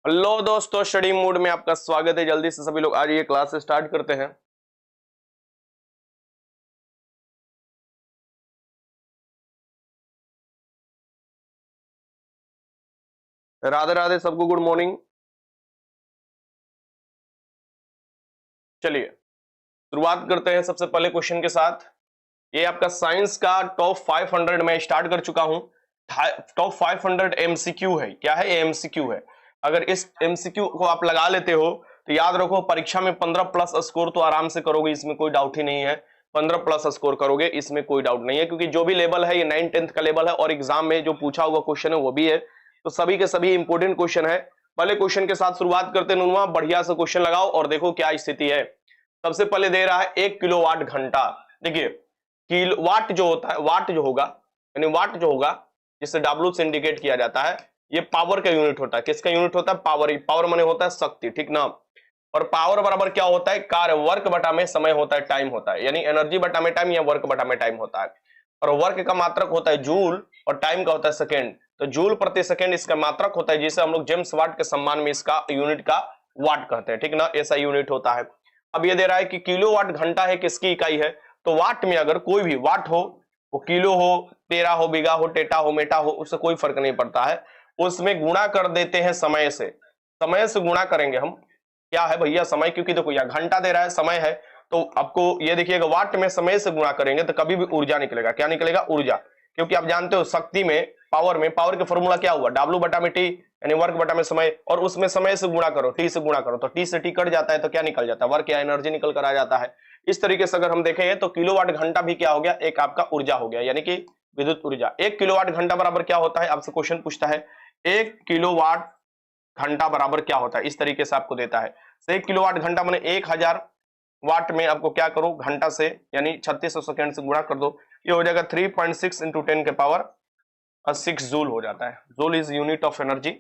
Hello दोस्तों, study mood में आपका स्वागत है। जल्दी से सभी लोग आज ये क्लास स्टार्ट करते हैं। राधे राधे सबको, गुड मॉर्निंग। चलिए शुरुआत करते हैं सबसे पहले क्वेश्चन के साथ। ये आपका साइंस का टॉप 500 में स्टार्ट कर चुका हूं। टॉप 500 एमसीक्यू है। क्या है? एमसीक्यू है। अगर इस एमसीक्यू को आप लगा लेते हो तो याद रखो, परीक्षा में 15 प्लस स्कोर तो आराम से करोगे, इसमें कोई डाउट ही नहीं है। 15 प्लस स्कोर करोगे, इसमें कोई डाउट नहीं है, क्योंकि जो भी लेवल है ये 9 10th का लेवल है और एग्जाम में जो पूछा हुआ क्वेश्चन है वो भी है। तो सभी के सभी इंपोर्टेंट क्वेश्चन है। पहले क्वेश्चन के साथ शुरुआत करते हैं। नुनवा बढ़िया से क्वेश्चन लगाओ और देखो क्या स्थिति है। सबसे पहले दे रहा है 1 किलोवाट घंटा। देखिए किलोवाट जो होता है, वाट जो होगा, यानी वाट जो होगा जिसे डब्ल्यू से इंडिकेट किया जाता है, ये पावर का यूनिट होता है। किसका यूनिट होता है? पावर। पावर माने होता है शक्ति, ठीक ना। और पावर बराबर क्या होता है? कार्य। वर्क बटा में समय होता है, टाइम होता है, यानी एनर्जी बटा में टाइम या वर्क बटा में टाइम होता है। और वर्क का मात्रक होता है जूल और टाइम का होता है सेकेंड। तो जूल प्रति सेकेंड इसका मात्रक होता है, जिसे हम लोग जेम्स वाट के सम्मान में इसका यूनिट का वाट कहते हैं, ठीक ना। ऐसा यूनिट होता है। अब ये दे रहा है कि किलोवाट घंटा है, किसकी इकाई है? तो वाट में अगर कोई भी वाट हो, वो किलो हो, टेरा हो, बीघा हो, टेटा हो, मेटा हो, उससे कोई फर्क नहीं पड़ता है। उसमें गुणा कर देते हैं समय से। समय से गुणा करेंगे हम। क्या है भैया? समय। क्योंकि देखो यहाँ घंटा दे रहा है, समय है, तो आपको ये देखिएगा वाट में समय से गुणा करेंगे तो कभी भी ऊर्जा निकलेगा। क्या निकलेगा? ऊर्जा। क्योंकि आप जानते हो शक्ति में, पावर का फॉर्मूला क्या हुआ? डब्ल्यू बटा में टी, यानी वर्क बटा में समय, और उसमें समय से गुणा करो, टी से गुणा करो, तो टी से टी कट जाता है तो क्या निकल जाता है? वर्क या एनर्जी निकल कर आ जाता है। इस तरीके से अगर हम देखें तो किलोवाट घंटा भी क्या हो गया? एक आपका ऊर्जा हो गया, यानी कि विद्युत ऊर्जा। 1 किलोवाट घंटा बराबर क्या होता है? आपसे क्वेश्चन पूछता है 1 किलोवाट घंटा बराबर क्या होता है, इस तरीके से आपको देता है। 1 किलोवाट घंटा माने 1000 वाट में आपको क्या करो? घंटा से यानी 3600 सेकंड से गुणा कर दो, ये हो जाएगा 3.6 इंटू 10 के पावर 6 जूल हो जाता है। Joule is unit of energy.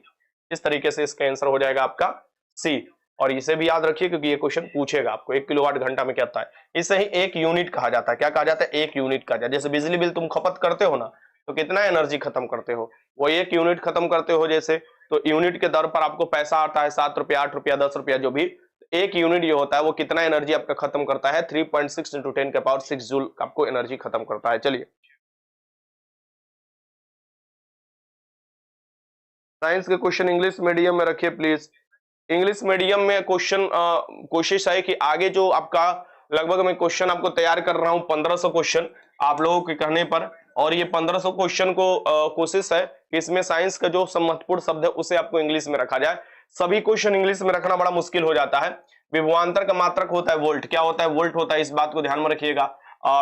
इस तरीके से इसका आंसर हो जाएगा आपका सी। और इसे भी याद रखिए क्योंकि ये क्वेश्चन पूछेगा आपको 1 किलोवाट घंटा में क्या होता है। इसे ही एक यूनिट कहा जाता है। क्या कहा जाता है? एक यूनिट कहा जाता है। जैसे बिजली बिल तुम खपत करते हो ना, तो कितना एनर्जी खत्म करते हो? वो 1 यूनिट खत्म करते हो। जैसे तो यूनिट के दर पर आपको पैसा आता है 7 रुपया, 8 रुपया, 10 रुपया, जो भी। एक यूनिट जो होता है वो कितना एनर्जी आपका खत्म करता है? 3.6 इंटू 10 के पावर 6 जूल आपको एनर्जी खत्म करता है। चलिए साइंस के क्वेश्चन इंग्लिश मीडियम में रखिए प्लीज। इंग्लिश मीडियम में क्वेश्चन कोशिश है कि आगे जो आपका लगभग मैं क्वेश्चन आपको तैयार कर रहा हूं 1500 क्वेश्चन आप लोगों के कहने पर। और ये 1500 क्वेश्चन को कोशिश है कि इसमें साइंस का जो महत्वपूर्ण शब्द है उसे आपको इंग्लिश में रखा जाए। सभी क्वेश्चन इंग्लिश में रखना बड़ा मुश्किल हो जाता है। विभवांतर का मात्रक होता है वोल्ट। क्या होता है? वोल्ट होता है। इस बात को ध्यान में रखिएगा।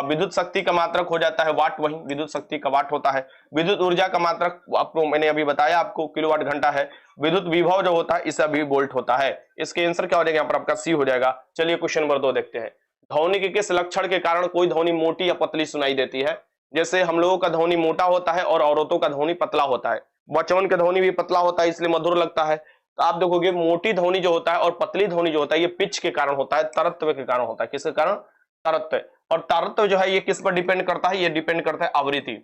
विद्युत शक्ति का मात्रक हो जाता है वाट, वही विद्युत शक्ति का वाट होता है। विद्युत ऊर्जा का मात्रक आपको मैंने अभी बताया, आपको किलोवाट घंटा है। विद्युत विभव जो होता है इसे भी वोल्ट होता है। इसके आंसर क्या हो जाएगा? यहाँ पर आपका सी हो जाएगा। चलिए क्वेश्चन नंबर 2 देखते हैं। ध्वनि के किस लक्षण के कारण कोई ध्वनि मोटी या पतली सुनाई देती है? जैसे हम लोगों का ध्वनि मोटा होता है और औरतों का ध्वनि पतला होता है। बच्चों का ध्वनि भी पतला होता है, इसलिए मधुर लगता है। तो आप देखोगे मोटी ध्वनि जो होता है और पतली ध्वनि जो होता है ये पिच के कारण होता है, तरत्व के कारण होता है। किसके कारण? तरत्व। और तरत्व जो है ये किस पर डिपेंड करता है? ये डिपेंड करता है आवृत्ति।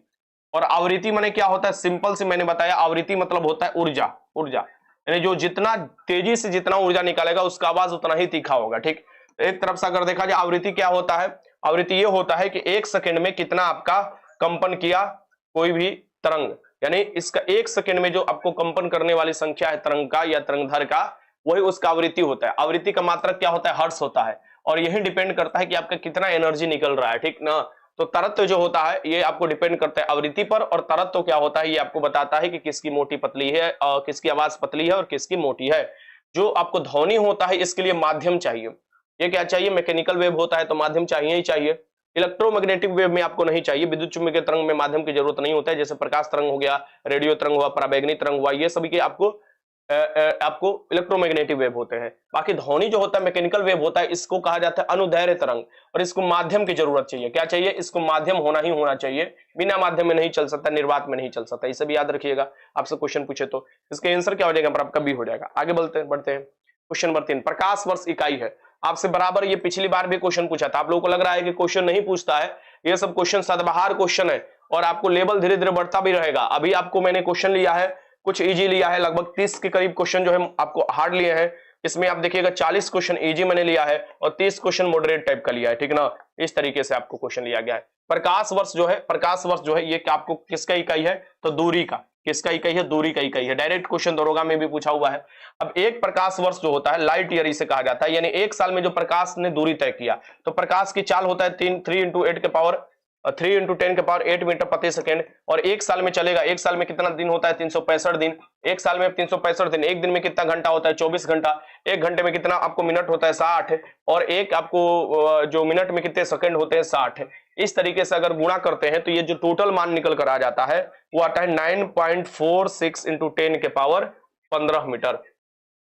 और आवृत्ति माने क्या होता है? सिंपल से मैंने बताया, आवृत्ति मतलब होता है ऊर्जा। ऊर्जा यानी जो जितना तेजी से जितना ऊर्जा निकालेगा उसका आवाज उतना ही तीखा होगा, ठीक। एक तरफ से अगर देखा जाए आवृत्ति क्या होता है, आवृत्ति ये होता है कि 1 सेकंड में कितना आपका कंपन किया कोई भी तरंग, यानी इसका 1 सेकंड में जो आपको कंपन करने वाली संख्या है तरंग का या तरंगधर का, वही उसका आवृत्ति होता है। आवृत्ति का मात्रक क्या होता है? हर्ट्ज होता है। और यही डिपेंड करता है कि आपका कितना एनर्जी निकल रहा है, ठीक ना। तो तरत्व जो होता है ये आपको डिपेंड करता है आवृत्ति पर, और तरत्व क्या होता है ये आपको बताता है कि किसकी मोटी पतली है, किसकी आवाज पतली है और किसकी मोटी है। जो आपको ध्वनि होता है इसके लिए माध्यम चाहिए। ये क्या चाहिए? मैकेनिकल वेव होता है तो माध्यम चाहिए ही चाहिए। इलेक्ट्रोमैग्नेटिक वेव में आपको नहीं चाहिए। विद्युत चुम्बकीय तरंग में माध्यम की जरूरत नहीं होता है। जैसे प्रकाश तरंग हो गया, रेडियो तरंग हुआ, पराबैंगनी तरंग हुआ, ये सभी के आपको इलेक्ट्रोमैग्नेटिक वेव होते हैं। बाकी ध्वनि जो होता है मैकेनिकल वेव होता है, इसको कहा जाता है अनुदैर्घ्य तरंग। और इसको माध्यम की जरूरत चाहिए। क्या चाहिए? इसको माध्यम होना ही होना चाहिए। बिना माध्यम में नहीं चल सकता, निर्वात में नहीं चल सकता। इसे भी याद रखिएगा, आपसे क्वेश्चन पूछे तो। इसका आंसर क्या हो जाएगा? आपका बी हो जाएगा। आगे बढ़ते हैं। क्वेश्चन नंबर 3, प्रकाश वर्ष इकाई है। आपसे बराबर ये पिछली बार भी क्वेश्चन पूछा था। आप लोगों को लग रहा है कि क्वेश्चन नहीं पूछता है, ये सब क्वेश्चन सदाबहार क्वेश्चन है और आपको लेवल धीरे धीरे बढ़ता भी रहेगा। अभी आपको मैंने क्वेश्चन लिया है कुछ इजी लिया है, लगभग 30 के करीब क्वेश्चन जो है आपको हार्ड लिए हैं। इसमें आप देखिएगा 40 क्वेश्चन इजी मैंने लिया है और 30 क्वेश्चन मॉडरेट टाइप का लिया है, ठीक ना। इस तरीके से आपको क्वेश्चन लिया गया है। प्रकाश वर्ष जो है ये आपको किसका इकाई है, तो दूरी का। किसका इकाई है, दूरी का इकाई है। डायरेक्ट क्वेश्चन दरोगा में भी पूछा हुआ है। अब एक प्रकाश वर्ष जो होता है लाइट ईयर इसे कहा जाता है, यानी एक साल में जो प्रकाश ने दूरी तय किया। तो प्रकाश की चाल होता है 3 × 8 के पावर 3 × 10 के पावर 8 मीटर प्रति सेकेंड, और एक साल में चलेगा। एक साल में कितना दिन होता है, 365 दिन। एक साल में 365 दिन, एक दिन में कितना घंटा होता है, 24 घंटा। एक घंटे में कितना आपको मिनट होता है, 60, और एक आपको जो मिनट में कितने सेकंड होते हैं, 60। इस तरीके से अगर गुणा करते हैं तो ये जो टोटल मान निकल कर आ जाता है वो आता है 9.46 × 10 के पावर 15 मीटर।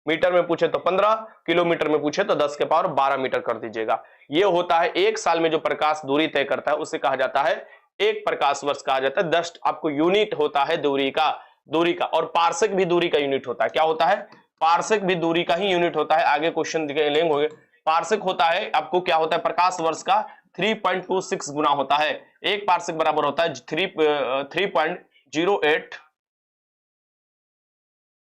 मीटर में पूछे तो 15, किलोमीटर में पूछे तो 10 के पावर 12 मीटर कर दीजिएगा। ये होता है एक साल में जो प्रकाश दूरी तय करता है उसे कहा जाता है एक प्रकाश वर्ष कहा जाता है। 10 आपको यूनिट होता है दूरी का। और पार्सेक भी दूरी का यूनिट होता है। क्या होता है, पार्सेक भी दूरी का ही यूनिट होता है। आगे क्वेश्चन लेंगे। पार्सेक होता है आपको क्या होता है, प्रकाश वर्ष का 3.26 गुना होता है। एक पार्सेक बराबर होता है 3.086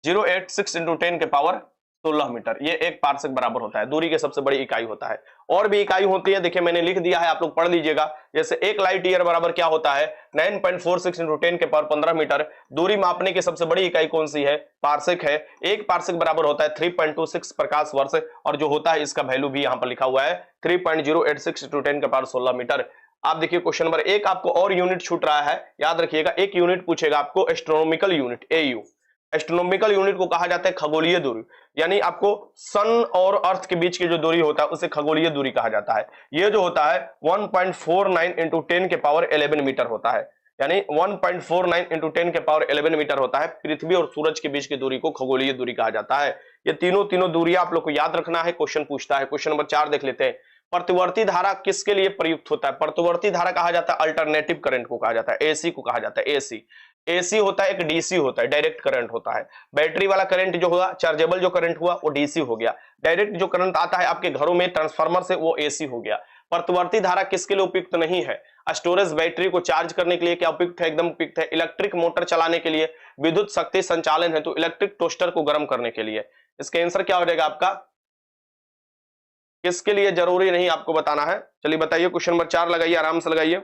× 10 के पावर 16 मीटर। ये एक पार्सेक बराबर होता है, दूरी के सबसे बड़ी इकाई होता है। और भी इकाई होती है, देखिए मैंने लिख दिया है, आप लोग पढ़ लीजिएगा। जैसे एक लाइट ईयर बराबर क्या होता है, 9.46 × 10 के पावर 15 मीटर। दूरी मापने की सबसे बड़ी इकाई कौन सी है, पार्सेक है। एक पार्सेक बराबर होता है 3.26 प्रकाश वर्ष, और जो होता है इसका वैल्यू भी यहाँ पर लिखा हुआ है 3.086 × 10 के पावर 16 मीटर। आप देखिए क्वेश्चन नंबर 1 आपको और यूनिट छूट रहा है, याद रखिएगा। एक यूनिट पूछेगा आपको astronomical unit, AU। Astronomical unit को कहा जाता है खगोलीय दूरी, यानी आपको सन और अर्थ के बीच की जो दूरी होता है उसे खगोलीय दूरी कहा जाता है। ये जो होता है 1.49 × 10 के पावर 11 मीटर होता है, यानी 1.49 × 10 के पावर 11 मीटर होता है। पृथ्वी और सूरज के बीच की दूरी को खगोलीय दूरी कहा जाता है। ये तीनों दूरियां आप लोग को याद रखना है, क्वेश्चन पूछता है। क्वेश्चन नंबर 4 देख लेते हैं। प्रतिवर्ती धारा किसके लिए प्रयुक्त होता है, प्रतिवर्ती धारा कहा जाता है अल्टरनेटिव करंट को कहा जाता है, AC को कहा जाता है। AC होता है एक DC होता है, डायरेक्ट करंट होता है। बैटरी वाला करंट जो हुआ, चार्जेबल जो करंट हुआ वो DC हो गया। डायरेक्ट जो करंट आता है आपके घरों में ट्रांसफार्मर से वो AC हो गया। प्रतिवर्ती धारा किसके लिए उपयुक्त नहीं है, स्टोरेज बैटरी को चार्ज करने के लिए क्या उपयुक्त है, एकदम उपयुक्त है। इलेक्ट्रिक मोटर चलाने के लिए, विद्युत शक्ति संचालन है तो इलेक्ट्रिक टोस्टर को गर्म करने के लिए। इसका आंसर क्या हो जाएगा आपका, किसके लिए जरूरी नहीं आपको बताना है। चलिए बताइए, क्वेश्चन नंबर 4 लगाइए, आराम से लगाइए।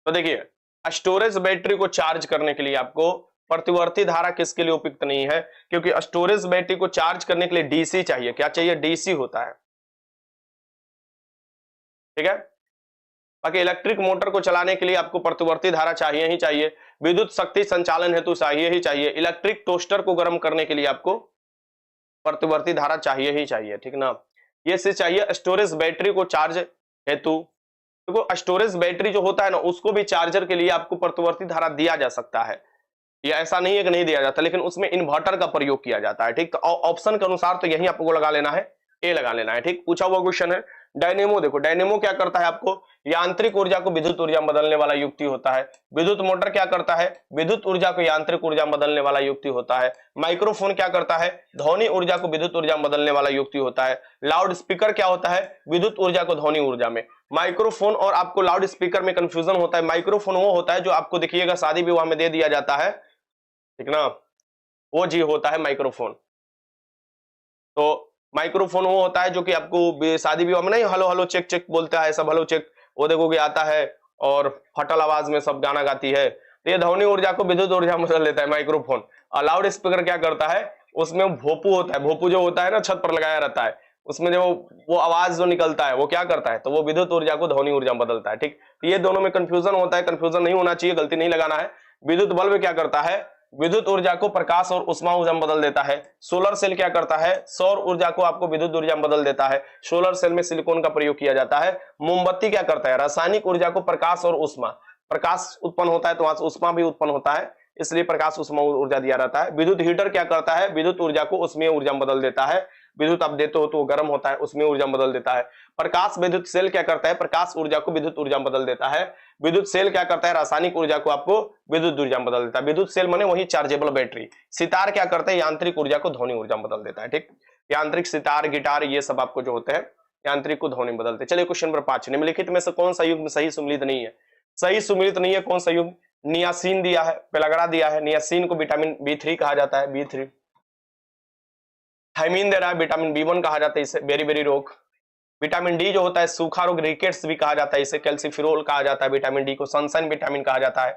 तो देखिए स्टोरेज बैटरी को चार्ज करने के लिए आपको प्रतिवर्ती धारा किसके लिए उपयुक्त नहीं है, क्योंकि स्टोरेज बैटरी को चार्ज करने के लिए DC चाहिए। क्या चाहिए, DC होता है, ठीक है। बाकी इलेक्ट्रिक मोटर को चलाने के लिए आपको प्रतिवर्ती धारा चाहिए ही चाहिए। विद्युत शक्ति संचालन हेतु चाहिए ही चाहिए। इलेक्ट्रिक टोस्टर को गर्म करने के लिए आपको प्रतिवर्ती धारा चाहिए ही चाहिए, ठीक ना। ये से चाहिए। स्टोरेज बैटरी को चार्ज हेतु, देखो स्टोरेज बैटरी जो होता है ना उसको भी चार्जर के लिए आपको प्रतिवर्ती धारा दिया जा सकता है। ये ऐसा नहीं है कि नहीं दिया जाता, लेकिन उसमें इन्वर्टर का प्रयोग किया जाता है, ठीक। तो ऑप्शन के अनुसार तो यही आपको लगा लेना है, A लगा लेना है, ठीक। पूछा हुआ क्वेश्चन है। डायनेमो देखो, डायनेमो क्या करता है, आपको यांत्रिक ऊर्जा को विद्युत ऊर्जा में बदलने वाला युक्ति होता है। विद्युत मोटर क्या करता है, विद्युत ऊर्जा को यांत्रिक ऊर्जा में बदलने वाला युक्ति होता है। माइक्रोफोन क्या करता है, ध्वनि ऊर्जा को विद्युत ऊर्जा में बदलने वाला युक्ति होता है। लाउड स्पीकर क्या होता है, विद्युत ऊर्जा को ध्वनि ऊर्जा में। माइक्रोफोन और आपको लाउड स्पीकर में कंफ्यूजन होता है। माइक्रोफोन वो होता है जो आपको देखिएगा शादी विवाह में दे दिया जाता है, ठीक ना, वो जी होता है माइक्रोफोन। तो माइक्रोफोन वो होता है जो कि आपको शादी विवाह में नहीं हेलो हेलो चेक चेक बोलता है, सब हेलो चेक वो देखोगे आता है और फटल आवाज में सब गाना गाती है। तो ये ध्वनि ऊर्जा को विद्युत ऊर्जा में बदल लेता है माइक्रोफोन। और लाउड स्पीकर क्या करता है, उसमें भोपू होता है, भोपू जो होता है ना छत पर लगाया रहता है, उसमें जो वो आवाज जो निकलता है वो क्या करता है, तो वो विद्युत ऊर्जा को ध्वनि ऊर्जा में बदलता है, ठीक। तो ये दोनों में कंफ्यूजन होता है, कंफ्यूजन नहीं होना चाहिए, गलती नहीं लगाना है। विद्युत बल्ब क्या करता है, विद्युत ऊर्जा को प्रकाश और उष्मा ऊर्जा में बदल देता है। सोलर सेल क्या करता है, सौर ऊर्जा को आपको विद्युत ऊर्जा में बदल देता है। सोलर सेल में सिलिकॉन का प्रयोग किया जाता है। मोमबत्ती क्या करता है, रासायनिक ऊर्जा को प्रकाश और उष्मा, प्रकाश उत्पन्न होता है तो वहां से उष्मा भी उत्पन्न होता है, इसलिए प्रकाश उष्मा ऊर्जा दिया रहता है। विद्युत हीटर क्या करता है, विद्युत ऊर्जा को उष्मीय ऊर्जा में बदल देता है। विद्युत आप देते हो तो वो गर्म होता है, उष्मीय ऊर्जा में बदल देता है। प्रकाश विद्युत सेल क्या करता है, प्रकाश ऊर्जा को विद्युत ऊर्जा में बदल देता है। विद्युत सेल क्या करता है, रासायनिक ऊर्जा को आपको विद्युत ऊर्जा में बदल देता है। विद्युत सेल माने वही चार्जेबल बैटरी। सितार क्या करता है, यांत्रिक ऊर्जा को ध्वनि ऊर्जा में बदल देता है, ठीक। यांत्रिक सितार, गिटार ये सब आपको जो होते हैं यांत्रिक को ध्वनि में बदलते हैं। चलिए क्वेश्चन नंबर 5, निम्नलिखित में से कौन सा युग्म सही सम्मिलित नहीं है। सही सुमिलित नहीं है, कौन सा युग्म? नियासिन दिया है, पेलाग्रा दिया है, नियासिन को विटामिन B3 कहा जाता है, B3। थायमीन दे रहा है, विटामिन B1 कहा जाता है इसे, बेरी रोग। विटामिन डी जो होता है सूखा रोग, रिकेट्स भी कहा जाता है इसे, कैल्सिफिरोल कहा जाता है विटामिन डी को, सनशाइन विटामिन कहा जाता है,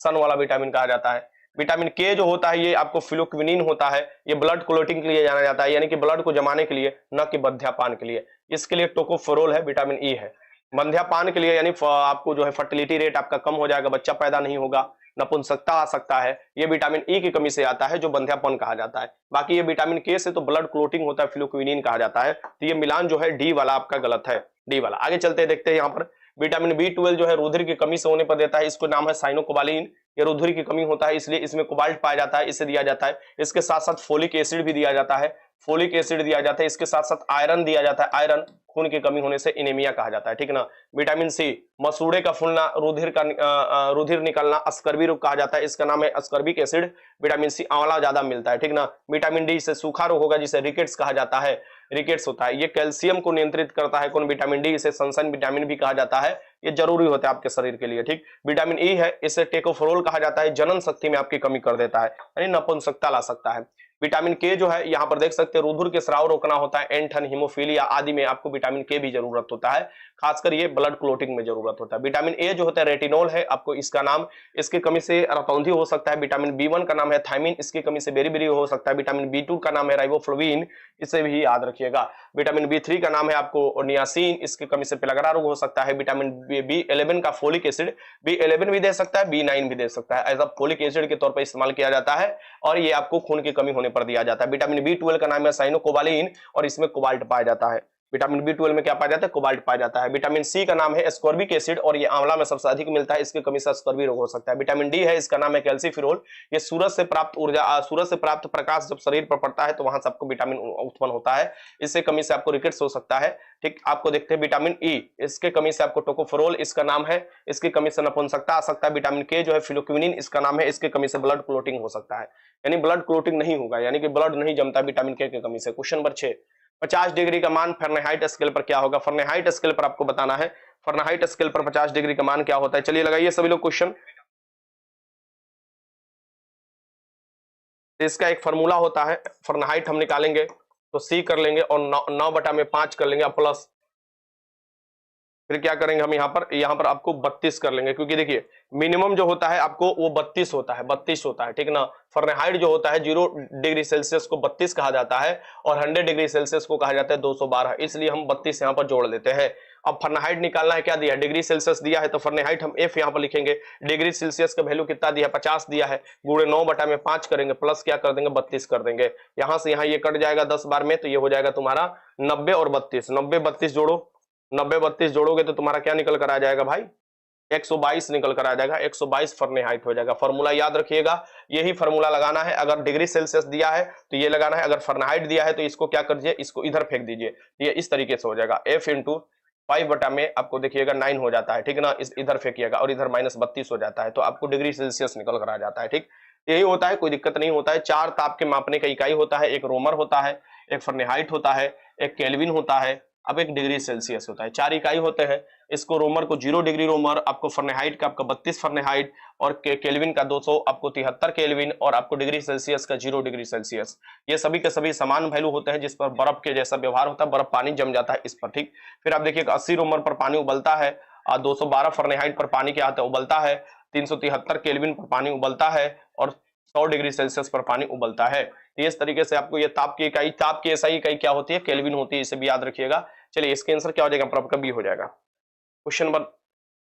सन वाला विटामिन कहा जाता है। विटामिन के जो होता है ये आपको फिलोक्विनिन होता है, ये ब्लड क्लोटिंग के लिए जाना जाता है, यानी कि ब्लड को जमाने के लिए, न कि बंध्यापान के लिए। इसके लिए टोकोफेरोल है, विटामिन ई है। बंध्यापान के लिए यानी आपको जो है फर्टिलिटी रेट आपका कम हो जाएगा, बच्चा पैदा नहीं होगा, नपुंसकता आ सकता है, ये विटामिन ई की कमी से आता है जो बंध्यापन कहा जाता है। बाकी ये विटामिन के से तो ब्लड क्लोटिंग होता है, फिलोक्विनिन कहा जाता है। तो ये मिलान जो है डी वाला आपका गलत है, डी वाला। आगे चलते देखते हैं यहाँ पर विटामिन B12 जो है रुधिर की कमी से होने पर देता है, इसको नाम है साइनोकोबालिन। ये रुधिर की कमी होता है इसलिए इसमें कोबाल्ट पाया जाता है, इसे दिया जाता है। इसके साथ साथ फोलिक एसिड भी दिया जाता है, फोलिक एसिड दिया जाता है, इसके साथ साथ आयरन दिया जाता है, आयरन खून की कमी होने से इनेमिया कहा जाता है, ठीक ना। विटामिन सी, मसूड़े का फूलना, रुधिर निकलना अस्कर्बी रोग कहा जाता है, इसका नाम है अस्कर्बिक एसिड। विटामिन सी आंवला ज्यादा मिलता है, ठीक ना। विटामिन डी से सूखा रोग होगा जिसे रिकेट्स कहा जाता है, रिकेट्स होता है। ये कैल्शियम को नियंत्रित करता है, कौन? विटामिन डी, इसे सनशाइन विटामिन भी कहा जाता है, ये जरूरी होता है आपके शरीर के लिए, ठीक। विटामिन ई है, इसे टेकोफेरोल कहा जाता है, जनन शक्ति में आपकी कमी कर देता है, यानी नपुंसकता ला सकता है। विटामिन के जो है यहाँ पर देख सकते हैं रुधिर के स्राव रोकना होता है, एंठन, हीमोफीलिया आदि में आपको विटामिन के भी जरूरत होता है, खासकर ये ब्लड क्लोटिंग में जरूरत होता है। विटामिन ए जो होता है रेटिनोल है, आपको इसका नाम, इसकी कमी से रतौंधी हो सकता है। विटामिन B1 का नाम है थायमीन, इसकी कमी से बेरी हो सकता है। विटामिन B2 का नाम है राइबोफ्लोविन, इसे भी याद रखिएगा। विटामिन B3 का नाम है आपको नियासिन, इसकी कमी से पेलाग्रा रोग हो सकता है। विटामिन B11 का फोलिक एसिड, B11 भी दे सकता है, B9 भी दे सकता है, ऐसा फोलिक एसिड के तौर पर इस्तेमाल किया जाता है और ये आपको खून की कमी होने पर दिया जाता है। विटामिन B12 का नाम है साइनोकोबालिन और इसमें कोबाल्ट पाया जाता है। विटामिन B12 में क्या पाया जाता है? कोबाल्ट पाया जाता है। विटामिन सी का नाम है एस्कॉर्बिक एसिड और ये आंवला में सबसे अधिक मिलता है, इसकी कमी से स्कर्वी रोग हो सकता है। विटामिन डी है, इसका नाम है कैल्सिफिरोल, ये सूरज से प्राप्त ऊर्जा, सूरज से प्राप्त प्रकाश जब शरीर पर पड़ता है तो वहां से आपको विटामिन उत्पन्न होता है, इससे कमी से आपको रिकेट्स हो सकता है, ठीक। आपको देखते हैं विटामिन ई, इसके कमी से आपको टोकोफेरोल, इसका नाम है, इसकी कमी से नपुंसकता आ सकता है। विटामिन के जो है फिलोक्विनिन, इसका नाम है, इसकी कमी से ब्लड क्लोटिंग हो सकता है, यानी ब्लड क्लोटिंग नहीं होगा, यानी कि ब्लड नहीं जमता विटामिन के की कमी से। क्वेश्चन नंबर 6, 50 डिग्री का मान फारेनहाइट स्केल पर क्या होगा? फारेनहाइट स्केल पर आपको बताना है, फारेनहाइट स्केल पर 50 डिग्री का मान क्या होता है। चलिए लगाइए सभी लोग क्वेश्चन। इसका एक फॉर्मूला होता है, फारेनहाइट हम निकालेंगे तो C कर लेंगे और 9/5 कर लेंगे प्लस, फिर क्या करेंगे हम यहाँ पर आपको 32 कर लेंगे, क्योंकि देखिए मिनिमम जो होता है आपको वो 32 होता है, 32 होता है, ठीक ना। फारेनहाइट जो होता है 0 डिग्री सेल्सियस को 32 कहा जाता है और 100 डिग्री सेल्सियस को कहा जाता है 212, इसलिए हम 32 यहाँ पर जोड़ लेते हैं। अब फारेनहाइट निकालना है, क्या दिया? डिग्री सेल्सियस दिया है, तो फारेनहाइट हम F यहाँ पर लिखेंगे। डिग्री सेल्सियस का वैल्यू कितना दिया है? 50 दिया है, गुणे 9/5 करेंगे प्लस क्या कर देंगे? 32 कर देंगे। यहाँ से यहाँ ये कट जाएगा 10 बार में, तो ये हो जाएगा तुम्हारा 90 और 32, 90 32 जोड़ो, 90 32 जोड़ोगे तो तुम्हारा क्या निकल कर आ जाएगा भाई? 122 निकल कर आ जाएगा, 122 फारेनहाइट हो जाएगा। फॉर्मूला याद रखिएगा, यही फॉर्मूला लगाना है। अगर डिग्री सेल्सियस दिया है तो ये लगाना है, अगर फारेनहाइट दिया है तो इसको क्या कर दीजिए? इसको इधर फेंक दीजिए, ये इस तरीके से हो जाएगा। F इंटू 5 में आपको देखिएगा 9 हो जाता है, ठीक है ना। इस इधर फेंकिएगा और इधर -32 हो जाता है, तो आपको डिग्री सेल्सियस निकल कर आ जाता है, ठीक। यही होता है, कोई दिक्कत नहीं होता है। 4 ताप के मापने का इकाई होता है, एक रोमर होता है, एक फारेनहाइट होता है, एक केल्विन होता है, अब एक डिग्री सेल्सियस होता है। 4 इकाई होते हैं। इसको रोमर को 0 डिग्री रोमर, आपको फारेनहाइट का आपका 32 फारेनहाइट और केल्विन का 200 आपको 73 केल्विन और आपको डिग्री सेल्सियस का 0 डिग्री सेल्सियस। ये सभी के सभी समान वैल्यू होते हैं, जिस पर बर्फ के जैसा व्यवहार होता है, बर्फ पानी जम जाता है इस पर, ठीक। फिर आप देखिए 80 रोमर पर पानी उबलता है, 212 फारेनहाइट पर पानी क्या आता है? उबलता है, 373 केल्विन पर पानी उबलता है और 100 डिग्री सेल्सियस पर पानी उबलता है। तो इस तरीके से आपको ये ताप की इकाई, ताप की एसआई इकाई क्या होती है? केल्विन होती है, इसे भी याद रखिएगा। चलिए इसके आंसर क्या हो जाएगा? आपका बी हो जाएगा। क्वेश्चन नंबर,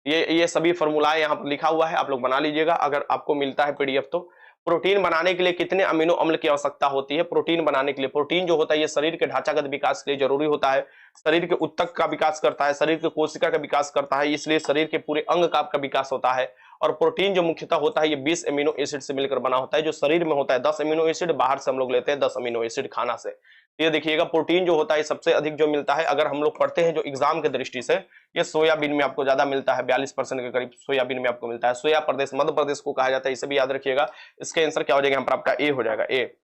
ये सभी फॉर्मूलाएं यहाँ पर लिखा हुआ है, आप लोग बना लीजिएगा अगर आपको मिलता है पीडीएफ तो। प्रोटीन बनाने के लिए कितने अमीनो अम्ल की आवश्यकता होती है? प्रोटीन बनाने के लिए, प्रोटीन जो होता है ये शरीर के ढांचागत विकास के लिए जरूरी होता है, शरीर के ऊतक का विकास करता है, शरीर के कोशिका का विकास करता है, इसलिए शरीर के पूरे अंग का आपका विकास होता है। और प्रोटीन जो मुख्यतः होता है ये 20 अमीनो एसिड से मिलकर बना होता है। जो शरीर में होता है 10 अमीनो एसिड, बाहर से हम लोग लेते हैं 10 अमीनो एसिड खाना से। ये देखिएगा प्रोटीन जो होता है सबसे अधिक जो मिलता है, अगर हम लोग पढ़ते हैं जो एग्जाम के दृष्टि से, ये सोयाबीन में आपको ज्यादा मिलता है, 42% के करीब सोयाबीन में आपको मिलता है। सोया प्रदेश मध्य प्रदेश को कहा जाता है, इसे भी याद रखिएगा। इसका आंसर क्या हो जाएगा? यहाँ पर आपका ए हो जाएगा, ए।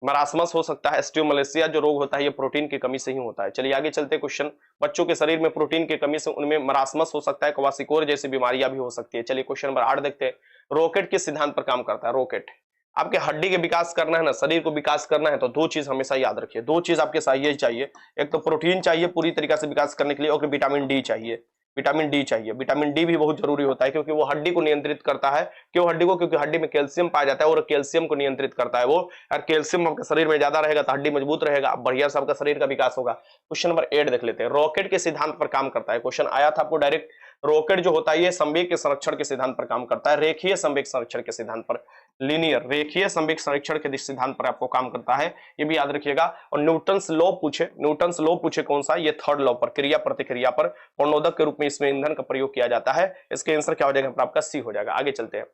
मरासमस हो सकता है, एस्टियोमलेसिया जो रोग होता है ये प्रोटीन की कमी से ही होता है। चलिए आगे चलते हैं क्वेश्चन। बच्चों के शरीर में प्रोटीन की कमी से उनमें मरासमस हो सकता है, क्वासिकोर जैसी बीमारियां भी हो सकती है। चलिए क्वेश्चन नंबर 8 देखते हैं। रॉकेट किस सिद्धांत पर काम करता है? रॉकेट आपके हड्डी के विकास करना है ना, शरीर को विकास करना है तो दो चीज हमेशा याद रखिए, दो चीज आपके चाहिए। एक तो प्रोटीन चाहिए पूरी तरीके से विकास करने के लिए, और विटामिन डी चाहिए। विटामिन डी चाहिए, विटामिन डी भी बहुत जरूरी होता है क्योंकि वो हड्डी को नियंत्रित करता है। क्यों हड्डी को? क्योंकि हड्डी में कैल्शियम पाया जाता है और कैल्शियम को नियंत्रित करता है वो। और कैल्शियम आपके शरीर में ज्यादा रहेगा तो हड्डी मजबूत रहेगा, बढ़िया से आपका शरीर का विकास होगा। क्वेश्चन नंबर 8 देख लेते हैं। रॉकेट के सिद्धांत पर काम करता है, क्वेश्चन आया था आपको डायरेक्ट। रॉकेट जो होता है ये संवेग के संरक्षण के सिद्धांत पर काम करता है, रेखीय संवेग संरक्षण के सिद्धांत पर, लीनियर रेखीय संवेग संरक्षण के सिद्धांत पर आपको काम करता है, ये भी याद रखिएगा। और न्यूटन्स लॉ पूछे, न्यूटन्स लॉ पूछे कौन सा? ये थर्ड लॉ पर, क्रिया प्रतिक्रिया पर, प्रणोदक के रूप में इसमें ईंधन का प्रयोग किया जाता है। इसके आंसर क्या हो जाएगा? आपका सी हो जाएगा। आगे चलते हैं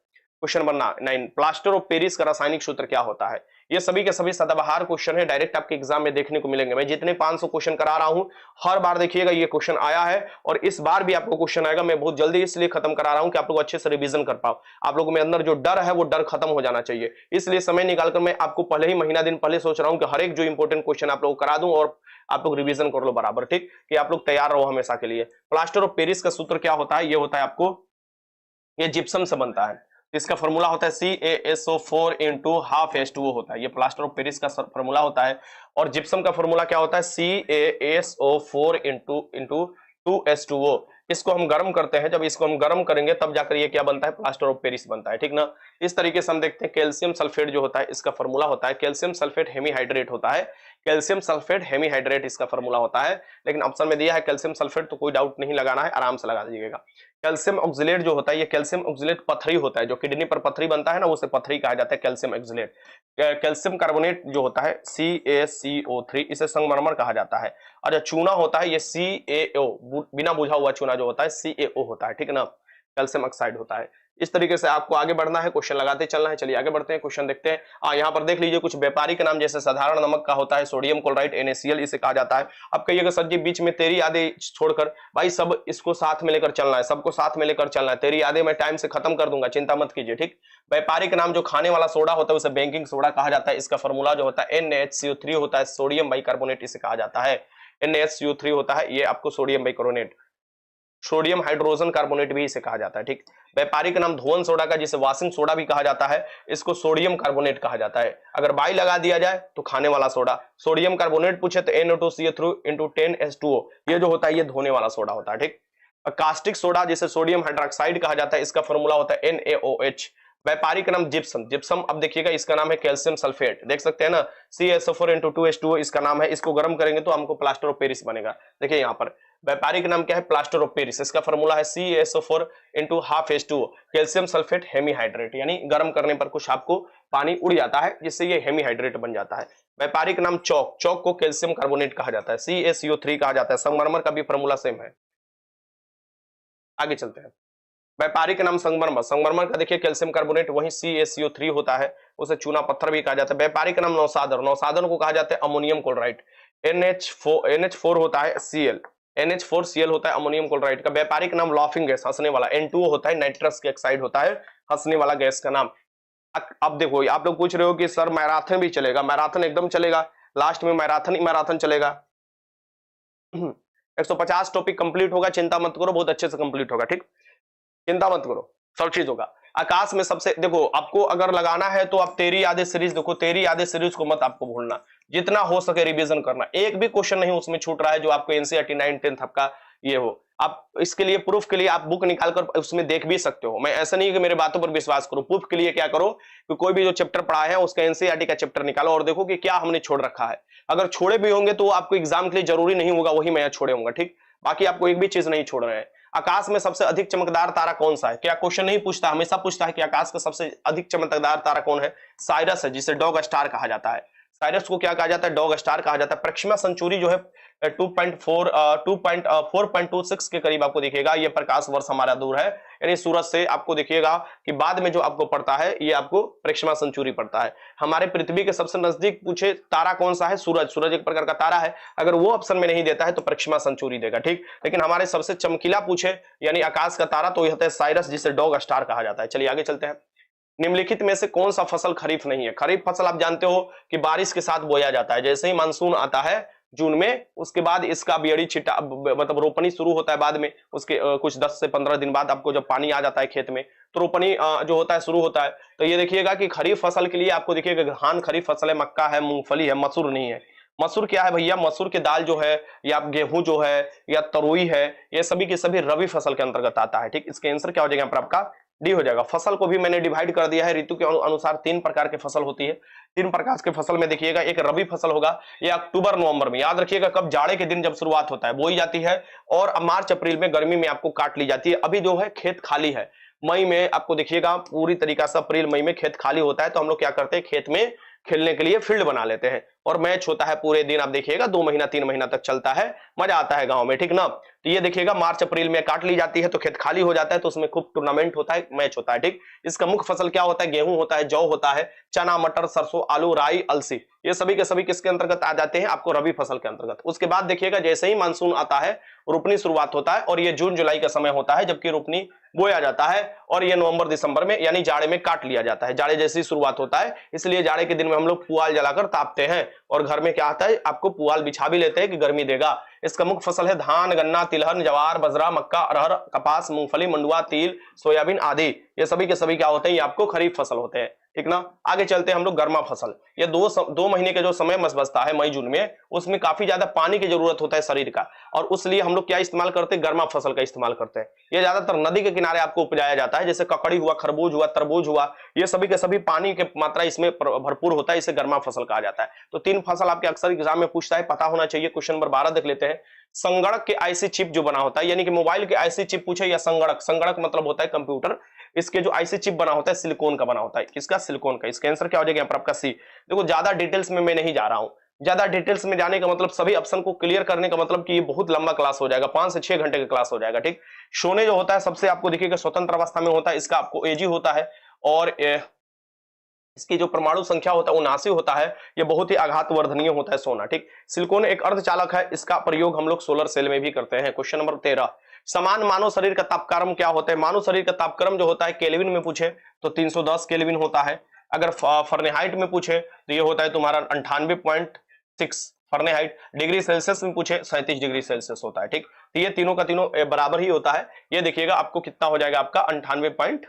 question number 9। Plaster of Paris का रासायनिक सूत्र क्या होता है? ये सभी के सभी सदाबहार क्वेश्चन है, डायरेक्ट आपके एग्जाम में देखने को मिलेंगे। मैं जितने 500 क्वेश्चन करा रहा हूं हर बार देखिएगा ये क्वेश्चन आया है, और इस बार भी आपको क्वेश्चन आएगा। मैं बहुत जल्दी इसलिए खत्म करा रहा हूं कि आप लोग अच्छे से रिवीजन कर पाओ, आप लोगों में अंदर जो डर है वो डर खत्म हो जाना चाहिए। इसलिए समय निकालकर मैं आपको पहले ही महीना दिन पहले सोच रहा हूं कि हर एक जो इंपॉर्टेंट क्वेश्चन आप लोग करा दूं और आप लोग रिवीजन कर लो बराबर, ठीक, कि आप लोग तैयार रहो हमेशा के लिए। प्लास्टर ऑफ पेरिस का सूत्र क्या होता है? ये होता है आपको, ये जिप्सम से बनता है, इसका फॉर्मूला होता है CaSO4 इंटू हाफ H2O होता है। ये प्लास्टर ऑफ पेरिस का फॉर्मूला होता है। और जिप्सम का फॉर्मूला क्या होता है? CaSO4 into 2H2O। इसको हम गर्म करते हैं, जब इसको हम गर्म करेंगे तब जाकर ये क्या बनता है? प्लास्टर ऑफ पेरिस बनता है, ठीक ना। इस तरीके से हम देखते हैं कैल्शियम सल्फेट जो होता है इसका फॉर्मूला होता है कैल्शियम सल्फेट हेमीहाइड्रेट होता है, कैल्शियम सल्फेट हेमीहाइड्रेट इसका फॉर्मूला होता है। लेकिन ऑप्शन में दिया है कैल्शियम सल्फेट, तो कोई डाउट नहीं लगाना है, आराम से लगा दीजिएगा। कैल्शियम ऑक्सिलेट जो होता है, ये कैल्शियम ऑक्सिलेट पथरी होता है, जो किडनी पर पथरी बनता है ना, उसे पथरी कहा जाता है कैल्शियम ऑक्सिलेट। कैल्शियम कार्बोनेट जो होता है CaCO3, इसे संगमरमर कहा जाता है। और जो चूना होता है ये CaO, बिना बुझा हुआ चूना जो होता है CaO होता है, ठीक है ना, कैल्शियम ऑक्साइड होता है। इस तरीके से आपको आगे बढ़ना है, क्वेश्चन लगाते चलना है। चलिए आगे बढ़ते हैं, क्वेश्चन देखते हैं। यहाँ पर देख लीजिए कुछ व्यापारिक नाम, जैसे साधारण नमक का होता है सोडियम क्लोराइड NaCl, इसे कहा जाता है। अब कहिएगा सर जी बीच में तेरी यादें छोड़कर, भाई सब इसको साथ में लेकर चलना है, सबको साथ में लेकर चलना है। तेरी यादें मैं टाइम से खत्म कर दूंगा, चिंता मत कीजिए, ठीक। व्यापारिक नाम जो खाने वाला सोडा होता है उसे बेकिंग सोडा कहा जाता है। इसका फॉर्मूला जो होता है NaHCO3 होता है, सोडियम बाइकार्बोनेट इसे कहा जाता है। NaHCO3 होता है ये आपको sodium bicarbonate, sodium hydrogen carbonate भी इसे कहा जाता है, ठीक। व्यापारिक नाम धोवन सोडा का, जिसे वॉशिंग सोडा भी कहा जाता है, इसको सोडियम कार्बोनेट कहा जाता है। अगर बाई लगा दिया जाए तो खाने वाला सोडा, सोडियम कार्बोनेट पूछे तो NO2CO3 इंटू 10H2O, ये जो होता है ये धोने वाला सोडा होता है, ठीक। कास्टिक सोडा जिसे सोडियम हाइड्रोक्साइड कहा जाता है, इसका फॉर्मूला होता है NaOH। व्यापारिक नाम जिप्सम, जिप्सम अब देखिएगा इसका नाम है कैल्शियम सल्फेट, देख सकते हैं ना, CaSO4 इंटू 2H2O इसका नाम है। इसको गर्म करेंगे तो हमको प्लास्टर ऑफ पेरिस बनेगा। देखिए यहाँ पर व्यापारिक नाम क्या है? Plaster of Paris. इसका फॉर्मूला है CaSO4 into half H2O, calcium sulphate hemihydrate, यानी गर्म करने पर कुछ आपको पानी उड़ जाता है जिससे ये हेमीहाइड्रेट बन जाता है। व्यापारिक नाम चौक, चौक को कैल्शियम कार्बोनेट कहा जाता है, CaCO3 कहा जाता है। संगमरमर का भी फॉर्मूला सेम है। आगे चलते हैं, व्यापारिक नाम संगमरमर, संगमरमर का देखिए कैल्शियम कार्बोनेट वही CaCO3 होता है, उसे चूना पत्थर भी कहा जाता है। व्यापारिक नाम नौसादर, नौसादर को कहा जाता है अमोनियम क्लोराइड, NH4 होता है Cl, NH4Cl होता है अमोनियम क्लोराइड का। व्यापारिक नाम लाफिंग गैस, हंसने वाला, N2O होता है, नाइट्रस ऑक्साइड होता है, हंसने वाला गैस का नाम। अब देखो आप लोग पूछ रहे हो कि सर मैराथन भी चलेगा? मैराथन एकदम चलेगा, लास्ट में मैराथन ही मैराथन चलेगा। 150 टॉपिक कंप्लीट होगा, चिंता मत करो, बहुत अच्छे से कंप्लीट होगा, ठीक, चिंता मत करो, सब चीज होगा। आकाश में सबसे, देखो आपको अगर लगाना है तो आप तेरी यादें सीरीज देखो, तेरी यादें सीरीज को मत आपको भूलना, जितना हो सके रिवीजन करना। एक भी क्वेश्चन नहीं उसमें छूट रहा है जो आपको NCERT 9, 10th आपका ये हो। आप इसके लिए प्रूफ के लिए आप बुक निकालकर उसमें देख भी सकते हो। मैं ऐसा नहीं कि मेरे बातों पर विश्वास करो, प्रूफ के लिए क्या करो कि कोई भी जो चैप्टर पढ़ा है उसका NCERT का चैप्टर निकालो और देखो कि क्या हमने छोड़ रखा है। अगर छोड़े भी होंगे तो आपको एग्जाम के लिए जरूरी नहीं होगा वही मैं छोड़े होंगे, ठीक। बाकी आपको एक भी चीज नहीं छोड़ रहे हैं। आकाश में सबसे अधिक चमकदार तारा कौन सा है? क्या क्वेश्चन नहीं पूछता, हमेशा पूछता है कि आकाश का सबसे अधिक चमकदार तारा कौन है? साइरस है, जिसे डॉग स्टार कहा जाता है। साइरस को क्या कहा जाता है? डॉग स्टार कहा जाता है। प्रक्षिमा सेंचुरी जो है 4.26 के करीब आपको दिखेगा, ये प्रकाश वर्ष हमारा दूर है, यानी सूरज से आपको दिखेगा कि बाद में जो आपको पड़ता है ये आपको प्रक्षिमा सेंचुरी पड़ता है। हमारे पृथ्वी के सबसे नजदीक पूछे तारा कौन सा है? सूरज, सूरज एक प्रकार का तारा है। अगर वो ऑप्शन में नहीं देता है तो प्रक्षिमा सेंचुरी देगा, ठीक। लेकिन हमारे सबसे चमकीला पूछे यानी आकाश का तारा तो यह है साइरस, जिसे डॉग स्टार कहा जाता है। चलिए आगे चलते हैं, निम्नलिखित में से कौन सा फसल खरीफ नहीं है? खरीफ फसल आप जानते हो कि बारिश के साथ बोया जाता है, जैसे ही मानसून आता है जून में, उसके बाद इसका बेड़ी छिटा मतलब रोपनी शुरू होता है। बाद में उसके कुछ 10 से 15 दिन बाद आपको जब पानी आ जाता है खेत में, तो रोपनी जो होता है शुरू होता है। तो ये देखिएगा कि खरीफ फसल के लिए आपको देखिएगा धान खरीफ फसल है, मक्का है, मूंगफली है, मसूर नहीं है। मसूर क्या है भैया? मसूर की दाल जो है, या गेहूं जो है, या तरोई है, ये सभी के सभी रबी फसल के अंतर्गत आता है। ठीक, इसका आंसर क्या हो जाएगा यहाँ पर आपका? डी हो जाएगा। फसल को भी मैंने डिवाइड कर दिया है ऋतु के अनुसार, 3 प्रकार की फसल होती है। 3 प्रकार के फसल में देखिएगा, एक रबी फसल होगा, ये अक्टूबर नवंबर में, याद रखिएगा कब? जाड़े के दिन जब शुरुआत होता है बोई जाती है, और मार्च अप्रैल में गर्मी में आपको काट ली जाती है। अभी जो है खेत खाली है, मई में आपको देखिएगा पूरी तरीका से अप्रैल मई में खेत खाली होता है, तो हम लोग क्या करते हैं, खेत में खेलने के लिए फील्ड बना लेते हैं, और मैच होता है पूरे दिन। आप देखिएगा 2 महीना 3 महीना तक चलता है, मजा आता है गांव में, ठीक ना। तो ये देखिएगा मार्च अप्रैल में काट ली जाती है, तो खेत खाली हो जाता है, तो उसमें खूब टूर्नामेंट होता है, मैच होता है। ठीक, इसका मुख्य फसल क्या होता है? गेहूं होता है, जौ होता है, चना, मटर, सरसों, आलू, राई, अलसी, ये सभी के सभी किसके अंतर्गत आ जाते हैं? आपको रबी फसल के अंतर्गत। उसके बाद देखिएगा जैसे ही मानसून आता है, रोपनी शुरुआत होता है, और ये जून जुलाई का समय होता है जबकि रोपनी बोया जाता है, और ये नवंबर दिसंबर में यानी जाड़े में काट लिया जाता है। जाड़े जैसी शुरुआत होता है, इसलिए जाड़े के दिन में हम लोग पुआल जलाकर तापते हैं, और घर में क्या आता है, आपको पुआल बिछा भी लेते हैं कि गर्मी देगा। इसका मुख्य फसल है धान, गन्ना, तिलहन, जवार, बजरा, मक्का, अरहर, कपास, मूंगफली, मंडुआ, तिल, सोयाबीन आदि। ये सभी के सभी क्या होते हैं? ये आपको खरीफ फसल होते हैं, ठीक ना। आगे चलते हैं हम लोग गर्मा फसल। ये दो महीने के जो समय बचता है मई जून में, उसमें काफी ज्यादा पानी की जरूरत होता है शरीर का, और उसलिए हम लोग क्या इस्तेमाल करते हैं? गर्मा फसल का इस्तेमाल करते हैं। ये ज्यादातर नदी के किनारे आपको उपजाया जाता है, जैसे ककड़ी हुआ, खरबूज हुआ, तरबूज हुआ, ये सभी के सभी पानी की मात्रा इसमें भरपूर होता है, इसे गर्मा फसल कहा जाता है। तो 3 फसल आपके अक्सर एग्जाम में पूछता है, पता होना चाहिए। क्वेश्चन नंबर 12 देख लेते हैं। संगणक के आईसी चिप जो बना होता है, यानी कि मोबाइल के आईसी चिप पूछे या संगणक, संगणक मतलब होता है कंप्यूटर, इसके जो आईसी चिप बना होता है सिलिकॉन का बना होता है। किसका? सिलिकॉन का। इसका आंसर क्या हो जाएगा यहाँ पर आपका? सी। देखो ज्यादा डिटेल्स में मैं नहीं जा रहा हूं, ज्यादा डिटेल्स में जाने का मतलब, सभी ऑप्शन को क्लियर करने का मतलब कि ये बहुत लंबा क्लास हो जाएगा, 5 से 6 घंटे का क्लास हो जाएगा। ठीक, सोने जो होता है सबसे आपको देखिएगा स्वतंत्र अवस्था में होता है, इसका आपको एजी होता है, और इसकी जो परमाणु संख्या होता है 79 होता है। ये बहुत ही आघात वर्धनीय होता है सोना। ठीक, सिलिकॉन एक अर्धचालक है, इसका प्रयोग हम लोग सोलर सेल में भी करते हैं। क्वेश्चन नंबर 13, समान मानव शरीर का तापक्रम क्या होता है? मानव शरीर का तापक्रम जो होता है केल्विन में पूछे तो 310 केल्विन होता है। अगर फahrenheit में पूछे तो ये होता है तुम्हारा 98.6 फahrenheit। डिग्री सेल्सियस में पूछे 37 डिग्री सेल्सियस होता है। ठीक, तो ये तीनों का तीनों बराबर ही होता है। ये देखिएगा आपको कितना हो जाएगा आपका 98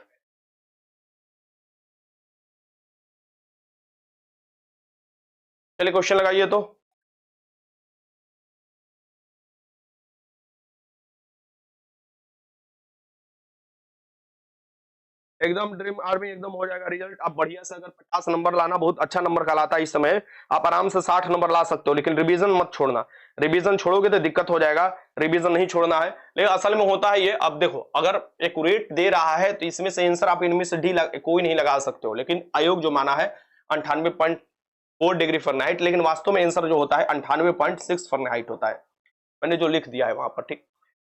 चलिए क्वेश्चन लगाइए तो। एकदम ड्रीम आर्मी एकदम हो जाएगा रिजल्ट। आप बढ़िया से अगर 50 नंबर लाना बहुत अच्छा नंबर कहलाता है इस समय, आप आराम से 60 नंबर ला सकते हो, लेकिन रिवीजन मत छोड़ना। रिवीजन छोड़ोगे तो दिक्कत हो जाएगा, रिवीजन नहीं छोड़ना है। लेकिन असल में होता है ये, अब देखो अगर एक्यूरेट दे रहा है तो इसमें से आंसर आप इनमें से डी कोई नहीं लगा सकते हो, लेकिन आयोग जो माना है 98.4 डिग्री फahrenheit, लेकिन वास्तव में आंसर जो होता है 98.6 फahrenheit होता है, मैंने जो लिख दिया है वहां पर। ठीक,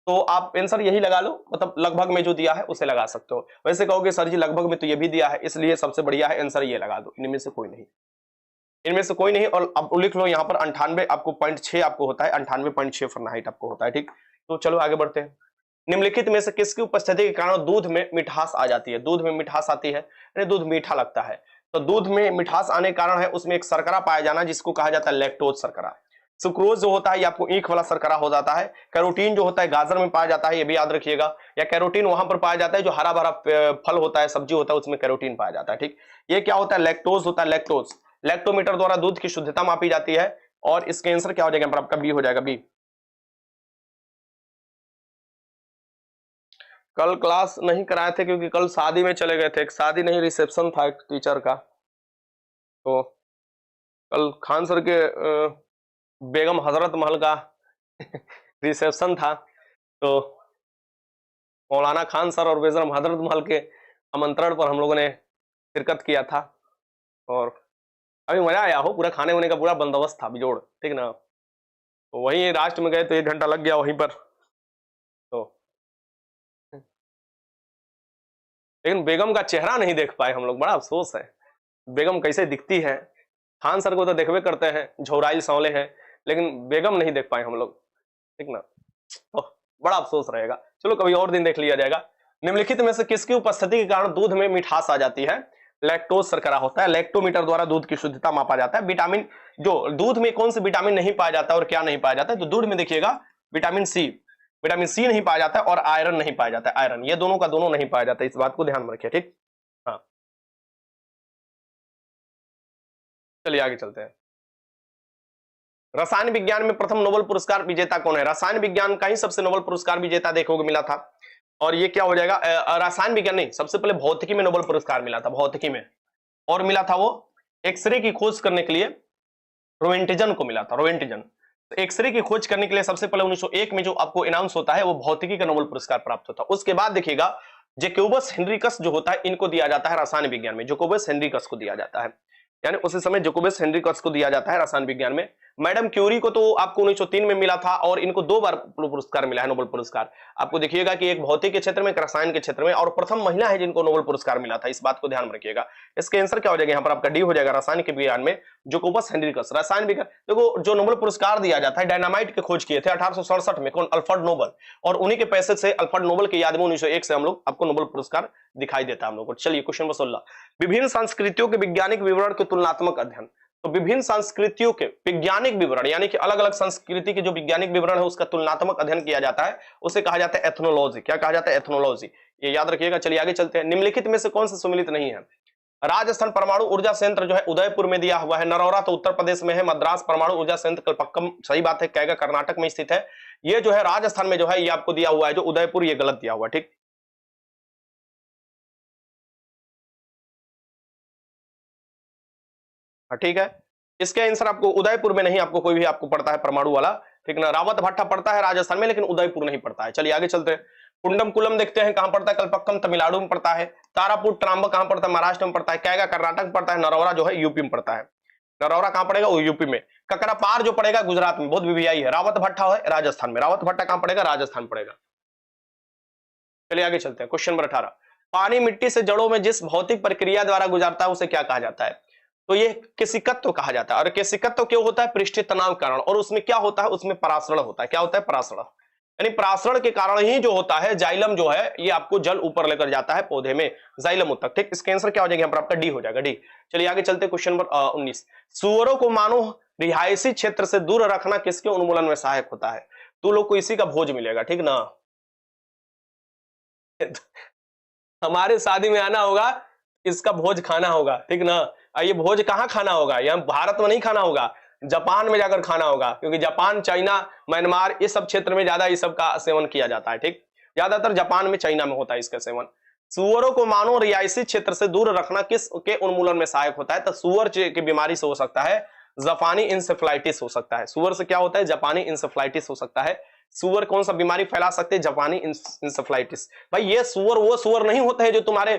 तो आप आंसर यही लगा लो, मतलब लगभग में जो दिया है उसे लगा सकते हो। वैसे कहोगे सर जी लगभग में तो ये भी दिया है, इसलिए सबसे बढ़िया है आंसर ये लगा दो, इनमें से कोई नहीं, इनमें से कोई नहीं। और अब लिख लो यहाँ पर 98 आपको 0.6 आपको होता है, 98.6 फahrenheit आपको होता है। ठीक, तो चलो आगे बढ़ते हैं। निम्नलिखित में से किसकी उपस्थिति के कारण दूध में मिठास आ जाती है? दूध में मिठास आती है, यानी दूध मीठा लगता है। तो दूध में मिठास आने के कारण है उसमें एक शर्करा पाया जाना, जिसको कहा जाता है लैक्टोज शर्करा। सुक्रोज जो होता है ये आपको ईख वाला शर्करा हो जाता है। कैरोटीन जो होता है गाजर में पाया जाता है, ये भी याद रखिएगा। या कैरोटीन वहां पर पाया जाता है जो हरा भरा फल होता है, सब्जी होता है, उसमें कैरोटीन पाया जाता है। ठीक, ये क्या होता है? लैक्टोज होता है। लैक्टोज लैक्टोमीटर द्वारा दूध की शुद्धता मापी जाती है, और इसके आंसर क्या हो जाएगा आपका? बी हो जाएगा, बी। कल क्लास नहीं कराए थे क्योंकि कल शादी में चले गए थे, एक शादी नहीं रिसेप्शन था एक टीचर का, तो कल खान सर के बेगम हजरत महल का रिसेप्शन था, तो मौलाना खान सर और बेगम हजरत महल के आमंत्रण पर हम लोगों ने शिरकत किया था, और अभी मजा आया हो, पूरा खाने वाने का पूरा बंदोबस्त था बिजोड़, ठीक ना। तो वहीं राष्ट्र में गए तो 1 घंटा लग गया वहीं पर, तो लेकिन बेगम का चेहरा नहीं देख पाए हम लोग, बड़ा अफसोस है। बेगम कैसे दिखती है, खान सर को तो देखबे करते हैं, झोराइल सांवले हैं, लेकिन बेगम नहीं देख पाए हम लोग, ठीक ना। तो बड़ा अफसोस रहेगा, चलो कभी और दिन देख लिया जाएगा। निम्नलिखित में से किसकी उपस्थिति के कारण दूध में मिठास आ जाती है? लैक्टोज शर्करा होता है। लैक्टोमीटर द्वारा दूध की शुद्धता मापा जाता है। विटामिन, जो दूध में कौन से विटामिन नहीं पाया जाता है और क्या नहीं पाया जाता है, तो दूध में देखिएगा विटामिन सी, विटामिन सी नहीं पाया जाता है और आयरन नहीं पाया जाता है। आयरन, ये दोनों का दोनों नहीं पाया जाता है, इस बात को ध्यान में रखिए, ठीक। हाँ, चलिए आगे चलते हैं। रसायन विज्ञान में प्रथम नोबेल पुरस्कार विजेता कौन है? रसायन विज्ञान का ही सबसे नोबेल पुरस्कार विजेता देखोगे मिला था, और ये क्या हो जाएगा, रसायन विज्ञान नहीं, सबसे पहले भौतिकी में नोबेल पुरस्कार मिला था, भौतिकी में, और मिला था वो एक्सरे की खोज करने के लिए रोएंटिजन को मिला था, रोएंटिजन। एक्सरे की खोज करने के लिए सबसे पहले 1901 में जो आपको अनाउंस होता है वो भौतिकी का नोबेल पुरस्कार प्राप्त होता है। उसके बाद देखिएगा जैकोबस हेनरिकस जो होता है, इनको दिया जाता है रसायन विज्ञान में, जैकोबस हेनरिकस को दिया जाता है, यानी उसी समय जैकोबस हेनरिकस को दिया जाता है रसायन विज्ञान में। मैडम क्यूरी को तो आपको 1903 में मिला था, और इनको 2 बार पुरस्कार मिला है, नोबेल पुरस्कार। आपको देखिएगा कि एक भौतिक के क्षेत्र में, एक रसायन के क्षेत्र में, और प्रथम महिला है जिनको नोबेल पुरस्कार मिला था, इस बात को ध्यान में रखिएगा। इसका आंसर क्या हो जाएगा यहाँ पर आपका डी हो जाएगा, रसायन के विज्ञान में जैकोबस हेनरिकस। रसायन विज्ञान, देखो जो नोबेल पुरस्कार दिया जाता है, डायनामाइट की खोज किए थे 1867 में, कौन? अल्फ्रेड नोबेल, और उन्हीं के पैसे से अल्फ्रेड नोबेल की याद में 1901 से हम लोग आपको नोबेल पुरस्कार दिखाई देता है हम लोग को। चलिए क्वेश्चन नंबर 16, विभिन्न संस्कृतियों के वैज्ञानिक विवरण के तुलनात्मक अध्ययन। तो विभिन्न संस्कृतियों के वैज्ञानिक विवरण, यानी कि अलग अलग संस्कृति के जो वैज्ञानिक विवरण है उसका तुलनात्मक अध्ययन किया जाता है, उसे कहा जाता है एथनोलॉजी। क्या कहा जाता है? एथनोलॉजी, ये याद रखिएगा। चलिए आगे चलते हैं। निम्नलिखित में से कौन सा सम्मिलित नहीं है? राजस्थान परमाणु ऊर्जा संयंत्र जो है उदयपुर में दिया हुआ है, नरौरा तो उत्तर प्रदेश में है, मद्रास परमाणु ऊर्जा संयंत्र कलपक्कम, सही बात है, कैगा कर्नाटक में स्थित है। ये जो है राजस्थान में जो है ये आपको दिया हुआ है, जो उदयपुर, ये गलत दिया हुआ, ठीक। ठीक है, इसके आंसर आपको उदयपुर में नहीं, आपको कोई भी आपको पड़ता है परमाणु वाला, ठीक ना। रावत भट्टा पड़ता है राजस्थान में, लेकिन उदयपुर नहीं पड़ता है। चलिए आगे चलते हैं। कुंडमकुलम देखते हैं कहां पड़ता है, कलपक्कम तमिलनाडु में पड़ता है। तारापुर ट्रांबा कहां पड़ता है, महाराष्ट्र में पड़ता है। कैगा कर्नाटक में पड़ता है। नरौरा जो है यूपी में पड़ता है। नरौरा कहां पड़ेगा? वो यूपी में। ककरापार जो पड़ेगा गुजरात में, बहुत वीवीआई है। रावत भट्टा है राजस्थान में, रावत भट्टा कहां पड़ेगा? राजस्थान पड़ेगा। चलिए आगे चलते हैं। क्वेश्चन नंबर 18, पानी मिट्टी से जड़ों में जिस भौतिक प्रक्रिया द्वारा गुजरता है उसे क्या कहा जाता है? तो ये केशिकत्व कहा जाता है। और केशिकत्व क्यों होता है? पृष्ठीय तनाव के कारण। और उसमें क्या होता है? उसमें परासरण होता है। क्या होता है? परासरण, यानी परासरण के कारण ही जो होता है, जाइलम जो है ये आपको जल ऊपर लेकर जाता है पौधे में, जाइलम तक, ठीक। इसका आंसर क्या हो जाएगा यहाँ पर आपका? डी हो जाएगा, डी। चलिए आगे चलते हैं। क्वेश्चन नंबर 19, सुअरों को मानव रिहायशी क्षेत्र से दूर रखना किसके उन्मूलन में सहायक होता है? तो लोग को इसी का भोज मिलेगा, ठीक ना। हमारे शादी में आना होगा, इसका भोज खाना होगा, ठीक ना। ये भोज कहाँ खाना होगा? यहाँ भारत में नहीं खाना होगा, जापान में जाकर खाना होगा, क्योंकि जापान, चाइना, म्यांमार, इस सब क्षेत्र में ज्यादा इस सब का सेवन किया जाता है, ठीक। ज्यादातर जापान में, चाइना में होता है इसका सेवन। सुअरों को मानव रिहायशी क्षेत्र से दूर रखना किस के उन्मूलन में सहायक होता है? तो सुअर की बीमारी से हो सकता है जापानी इंसेफ्लाइटिस हो सकता है। सुअर से क्या होता है? जापानी इंसेफ्लाइटिस हो सकता है। सुअर कौन सा बीमारी फैला सकते हैं? जापानी इंसेफ्लाइटिस। भाई ये सुअर वो सुअर नहीं होते हैं जो तुम्हारे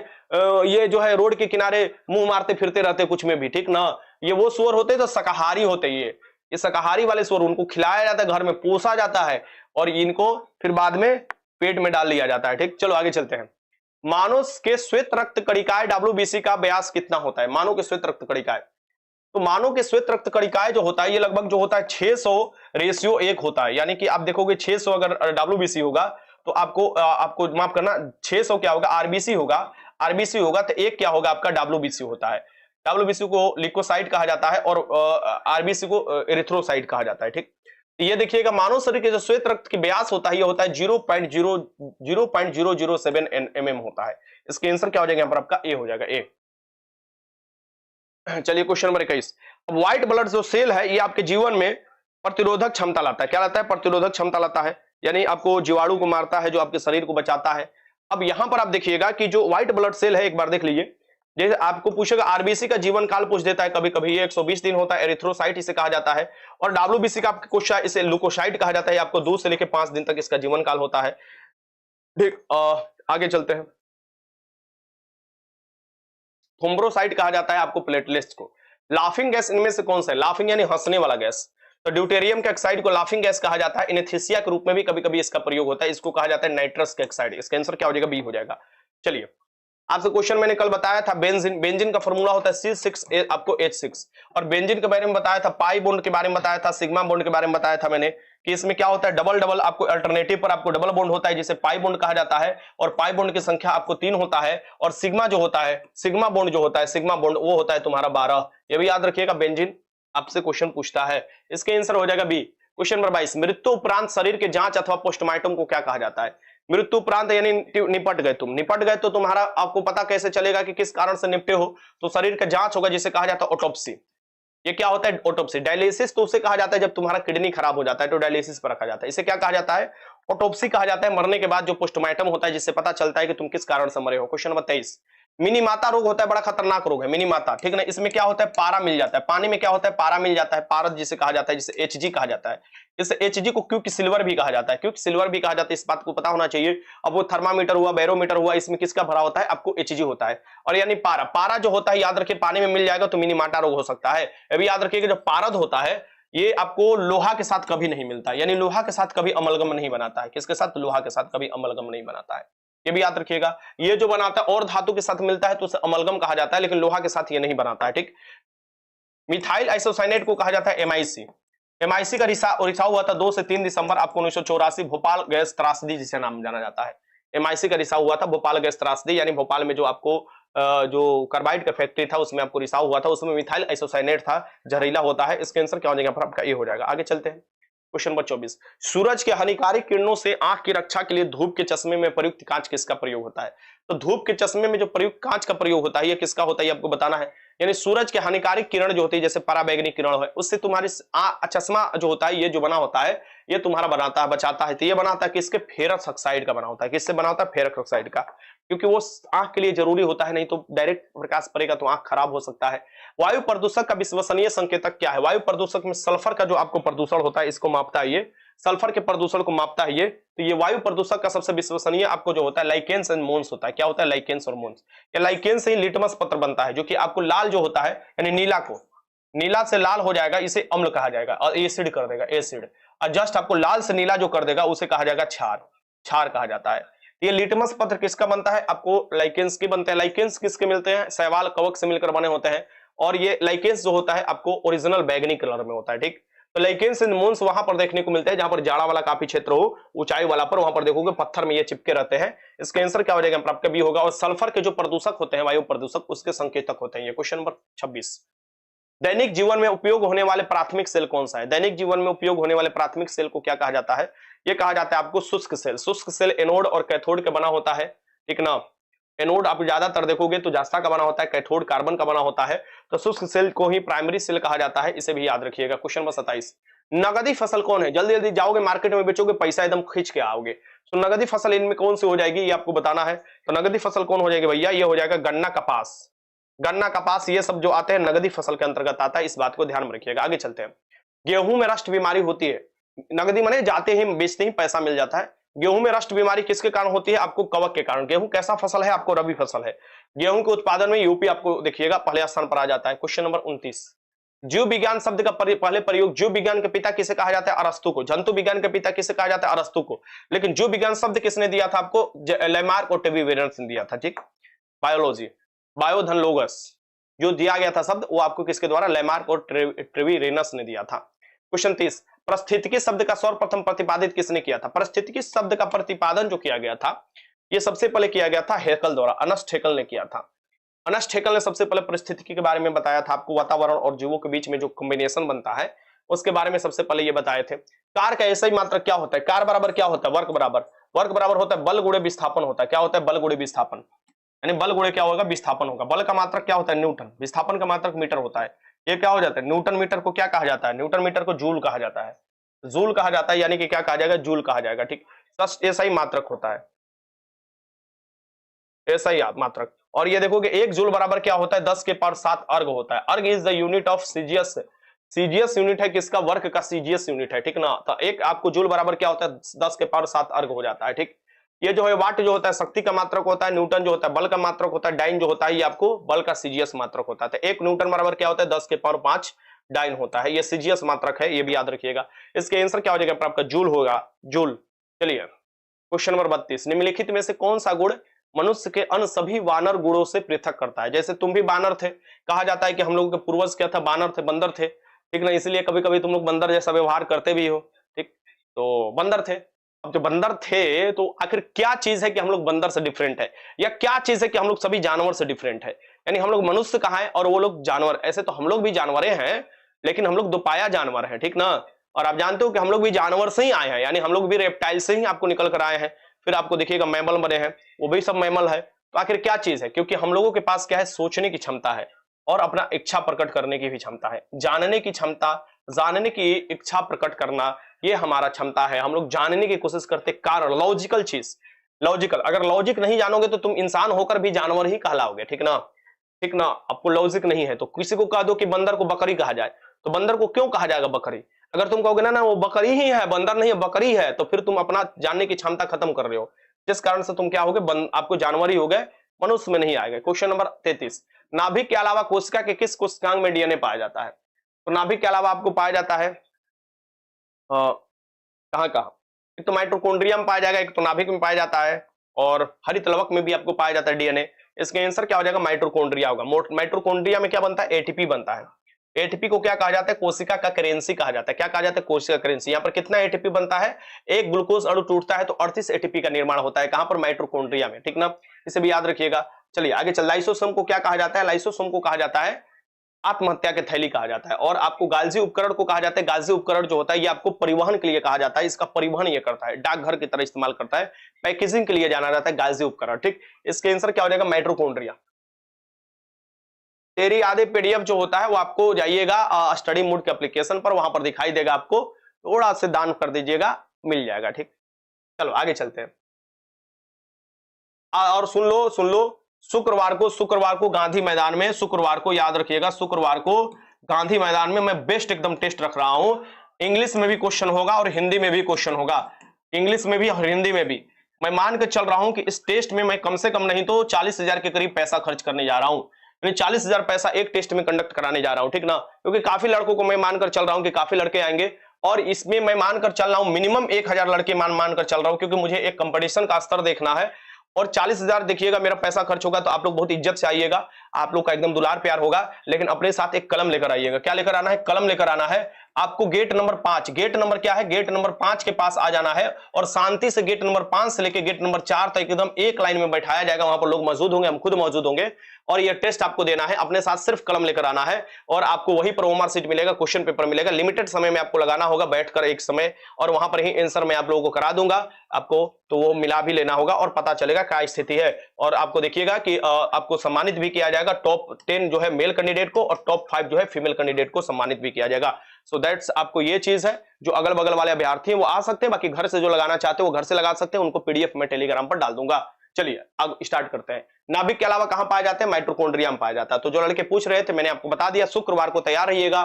ये जो है रोड के किनारे मुंह मारते फिरते रहते कुछ में भी, ठीक ना। ये वो सुअर होते हैं जो शाकाहारी होते हैं। ये शाकाहारी वाले सुअर, उनको खिलाया जाता है, घर में पोसा जाता है, और इनको फिर बाद में पेट में डाल लिया जाता है, ठीक। चलो आगे चलते हैं। मानव के श्वेत रक्त कणिकाएं WBC का व्यास कितना होता है? मानव के श्वेत रक्त कणिकाएं, तो मानव के श्वेत रक्त कणिकाएं जो होता है ये लगभग जो होता है 600:1 होता है। यानी कि आप देखोगे 600 अगर WBC होगा तो आपको माफ करना, 600 क्या होगा? RBC होगा। RBC होगा तो एक क्या होगा आपका? WBC होता है। WBC को लिकोसाइट कहा जाता है और RBC को एरिथ्रोसाइट कहा जाता है, ठीक। ये देखिएगा मानव शरीर के जो श्वेत रक्त की व्यास होता है ये होता है 0.007 mm होता है। इसके आंसर क्या हो जाएगा यहाँ पर आपका? ए हो जाएगा, ए। चलिए क्वेश्चन नंबर 21, व्हाइट ब्लड जो सेल है ये आपके जीवन में प्रतिरोधक क्षमता लाता है। क्या लाता है? प्रतिरोधक क्षमता लाता है, यानी आपको जीवाणु को मारता है, जो आपके शरीर को बचाता है। अब यहां पर आप देखिएगा कि जो व्हाइट ब्लड सेल है, एक बार देख लीजिए, जैसे आपको पूछेगा RBC का जीवन काल पूछ देता है कभी कभी, ये 120 दिन होता है, एरिथ्रोसाइट इसे कहा जाता है। और WBC का आपको इसे लुकोसाइट कहा जाता है, आपको 2 से लेकर 5 दिन तक इसका जीवन काल होता है, ठीक। आगे चलते हैं। थ्रोम्बोसाइट कहा जाता है आपको प्लेटलेट्स को। लाफिंग गैस इनमें से कौन सा है? लाफिंग यानी हंसने वाला गैस, तो ड्यूटेरियम के ऑक्साइड को लाफिंग गैस कहा जाता है। इनेस्थीसिया के रूप में भी कभी कभी इसका प्रयोग होता है, इसको कहा जाता है नाइट्रस के ऑक्साइड। इसका आंसर क्या हो जाएगा? बी हो जाएगा। चलिए आपसे क्वेश्चन मैंने कल बताया था, बेंजीन, बेंजीन का फॉर्मूला होता है C6 आपको H6, और बेंजीन के बारे में बताया था, पाई बॉन्ड के बारे में बताया था, सिग्मा बॉन्ड के बारे में बताया था मैंने कि इसमें क्या होता है, डबल डबल आपको अल्टरनेटिव पर आपको डबल बॉन्ड होता है जिसे पाई बॉन्ड कहा जाता है, और पाई बॉन्ड की संख्या आपको 3 होता है, और सिग्मा जो होता है, सिग्मा बॉन्ड जो होता है, सिग्मा बॉन्ड वो होता है तुम्हारा 12। ये भी याद रखिएगा, बेंजीन आपसे क्वेश्चन पूछता है। इसके आंसर हो जाएगा बी। क्वेश्चन नंबर 22, मृत्यु उपरांत शरीर के जांच अथवा पोस्टमार्टम को क्या कहा जाता है? मृत्यु उपरांत यानी निपट गए, तुम निपट गए तो तुम्हारा आपको पता कैसे चलेगा कि किस कारण से निपटे हो, तो शरीर का जांच होगा जिसे कहा जाता है ऑटोप्सी। ये क्या होता है? ऑटोप्सी। डायलिसिस तो उसे कहा जाता है जब तुम्हारा किडनी खराब हो जाता है तो डायलिसिस पर रखा जाता है, इसे क्या कहा जाता है? ऑटोप्सी कहा जाता है। मरने के बाद जो पोस्टमार्टम होता है जिससे पता चलता है कि तुम किस कारण से मरे हो। क्वेश्चन नंबर 23, मिनीमाता रोग होता है, बड़ा खतरनाक रोग है मिनीमाता, ठीक ना। इसमें क्या होता है? पारा मिल जाता है, पानी में क्या होता है? पारा मिल जाता है, पारद जिसे कहा जाता है, जिसे Hg कहा जाता है। इस Hg को क्योंकि सिल्वर भी कहा जाता है, क्योंकि सिल्वर भी कहा जाता है, इस बात को पता होना चाहिए। अब वो थर्मामीटर हुआ, बैरोमीटर हुआ, इसमें किसका भरा होता है? आपको Hg होता है। और यानी पारा, पारा जो होता है याद रखिए पानी में मिल जाएगा तो मिनीमाटा रोग हो सकता है। अभी याद रखिए जो पारद होता है ये आपको लोहा के साथ कभी नहीं मिलता, यानी लोहा के साथ कभी अमलगम नहीं बनाता है। किसके साथ? लोहा के साथ कभी अमलगम नहीं बनाता है, ये भी याद रखिएगा। ये जो बनाता है और धातु के साथ मिलता है तो उसे अमलगम कहा जाता है, लेकिन लोहा के साथ ये नहीं बनाता है, ठीक। मिथाइल आइसोसाइनेट को कहा जाता है MIC। MIC का रिसाव हुआ था 2 से 3 दिसंबर आपको 1984, भोपाल गैस त्रासदी जिसे नाम जाना जाता है। MIC का रिसाव हुआ था भोपाल गैस त्रासदी, यानी भोपाल में जो आपको जो कार्बाइड का फैक्ट्री था उसमें आपको रिसाव हुआ था, उसमें मिथाइल आइसोसाइनेट था, जहरीला होता है। इसके आंसर क्या हो जाएगा आपका? ये हो जाएगा। आगे चलते हैं। क्वेश्चन नंबर 24, सूरज के हानिकारक किरणों से आंख की रक्षा के लिए धूप के चश्मे में प्रयुक्त कांच किसका प्रयोग होता है? तो धूप के चश्मे में जो प्रयुक्त कांच का प्रयोग होता है ये किसका होता है, ये आपको बताना है। यानी सूरज के हानिकारक किरण जो होती है जैसे पराबैंगनी किरण है, उससे तुम्हारी चश्मा जो होता है, ये जो बना होता है ये तुम्हारा बनाता है, बचाता है। तो ये बनाता है किसके? फेरस ऑक्साइड का बना होता है। किससे बना होता है? फेरस ऑक्साइड का, क्योंकि वो आंख के लिए जरूरी होता है, नहीं तो डायरेक्ट प्रकाश पड़ेगा तो आंख खराब हो सकता है। वायु प्रदूषक का विश्वसनीय संकेतक क्या है? वायु प्रदूषक में सल्फर का जो आपको प्रदूषण होता है इसको मापता है, ये सल्फर के प्रदूषण को मापता है ये। तो ये वायु प्रदूषक का सबसे विश्वसनीय आपको जो होता है लाइकेंस एंड मोन्स होता है। क्या होता है? लाइकेंस और मोन्स। ये लाइकेंस से ही लिटमस पत्र बनता है, जो कि आपको लाल जो होता है यानी नीला को, नीला से लाल हो जाएगा इसे अम्ल कहा जाएगा और एसिड कर देगा, एसिड। और जस्ट आपको लाल से नीला जो कर देगा उसे कहा जाएगा क्षार, क्षार कहा जाता है। ये लिटमस पत्र किसका बनता है? आपको लाइकेंस के बनते हैं। लाइकेंस किसके मिलते हैं? शैवाल कवक से मिलकर बने होते हैं, और ये लाइकेंस जो होता है आपको ओरिजिनल बैगनी कलर में होता है, ठीक। तो लाइकेंस एंड मोन्स वहां पर देखने को मिलते हैं जहां पर जाड़ा वाला काफी क्षेत्र हो, ऊंचाई वाला पर, वहां पर देखोगे पत्थर में ये चिपके रहते हैं। इसका आंसर क्या हो जाएगा? आपका बी होगा। और सल्फर के जो प्रदूषक होते हैं, वायु प्रदूषक, उसके संकेतक होते हैं ये। क्वेश्चन नंबर 26, दैनिक जीवन में उपयोग होने वाले प्राथमिक सेल कौन सा है? दैनिक जीवन में उपयोग होने वाले प्राथमिक सेल को क्या कहा जाता है? ये कहा जाता है आपको शुष्क सेल। शुष्क सेल एनोड और कैथोड का बना होता है, ठीक ना। एनोड आप ज्यादातर देखोगे तो जास्ता का बना होता है, कैथोड कार्बन का बना होता है। तो शुष्क सेल को ही प्राइमरी सेल कहा जाता है, इसे भी याद रखिएगा। क्वेश्चन नंबर 27, नगदी फसल कौन है? जल्दी जल्दी जाओगे मार्केट में बेचोगे, पैसा एकदम खींच के आओगे। तो नगदी फसल इनमें कौन सी हो जाएगी ये आपको बताना है। तो नगदी फसल कौन हो जाएगी भैया? ये हो जाएगा गन्ना, कपास। गन्ना, कपास ये सब जो आते हैं नगदी फसल के अंतर्गत आता है, इस बात को ध्यान में रखिएगा। आगे चलते हैं। गेहूं में रस्ट बीमारी होती है, नगदी माने जाते ही बेचते ही पैसा मिल जाता है। गेहूं में रस्ट बीमारी किसके कारण होती है? आपको कवक के कारण। गेहूं कैसा फसल है? आपको रबी फसल है। गेहूं के उत्पादन में यूपी आपको देखिएगा पहले स्थान पर आ जाता है। क्वेश्चन नंबर 29, जीव विज्ञान शब्द का पहले प्रयोग, जीव विज्ञान के पिता किसे कहा जाता है? अरस्तु को। जंतु विज्ञान के पिता किसे कहा जाता है? अरस्तु को। लेकिन जीव विज्ञान शब्द किसने दिया था आपको? लेमार्क और ट्रेविवेरेनस ने दिया था, ठीक। बायोलॉजी, बायोधन लोगस जो दिया गया था शब्द वो आपको किसके द्वारा? लेमार्क और ट्रेविरेनस ने दिया था। क्वेश्चन 30, परिस्थितिकी शब्द का सर्वप्रथम प्रतिपादित किसने किया था? परिस्थितिकी शब्द का प्रतिपादन जो किया गया था ये सबसे पहले किया गया था हेकल द्वारा, अर्नस्ट हेकल ने किया था। अर्नस्ट हेकल ने सबसे पहले परिस्थितिकी के बारे में बताया था आपको, वातावरण और जीवों के बीच में जो कॉम्बिनेशन बनता है उसके बारे में सबसे पहले ये बताए थे। कार का ऐसा ही मात्रक क्या होता है? कार बराबर क्या होता है? वर्क बराबर, वर्क बराबर होता है बल गुणे विस्थापन होता है। क्या होता है? बल गुणे विस्थापन, यानी बल गुणे क्या होगा? विस्थापन होगा। बल का मात्रक क्या होता है? न्यूटन। विस्थापन का मात्रक मीटर होता है। ये क्या हो जाता है? न्यूटन मीटर को क्या कहा जाता है? न्यूटन मीटर को जूल कहा जाता है, जूल कहा जाता है, यानी कि क्या कहा जाएगा? जूल कहा जाएगा, ठीक। ऐसा ही मात्रक होता है, ऐसा ही मात्रक। और ये देखोगे 1 जूल बराबर क्या होता है? 10 के पावर 7 अर्ग होता है। अर्ग is the unit of CGS, CGS unit है किसका? वर्क का सीजीएस यूनिट है, ठीक ना। तो एक आपको जूल बराबर क्या होता है? 10 के पावर 7 अर्ग हो जाता है, ठीक। ये जो है वाट जो होता है शक्ति का मात्रक होता है, न्यूटन जो होता है बल का मात्रक होता है, डाइन जो होता है ये आपको बल का सीजीएस मात्रक होता है। तो 1 न्यूटन बराबर क्या होता है? 10 के पावर 5 डाइन होता है। ये सीजीएस मात्रक है, ये भी याद रखिएगा। इसके आंसर क्या हो जाएगा? आपका जूल होगा, जूल। चलिए क्वेश्चन नंबर 32, निम्नलिखित में से कौन सा गुण मनुष्य के अन्य सभी वानर गुणों से पृथक करता है। जैसे तुम भी बानर थे, कहा जाता है कि हम लोगों के पूर्वज क्या था, बानर थे, बंदर थे, ठीक ना, इसलिए कभी कभी तुम लोग बंदर जैसा व्यवहार करते भी हो, ठीक, तो बंदर थे। अब जो बंदर थे तो आखिर क्या चीज है कि हम लोग बंदर से डिफरेंट है, या क्या चीज है कि हम लोग सभी जानवर से डिफरेंट है? यानी हम लोग मनुष्य कहाँ है और वो लोग जानवर। ऐसे तो हम लोग भी जानवरे हैं, लेकिन हम लोग दोपाया जानवर हैं, ठीक ना। और आप जानते हो कि हम लोग भी जानवर से ही आए हैं, यानी हम लोग भी रेप्टाइल से ही आपको निकल कर आए हैं। फिर आपको देखिएगा मैमल बने हैं, वो भी सब मैमल है। तो आखिर क्या चीज है? क्योंकि हम लोगों के पास क्या है, सोचने की क्षमता है और अपना इच्छा प्रकट करने की भी क्षमता है, जानने की क्षमता, जानने की इच्छा प्रकट करना, ये हमारा क्षमता है। हम लोग जानने की कोशिश करते, कारण, लॉजिकल चीज, लॉजिकल। अगर लॉजिक नहीं जानोगे तो तुम इंसान होकर भी जानवर ही कहलाओगे, ठीक ना, ठीक ना। आपको लॉजिक नहीं है तो किसी को कह दो कि बंदर को बकरी कहा जाए, तो बंदर को क्यों कहा जाएगा बकरी? अगर तुम कहोगे ना ना वो बकरी ही है, बंदर नहीं है, बकरी है, तो फिर तुम अपना जानने की क्षमता खत्म कर रहे हो, जिस कारण से तुम क्या होगे, आपको जानवर ही हो गए, मनुष्य में नहीं आएगा। क्वेश्चन नंबर 33, नाभिक के अलावा कोशिका के किस कोशिकांग में डीएनए पाया जाता है? तो नाभिक के अलावा आपको पाया जाता है कहां कहां? एक तो माइटोकॉन्ड्रिया में पाया जाएगा, एक तो नाभिक में पाया जाता है, और हरित लवक में भी आपको पाया जाता है डीएनए। इसका आंसर क्या हो जाएगा? माइटोकॉन्ड्रिया होगा। माइटोकॉन्ड्रिया में क्या बनता है? एटीपी बनता है। एटीपी को क्या कहा जाता है? कोशिका का करेंसी कहा जाता है। क्या कहा जाता है? कोशिका करेंसी। यहाँ पर कितना एटीपी बनता है? एक ग्लूकोज अणु टूटता है तो 38 एटीपी का निर्माण होता है। कहां पर? माइटोकॉन्ड्रिया में, ठीक ना, इसे भी याद रखिएगा। चलिए आगे चल, लाइसोसोम को क्या कहा जाता है? लाइसोसोम को कहा जाता है आत्महत्या के थैली कहा जाता है। और आपको गाल्जी उपकरण को कहा जाता है, गाल्जी उपकरण जो होता है ये आपको परिवहन के लिए कहा जाता है, इसका परिवहन ये करता है, डाकघर की तरह इस्तेमाल करता है, पैकेजिंग के लिए जाना जाता है गाल्जी उपकरण, ठीक। इसके आंसर क्या हो जाएगा? माइटोकॉन्ड्रिया। तेरी आधे पीडीएफ जो होता है वो आपको जाइएगा स्टडी मूड के एप्लीकेशन पर, वहां पर दिखाई देगा, आपको थोड़ा से दान कर दीजिएगा, मिल जाएगा, ठीक। चलो आगे चलते हैं। और सुन लो, शुक्रवार को गांधी मैदान में, शुक्रवार को याद रखिएगा, शुक्रवार को गांधी मैदान में मैं बेस्ट एकदम टेस्ट रख रहा हूं। इंग्लिश में भी क्वेश्चन होगा और हिंदी में भी क्वेश्चन होगा, इंग्लिश में भी और हिंदी में भी। मैं मान के चल रहा हूं कि इस टेस्ट में मैं कम से कम नहीं तो 40,000 के करीब पैसा खर्च करने जा रहा हूं, 40,000 पैसा एक टेस्ट में कंडक्ट कराने जा रहा हूं, ठीक ना। क्योंकि काफी लड़कों को मैं मानकर चल रहा हूं कि काफी लड़के आएंगे, और इसमें मैं मानकर चल रहा हूं मिनिमम 1,000 लड़के मानकर चल रहा हूं, क्योंकि मुझे एक कंपटीशन का स्तर देखना है। और 40,000 देखिएगा मेरा पैसा खर्च होगा, तो आप लोग बहुत इज्जत से आइएगा, आप लोग का एकदम दुलार प्यार होगा, लेकिन अपने साथ एक कलम लेकर आइएगा। क्या लेकर आना है? कलम लेकर आना है। आपको गेट नंबर 5, गेट नंबर क्या है? गेट नंबर 5 के पास आ जाना है, और शांति से गेट नंबर 5 से लेकर गेट नंबर 4 तक एकदम एक लाइन में बैठाया जाएगा। वहां पर लोग मौजूद होंगे, हम खुद मौजूद होंगे, और ये टेस्ट आपको देना है। अपने साथ सिर्फ कलम लेकर आना है, और आपको वही पर ओमर सीट मिलेगा, क्वेश्चन पेपर मिलेगा। लिमिटेड समय में आपको लगाना होगा बैठकर एक समय, और वहां पर ही आंसर मैं आप लोगों को करा दूंगा आपको, तो वो मिला भी लेना होगा और पता चलेगा क्या स्थिति है। और आपको देखिएगा कि आपको सम्मानित भी किया जाएगा, टॉप 10 जो है मेल कैंडिडेट को, और टॉप 5 जो है फीमेल कैंडिडेट को सम्मानित भी किया जाएगा। सो दैट्स आपको ये चीज है। जो अगल बगल वाले अभ्यर्थी हैं वो आ सकते हैं, बाकी घर से जो लगाना चाहते हैं वो घर से लगा सकते हैं, उनको पीडीएफ में टेलीग्राम पर डाल दूंगा। चलिए अब स्टार्ट करते हैं। नाभिक के अलावा कहां पाए जाते हैं? माइटोकॉन्ड्रिया में पाया जाता है। तो जो लड़के पूछ रहे थे मैंने आपको बता दिया, शुक्रवार को तैयार रहिएगा,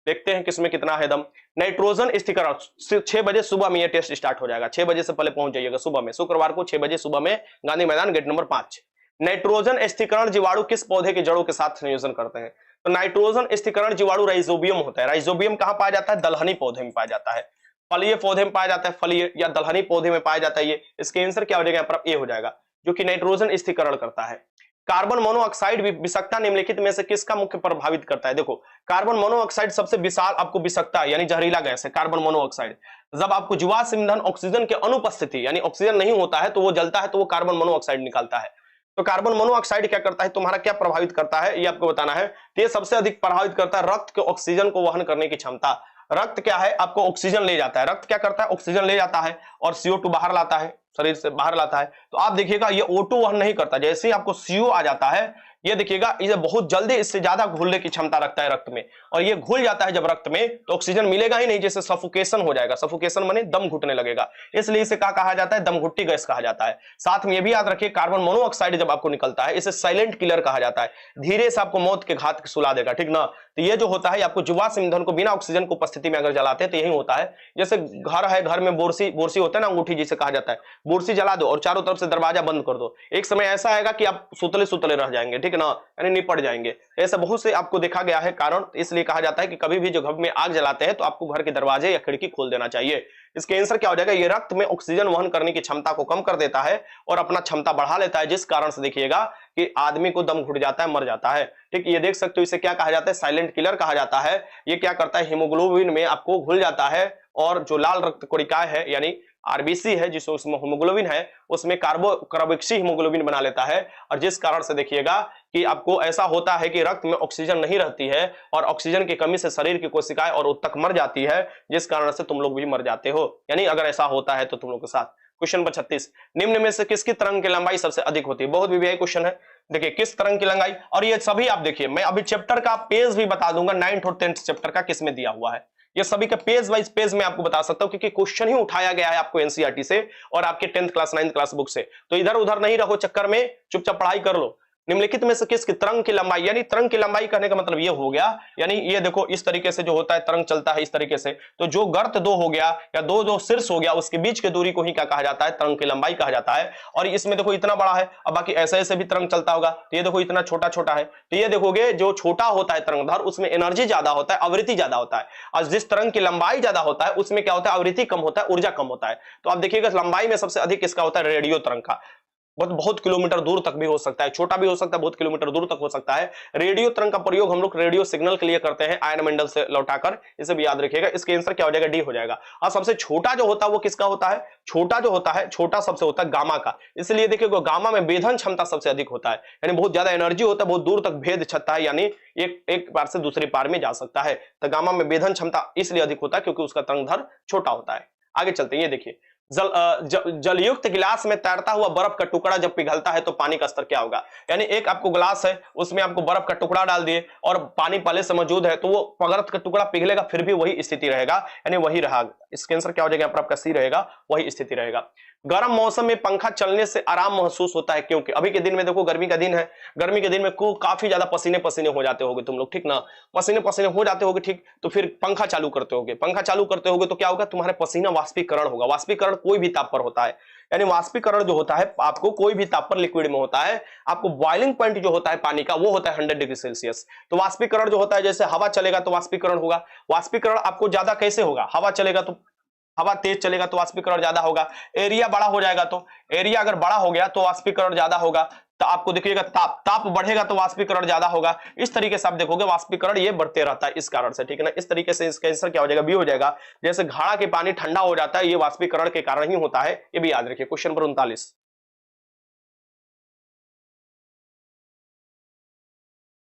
देखते हैं किसमें कितना है दम। नाइट्रोजन स्थिरीकरण 6 बजे सुबह में ये टेस्ट स्टार्ट हो जाएगा, 6 बजे से पहले पहुंच जाइएगा सुबह में, शुक्रवार को 6 बजे सुबह में गांधी मैदान, गेट नंबर 5। नाइट्रोजन स्थिरीकरण जीवाणु किस पौधे के जड़ों के साथ संयोजन करते हैं? तो नाइट्रोजन स्थिरीकरण जीवाणु राइजोबियम होता है। राइजोबियम कहां पाया जाता है? दलहनी पौधे में पाया जाता है, फलीय पौधे में पाया जाता है, फलीय या दलहनी पौधे में पाया जाता है। ये इसके आंसर क्या हो जाएगा? यहाँ पर ए हो जाएगा, जो कि नाइट्रोजन स्थिरीकरण करता है। कार्बन मोनोऑक्साइड विषाक्तता निम्नलिखित में से किसका मुख्य प्रभावित करता है? देखो, कार्बन मोनोऑक्साइड सबसे विशाल आपको विषाक्तता यानी जहरीला गैस है कार्बन मोनोऑक्साइड। जब आपको जीवाश्म ईंधन ऑक्सीजन के अनुपस्थिति यानी ऑक्सीजन नहीं होता है तो वो जलता है, तो वो कार्बन मोनोऑक्साइड निकालता है। तो कार्बन मोनोऑक्साइड क्या करता है, तुम्हारा क्या प्रभावित करता है, ये आपको बताना है। तो ये सबसे अधिक प्रभावित करता है रक्त के ऑक्सीजन को वहन करने की क्षमता। रक्त क्या है? आपको ऑक्सीजन ले जाता है, रक्त क्या करता है? ऑक्सीजन ले जाता है और CO2 बाहर लाता है, शरीर से बाहर लाता है। तो आप देखिएगा ये O2 वहन नहीं करता, जैसे ही आपको CO आ जाता है, ये देखिएगा ये बहुत जल्दी इससे ज्यादा घुलने की क्षमता रखता है रक्त में, और ये घुल जाता है जब रक्त में तो ऑक्सीजन मिलेगा ही नहीं, जैसे सफोकेशन हो जाएगा। सफोकेशन माने दम घुटने लगेगा, इसलिए इसे क्या कहा जाता है? दमघुट्टी गैस कहा जाता है। साथ में ये भी याद रखिए कार्बन मोनोऑक्साइड जब आपको निकलता है इसे साइलेंट किलर कहा जाता है, धीरे से आपको मौत के घात सुला देगा, ठीक ना। तो ये जो होता है आपको जीवाश्म ईंधन को बिना ऑक्सीजन को उपस्थिति में अगर जलाते हैं तो यही होता है। जैसे घर है, घर में बोरसी होता है ना, अंगूठी जिसे कहा जाता है, बोरसी जला दो और चारों तरफ से दरवाजा बंद कर दो, एक समय ऐसा आएगा कि आप सुतले सुतले रह जाएंगे, ठीक ठीक ना, यानी निपट जाएंगे। ऐसा बहुत से आपको देखा गया है कारण, इसलिए कहा जाता है कि कभी भी जो घर में आग जलाते हैं तो आपको घर के दरवाजे या खिड़की खोल देना चाहिए। इसके आंसर क्या हो जाएगा, ये रक्त में ऑक्सीजन वहन करने की क्षमता को कम कर देता है और अपना क्षमता बढ़ा लेता है, जिस कारण से देखिएगा कि आदमी को दम घुट जाता है, मर जाता है। ठीक, ये देख सकते हो, इसे क्या कहा जाता है, साइलेंट किलर कहा जाता है। ये क्या करता है, हीमोग्लोबिन में आपको घुल जाता है और जो लाल रक्त कोशिकाएं है यानी आरबीसी है, जिसमें उसमें हीमोग्लोबिन है, उसमें कार्बोक्सी हीमोग्लोबिन बना लेता है, और जिस कारण से देखिएगा कि आपको ऐसा होता है कि रक्त में ऑक्सीजन नहीं रहती है और ऑक्सीजन की कमी से शरीर की कोशिकाएं और उत्तक मर जाती है, जिस कारण से तुम लोग भी मर जाते हो, यानी अगर ऐसा होता है तो तुम लोग के साथ। क्वेश्चन नंबर 36, निम्न में से किसकी तरंग की लंबाई सबसे अधिक होती है? बहुत वीवीआई क्वेश्चन है। देखिए किस तरंग की लंबाई, और ये सभी आप देखिए, मैं अभी चैप्टर का पेज भी बता दूंगा, 9th और 10th चैप्टर का किसमें दिया हुआ है, ये सभी का पेज वाइज पेज में आपको बता सकता हूं, क्योंकि क्वेश्चन ही उठाया गया है आपको एनसीईआरटी से और आपके 10th class 9th class book से, तो इधर उधर नहीं रहो चक्कर में, चुपचाप पढ़ाई कर लो। निम्नलिखित में से किसकी तरंग की लंबाई, यानी तरंग की लंबाई कहने का मतलब ये हो गया, यानी ये देखो इस तरीके से जो होता है तरंग चलता है इस तरीके से, तो जो गर्त दो हो गया या दो जो शीर्ष हो गया उसके बीच की दूरी को ही क्या कहा जाता है, तरंग की लंबाई कहा जाता है। और इसमें देखो इतना बड़ा है, अब बाकी ऐसे ऐसे भी तरंग चलता होगा, तो ये देखो इतना छोटा छोटा है, तो ये देखोगे जो छोटा होता है तरंगधर उसमें एनर्जी ज्यादा होता है, आवृत्ति ज्यादा होता है, और जिस तरंग की लंबाई ज्यादा होता है उसमें क्या होता है, आवृत्ति कम होता है, ऊर्जा कम होता है। तो आप देखिएगा लंबाई में सबसे अधिक किसका होता है, रेडियो तरंग का, बहुत किलोमीटर दूर तक भी हो सकता है, छोटा भी हो सकता है, बहुत किलोमीटर दूर तक हो सकता है। रेडियो तरंग का प्रयोग हम लोग रेडियो सिग्नल के लिए करते हैं आयन मंडल से लौटाकर, इसे भी याद रखिएगा। इसके आंसर क्या हो जाएगा, डी हो जाएगा। और सबसे छोटा जो होता है वो किसका होता है, छोटा जो होता है, छोटा सबसे होता है गामा का, इसलिए देखिएगा गामा में भेदन क्षमता सबसे अधिक होता है, यानी बहुत ज्यादा एनर्जी होता है, बहुत दूर तक भेद सकता है, यानी एक पार से दूसरे पार में जा सकता है। तो गामा में भेदन क्षमता इसलिए अधिक होता है क्योंकि उसका तरंगधर छोटा होता है। आगे चलते हैं, ये देखिए जलयुक्त गिलास में तैरता हुआ बर्फ का टुकड़ा जब पिघलता है तो पानी का स्तर क्या होगा, यानी एक आपको गिलास है उसमें आपको बर्फ का टुकड़ा डाल दिए और पानी पहले से मौजूद है, तो वो बर्फ का टुकड़ा पिघलेगा फिर भी वही स्थिति रहेगा, यानी वही रहा। इसका आंसर क्या हो जाएगा, आपका सी रहेगा, वही स्थिति रहेगा। गर्म मौसम में पंखा चलने से आराम महसूस होता है, क्योंकि अभी के दिन में देखो गर्मी का दिन है, गर्मी के दिन में काफी ज्यादा पसीने पसीने हो जाते होगे तुम लोग, ठीक ना, पसीने पसीने हो जाते होगे, ठीक, तो फिर पंखा चालू करते होगे, पंखा चालू करते होगे तो क्या होगा, तुम्हारे पसीना वाष्पीकरण होगा। वाष्पीकरण कोई भी ताप पर होता है, यानी वाष्पीकरण जो होता है आपको कोई भी ताप पर लिक्विड में होता है, आपको बॉइलिंग पॉइंट जो होता है पानी का वो होता है 100 डिग्री सेल्सियस। तो वाष्पीकरण जो होता है, जैसे हवा चलेगा तो वाष्पीकरण होगा, वाष्पीकरण आपको ज्यादा कैसे होगा, हवा चलेगा तो, हवा तेज चलेगा तो वाष्पीकरण ज्यादा होगा, एरिया बड़ा हो जाएगा तो, एरिया अगर बड़ा हो गया तो वाष्पीकरण ज्यादा होगा, तो आपको देखिएगा ताप बढ़ेगा तो वाष्पीकरण ज्यादा होगा। इस तरीके से आप देखोगे वाष्पीकरण ये बढ़ते रहता है इस कारण से, ठीक है ना। इस तरीके से इसका आंसर क्या हो जाएगा, बी हो जाएगा। जैसे घड़ा के पानी ठंडा हो जाता है ये वाष्पीकरण के कारण ही होता है, ये भी याद रखिए। क्वेश्चन नंबर 39,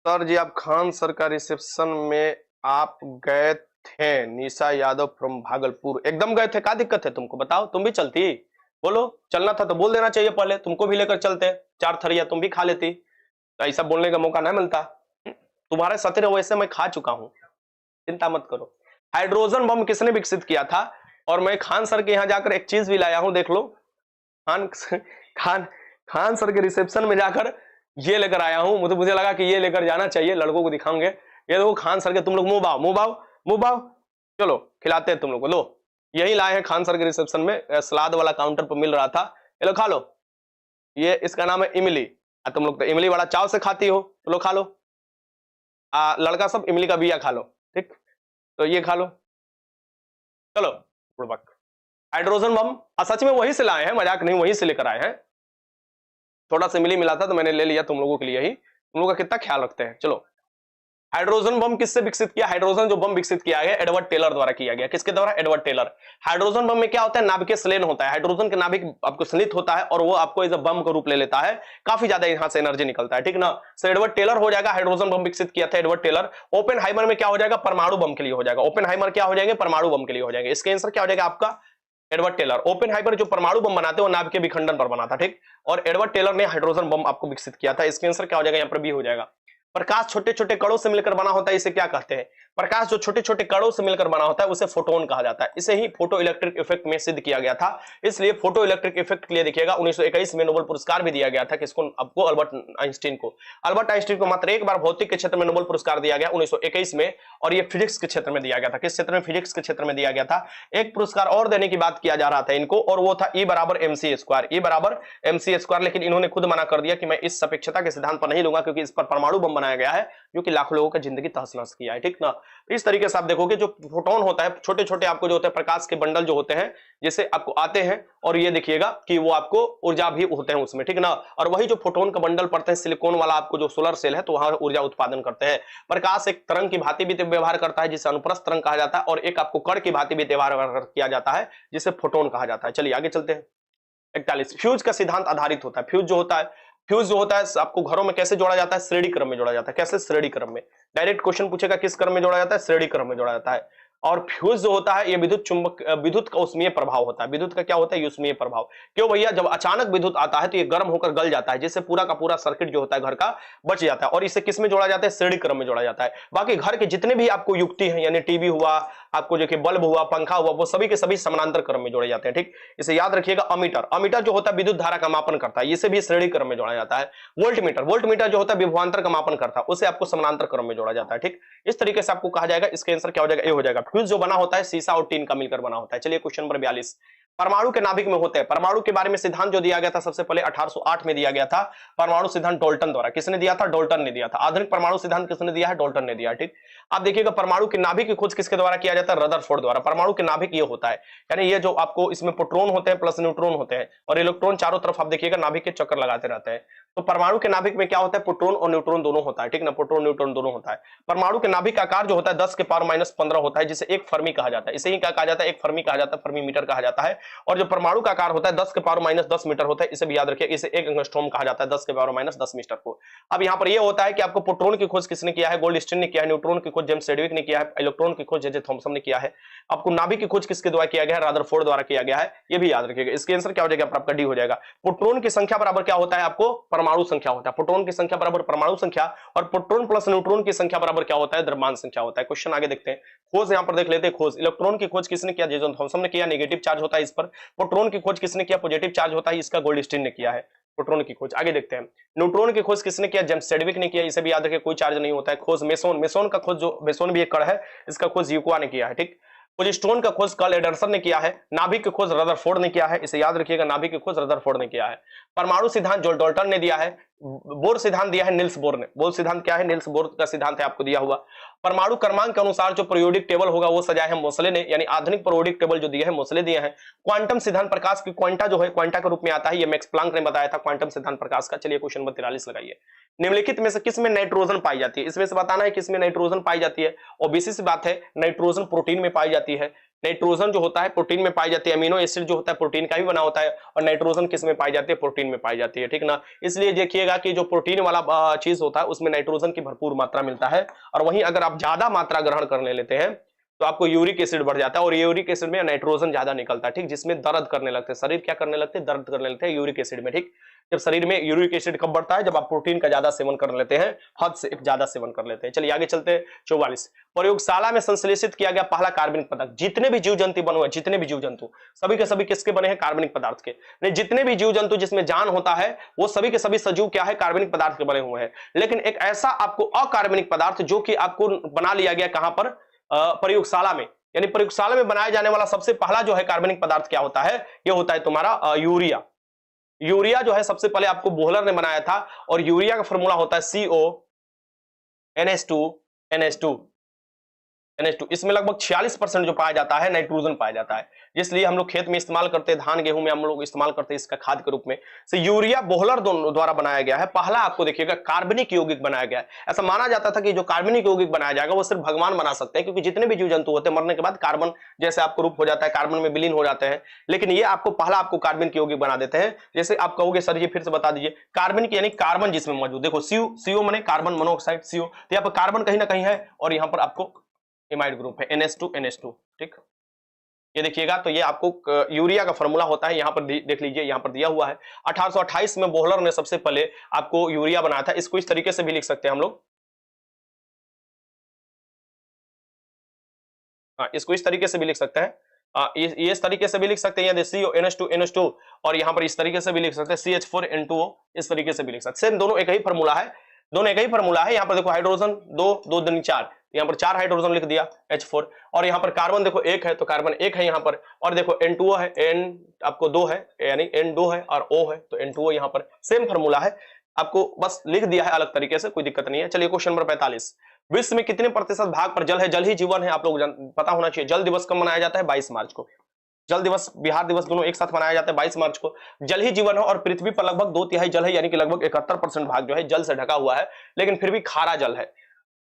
सर जी आप खान सर का रिसेप्शन में आप गए थे, निशा यादव फ्रॉम भागलपुर, एकदम गए थे, क्या दिक्कत है तुमको, बताओ, तुम भी चलती, बोलो, चलना था तो बोल देना चाहिए पहले, तुमको भी लेकर चलते, 4 थरिया तुम भी खा लेती, तो ऐसा बोलने का मौका नहीं मिलता, तुम्हारे सतिर वैसे मैं खा चुका हूं, चिंता मत करो। हाइड्रोजन बम किसने विकसित किया था, और मैं खान सर के यहाँ जाकर एक चीज भी लाया हूं, देख लो, खान सर के रिसेप्शन में जाकर ये लेकर आया हूं, मुझे लगा कि ये लेकर जाना चाहिए, लड़कों को दिखाऊंगे। ये देखो खान सर के, तुम लोग मुंह बाव मुंह बाव मुंह बाव, चलो खिलाते हैं तुम लोग को, लो यही लाए हैं खान सर के रिसेप्शन में, सलाद वाला काउंटर पर मिल रहा था, ये लो खा लो, ये इसका नाम है इमली, तुम लोग तो इमली वाला चाव से खाती हो, तो लो खा लो, लड़का सब इमली का बिया खा लो, ठीक, तो ये खा लो, चलो बुड़बक। हाइड्रोजन बम सच में वहीं से लाए हैं, मजाक नहीं, वहीं से लेकर आए हैं, थोड़ा सा इमली मिला था तो मैंने ले लिया तुम लोगों के लिए ही, तुम लोगों का कितना ख्याल रखते हैं। चलो, हाइड्रोजन बम किससे विकसित किया, हाइड्रोजन जो बम विकसित किया गया एडवर्ड टेलर द्वारा किया गया, किसके द्वारा, एडवर्ड टेलर। हाइड्रोजन बम में क्या होता है, नाभिकीय संलयन होता है, हाइड्रोजन के नाभिक आपको संलित होता है और वो आपको एज अ बम का रूप ले लेता है, काफी ज्यादा यहां से एनर्जी निकलता है, ठीक ना। सो एडवर्ड टेलर हो जाएगा, हाइड्रोजन बम विकसित किया था एडवर्ड टेलर। ओपेनहाइमर में क्या हो जाएगा, परमाणु बम के लिए हो जाएगा, ओपेनहाइमर क्या हो जाएंगे, परमाणु बम के लिए हो जाएंगे। इसका आंसर क्या हो जाएगा आपका, एडवर्ड टेलर। ओपेनहाइमर जो परमाणु बम बनाते हैं वो नाभिकीय विखंडन पर बना था, ठीक, और एडवर्ड टेलर ने हाइड्रोजन बम आपको विकसित किया था। इसका आंसर क्या हो जाएगा, यहाँ पर बी हो जाएगा। प्रकाश छोटे छोटे कणों से मिलकर बना होता है, इसे क्या कहते हैं, प्रकाश जो छोटे छोटे कणों से मिलकर बना होता है उसे फोटोन कहा जाता है। इसे ही फोटो इलेक्ट्रिक इफेक्ट में सिद्ध किया गया था। इसलिए फोटो इलेक्ट्रिक इफेक्ट के लिए देखिएगा 1921 में नोबेल पुरस्कार भी दिया गया था। किसको? आपको अल्बर्ट आइंस्टीन को। अल्बर्ट आइंस्टीन को मात्र एक बार भौतिक के क्षेत्र में नोबेल पुरस्कार दिया गया 1921 में, और ये फिजिक्स के क्षेत्र में दिया गया था। किस क्षेत्र में? फिजिक्स के क्षेत्र में दिया गया था। एक पुरस्कार और देने की बात किया जा रहा था इनको, और वो था E बराबर mc स्क्वायर। E बराबर mc स्क्वायर, लेकिन इन्होंने खुद मना कर दिया कि मैं इस सापेक्षता के सिद्धांत पर नहीं लूंगा, क्योंकि इस पर परमाणु बम बनाया गया है जो कि लाखों लोगों की जिंदगी तहस नहस किया है। ठीक ना? इस तरीके से आप देखोगे जो फोटोन होता है, छोटे छोटे आपको जो होते हैं प्रकाश के बंडल जो होते हैं, जैसे आपको आते हैं, और ये देखिएगा कि वो आपको ऊर्जा भी होते हैं उसमें। ठीक ना? और वही जो फोटोन का बंडल पड़ते हैं सिलिकॉन वाला आपको जो सोलर सेल है, तो वहां ऊर्जा उत्पादन करते हैं। प्रकाश एक तरंग की भांति भी व्यवहार करता है जिसे अनुप्रस्थ तरंग कहा जाता है, और एक आपको कण की भांति भी व्यवहार किया जाता है जिसे फोटोन कहा जाता है। चलिए आगे चलते हैं। 41 फ्यूज का सिद्धांत आधारित होता है। फ्यूज जो होता है आपको घरों में कैसे जोड़ा जाता है? श्रेणी क्रम में जोड़ा जाता है। कैसे? श्रेणी क्रम में। डायरेक्ट क्वेश्चन पूछेगा किस क्रम में जोड़ा जाता है? श्रेणी क्रम में जोड़ा जाता है। और फ्यूज जो होता है ये विद्युत का उष्मीय प्रभाव होता है। विद्युत का क्या होता है? उष्मीय प्रभाव। क्यों भैया? जब अचानक विद्युत आता है तो ये गर्म होकर गल जाता है, जिससे पूरा का पूरा सर्किट जो होता है घर का बच जाता है। और इसे किस में जोड़ा जाता है? श्रेणी क्रम में जोड़ा जाता है। बाकी घर के जितने भी आपको युक्ति है, यानी टीवी हुआ, आपको जो कि बल्ब हुआ, पंखा हुआ, वो सभी के सभी समानांतर क्रम में जोड़े जाते हैं। ठीक, इसे याद रखिएगा। अमीटर जो होता है विद्युत धारा का मापन करता है, इसे भी श्रेणी क्रम में जोड़ा जाता है। वोल्टमीटर जो होता है विभवांतर का मापन करता है, उसे आपको समानांतर क्रम में जोड़ा जाता है। ठीक, इस तरीके से आपको कहा जाएगा। इसका आंसर क्या हो जाएगा? ए हो जाएगा। फ्यूज जो बना होता है शीशा और टीन का मिलकर बना होता है। चलिए क्वेश्चन नंबर 42, परमाणु के नाभिक में होते हैं। परमाणु के बारे में सिद्धांत जो दिया गया था सबसे पहले 1808 में दिया गया था। परमाणु सिद्धांत डाल्टन द्वारा। किसने दिया था? डाल्टन ने दिया था। आधुनिक परमाणु सिद्धांत किसने दिया है? डाल्टन ने दिया है। ठीक, आप देखिएगा परमाणु के नाभिक की खोज किसके द्वारा किया जाता है? रदरफोर्ड द्वारा। परमाणु के नाभिक ये होता है, यानी ये जो आपको इसमें प्रोटॉन होते हैं प्लस न्यूट्रॉन होते हैं, और इलेक्ट्रॉन चारों तरफ आप देखिएगा नाभिक के चक्कर लगाते रहते हैं। तो परमाणु के नाभिक में क्या होता है? प्रोटॉन और न्यूट्रॉन दोनों होता है। ठीक ना? प्रोटॉन न्यूट्रॉन दोनों होता है। परमाणु के नाभिक का आकार जो होता है 10 के पावर -15 होता है, जिसे एक फर्मी कहा जाता है। इसे ही क्या कहा जाता है? एक फर्मी कहा जाता है, फर्मी मीटर कहा जाता है। और जो परमाणु का आकार होता है 10 के पावर -10 मीटर होता है। इसे भी याद रखिए, इसे एक एंगस्ट्रॉम कहा जाता है, 10 के पावर -10 मीटर को। अब यहाँ पर यह होता है कि आपको प्रोटॉन की खोज किसने किया है? गोल्डस्टीन ने किया है। न्यूट्रॉन की खोज जेम्स चैडविक ने किया है। इलेक्ट्रॉन की खोज जे थॉमसन ने किया है। आपको नाभिक की खोज किसके द्वारा किया गया है? रदरफोर्ड द्वारा किया गया है। ये भी याद रखिएगा। इसके आंसर क्या हो जाएगा? आपका डी हो जाएगा। प्रोटॉन की संख्या बराबर क्या होता है? आपको परमाणु संख्या होता है। प्रोटॉन की संख्या बराबर परमाणु संख्या, और प्रोटॉन प्लस न्यूट्रॉन की संख्या बराबर क्या होता है? द्रव्यमान संख्या होता है। क्वेश्चन आगे देखते हैं। खोज यहाँ पर देख लेते हैं। खोज इलेक्ट्रॉन की खोज किसने किया? जे थॉमसन ने किया, नेगेटिव चार्ज होता है इस पर। प्रोटॉन की खोज किसने किया? पॉजिटिव चार्ज होता है, इसका गोल्डस्टीन ने किया है। प्रोटॉन की खोज आगे देखते हैं। न्यूट्रॉन की खोज किसने किया? जेम्स चैडविक ने किया। इसे भी याद रखिए, कोई चार्ज नहीं होता है। खोज मेसोन का खोज, जो मेसोन भी एक कण है, इसका खोज यूक्वा ने किया है। ठीक, पोलिस्टोन का खोज कार्ल एंडरसन ने किया है। नाभिक की खोज रदरफोर्ड ने किया है। इसे याद रखिएगा, नाभिक की खोज रदरफोर्ड ने किया है। परमाणु सिद्धांत जो डाल्टन ने दिया है। बोर सिद्धांत दिया है निल्स बोर ने। बोर सिद्धांत क्या है? निल्स बोर का सिद्धांत है, आपको दिया हुआ। परमाणु क्रमांक के अनुसार जो पीरियोडिक टेबल होगा वो सजाया है मोसले ने, यानी आधुनिक पीरियोडिक टेबल जो दिया है मोसले दिए हैं। क्वांटम सिद्धांत प्रकाश की क्वांटा जो है क्वांटा के रूप में आता है, ये मैक्स प्लांक ने बताया था क्वांटम सिद्धांत प्रकाश का। चलिए क्वेश्चन नंबर 43 लगाइए। निम्नलिखित में से किस में नाइट्रोजन पाई जाती है? इसमें से बताना है किस में नाइट्रोजन पाई जाती है। ओबीसी सी बात है, नाइट्रोजन प्रोटीन में पाई जाती है। नाइट्रोजन जो होता है प्रोटीन में पाई जाती है। अमीनो एसिड जो होता है प्रोटीन का भी बना होता है, और नाइट्रोजन किस में पाई जाती है? प्रोटीन में पाई जाती है। ठीक ना? इसलिए देखिएगा कि जो प्रोटीन वाला चीज होता है उसमें नाइट्रोजन की भरपूर मात्रा मिलता है, और वहीं अगर आप ज्यादा मात्रा ग्रहण करने लेते हैं तो आपको यूरिक एसिड बढ़ जाता है, और यूरिक एसिड में नाइट्रोजन ज्यादा निकलता है। ठीक, जिसमें दर्द करने लगते हैं, शरीर क्या करने लगते हैं? दर्द करने लगते हैं यूरिक एसिड में। ठीक, जब शरीर में यूरिक एसिड कब बढ़ता है? जब आप प्रोटीन का ज्यादा सेवन कर लेते हैं, हद से ज्यादा सेवन कर लेते हैं। चलिए आगे चलते हैं। 44 प्रयोगशाला में संश्लेषित किया गया पहला कार्बनिक पदार्थ। जितने भी जीव जंतु बने हुए, जितने भी जीव जंतु, सभी के सभी किसके बने हैं? कार्बनिक पदार्थ के। नहीं, जितने भी जीव जंतु जिसमें जान होता है वो सभी के सभी सजीव क्या है? कार्बनिक पदार्थ के बने हुए हैं। लेकिन एक ऐसा आपको अकार्बनिक पदार्थ जो कि आपको बना लिया गया कहां पर? प्रयोगशाला में। यानी प्रयोगशाला में बनाया जाने वाला सबसे पहला जो है कार्बनिक पदार्थ क्या होता है? ये होता है तुम्हारा यूरिया। यूरिया जो है सबसे पहले आपको बोहलर ने बनाया था, और यूरिया का फॉर्मूला होता है CONH2NH2। इसमें लगभग 46% जो पाया जाता है नाइट्रोजन पाया जाता है, इसलिए हम लोग खेत में इस्तेमाल करते हैं, धान गेहूं में हम लोग इस्तेमाल करते हैं इसका खाद के रूप में। तो यूरिया बोहलर द्वारा बनाया गया है। पहला आपको देखिएगा कार्बनिक यौगिक बनाया गया है। ऐसा माना जाता था कि जो कार्बनिक यौगिक बनाया जाएगा वो सिर्फ भगवान बना सकते हैं, क्योंकि जितने भी जीव जंतु होते हैं मरने के बाद कार्बन जैसे आपको रूप हो जाता है, कार्बन में विलीन हो जाते हैं, लेकिन ये आपको पहला आपको कार्बनिक यौगिक बना देते हैं। जैसे आप कहोगे सर ये फिर से बता दीजिए, कार्बनिक यानी कार्बन जिसमें मौजूद, देखो CO माने कार्बन मोनोऑक्साइड CO, तो यहाँ पर कार्बन कहीं ना कहीं है, और यहाँ पर आपको इमाइड ग्रुप है NH2NH2। ठीक, ये देखिएगा, तो ये आपको यूरिया का फॉर्मूला होता है, यहाँ पर देख लीजिए, यहाँ पर दिया हुआ है। 1828 में बोहलर ने सबसे पहले आपको यूरिया बनाया था। इसको इस तरीके से भी लिख सकते हैं हम लोग, हाँ, इसको इस तरीके से भी लिख सकते हैं, ये इस तरीके से भी लिख सकते हैं, CONH2NH2, और यहाँ पर इस तरीके से भी लिख सकते हैं CH4N2O, इस तरीके से भी लिख सकते हैं। सेम दोनों एक ही फॉर्मूला है, दोनों एक ही फॉर्मूला है। यहाँ पर देखो हाइड्रोजन 2, 2 दूनी 4, यहाँ पर 4 हाइड्रोजन लिख दिया H4, और यहाँ पर कार्बन देखो 1 है तो कार्बन 1 है यहाँ पर, और देखो N2O है, N आपको 2 है यानी N2 है, और O है तो N2O यहाँ पर। सेम फॉर्मूला है, आपको बस लिख दिया है अलग तरीके से, कोई दिक्कत नहीं है। चलिए क्वेश्चन नंबर 45, विश्व में कितने प्रतिशत भाग पर जल है? जल ही जीवन है, आप लोग पता होना चाहिए। जल दिवस कब मनाया जाता है? 22 मार्च को। जल दिवस, बिहार दिवस दोनों एक साथ मनाया जाता है 22 मार्च को। जल ही जीवन है, और पृथ्वी पर लगभग 2/3 जल है, यानी कि लगभग 71% भाग जो है जल से ढका हुआ है, लेकिन फिर भी खारा जल है।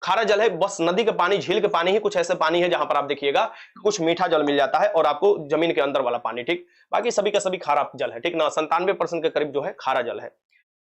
खारा जल है, बस नदी के पानी, झील के पानी ही कुछ ऐसे पानी है जहां पर आप देखिएगा कुछ मीठा जल मिल जाता है, और आपको जमीन के अंदर वाला पानी, ठीक, बाकी सभी का सभी खारा जल है, ठीक ना। 97% के करीब जो है खारा जल है।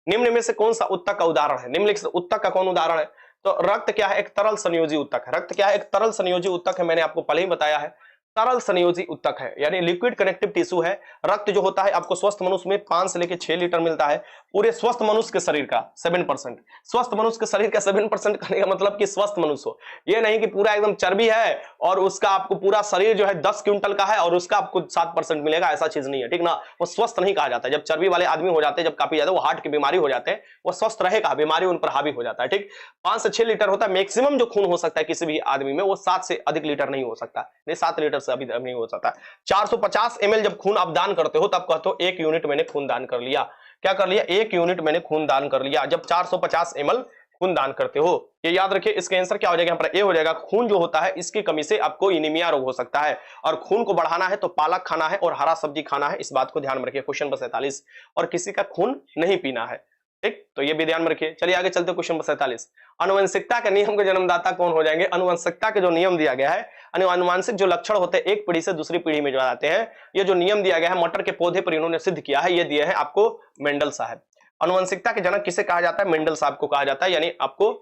निम्न में से कौन सा उत्तक का उदाहरण है? निम्नलिखित उत्तक का कौन उदाहरण है? तो रक्त क्या है? एक तरल संयोजी उत्तक है। रक्त क्या है? एक तरल संयोजी उत्तक है, मैंने आपको पहले ही बताया है। तरल संयोजी उत्तक है, यानी लिक्विड कनेक्टिव टिश्यू है। रक्त जो होता है आपको स्वस्थ मनुष्य में 5 से लेकर 6 लीटर मिलता है। पूरे स्वस्थ मनुष्य के शरीर का 7%, स्वस्थ मनुष्य के शरीर का 7% करने का मतलब कि स्वस्थ मनुष्य हो, ये नहीं कि पूरा एकदम चर्बी है और उसका आपको पूरा शरीर जो है 10 क्विंटल का है और उसका आपको 7% मिलेगा, ऐसा चीज नहीं है, ठीक ना। वो स्वस्थ नहीं कहा जाता। जब चर्बी वाले आदमी हो जाते हैं, जब काफी ज्यादा वो हार्ट की बीमारी हो जाते हैं, वो स्वस्थ रहेगा, बीमारी उन पर हावी हो जाता है, ठीक। 5 से 6 लीटर होता है मैक्सिमम जो खून हो सकता है किसी भी आदमी में, वो 7 से अधिक लीटर नहीं हो सकता, नहीं 7 लीटर से अभी नहीं हो सकता। 450 ml जब खून आप दान करते हो तब कहते हो 1 यूनिट मैंने खून दान कर लिया। क्या कर लिया? 1 यूनिट मैंने खून दान कर लिया, जब 450 ml खून दान करते हो। ये याद रखिए। इसका आंसर क्या हो जाएगा? यहाँ पर ए हो जाएगा। खून जो होता है इसकी कमी से आपको एनीमिया रोग हो सकता है, और खून को बढ़ाना है तो पालक खाना है और हरा सब्जी खाना है, इस बात को ध्यान में रखिए। क्वेश्चन नंबर 47, और किसी का खून नहीं पीना है, ठीक, तो ये भी ध्यान में रखिए। चलिए आगे चलते, क्वेश्चन नंबर 47, अनुवंशिकता के नियम के जन्मदाता कौन हो जाएंगे? अनुवंशिकता के जो नियम दिया गया है, अनुवांशिक जो लक्षण होते हैं एक पीढ़ी से दूसरी पीढ़ी में जो आते हैं, ये जो नियम दिया गया है मटर के पौधे पर इन्होंने सिद्ध किया है, ये दिए हैं आपको मेंडल साहब। अनुवंशिकता के जनक किसे कहा जाता है? मेंडल साहब को कहा जाता है, यानी आपको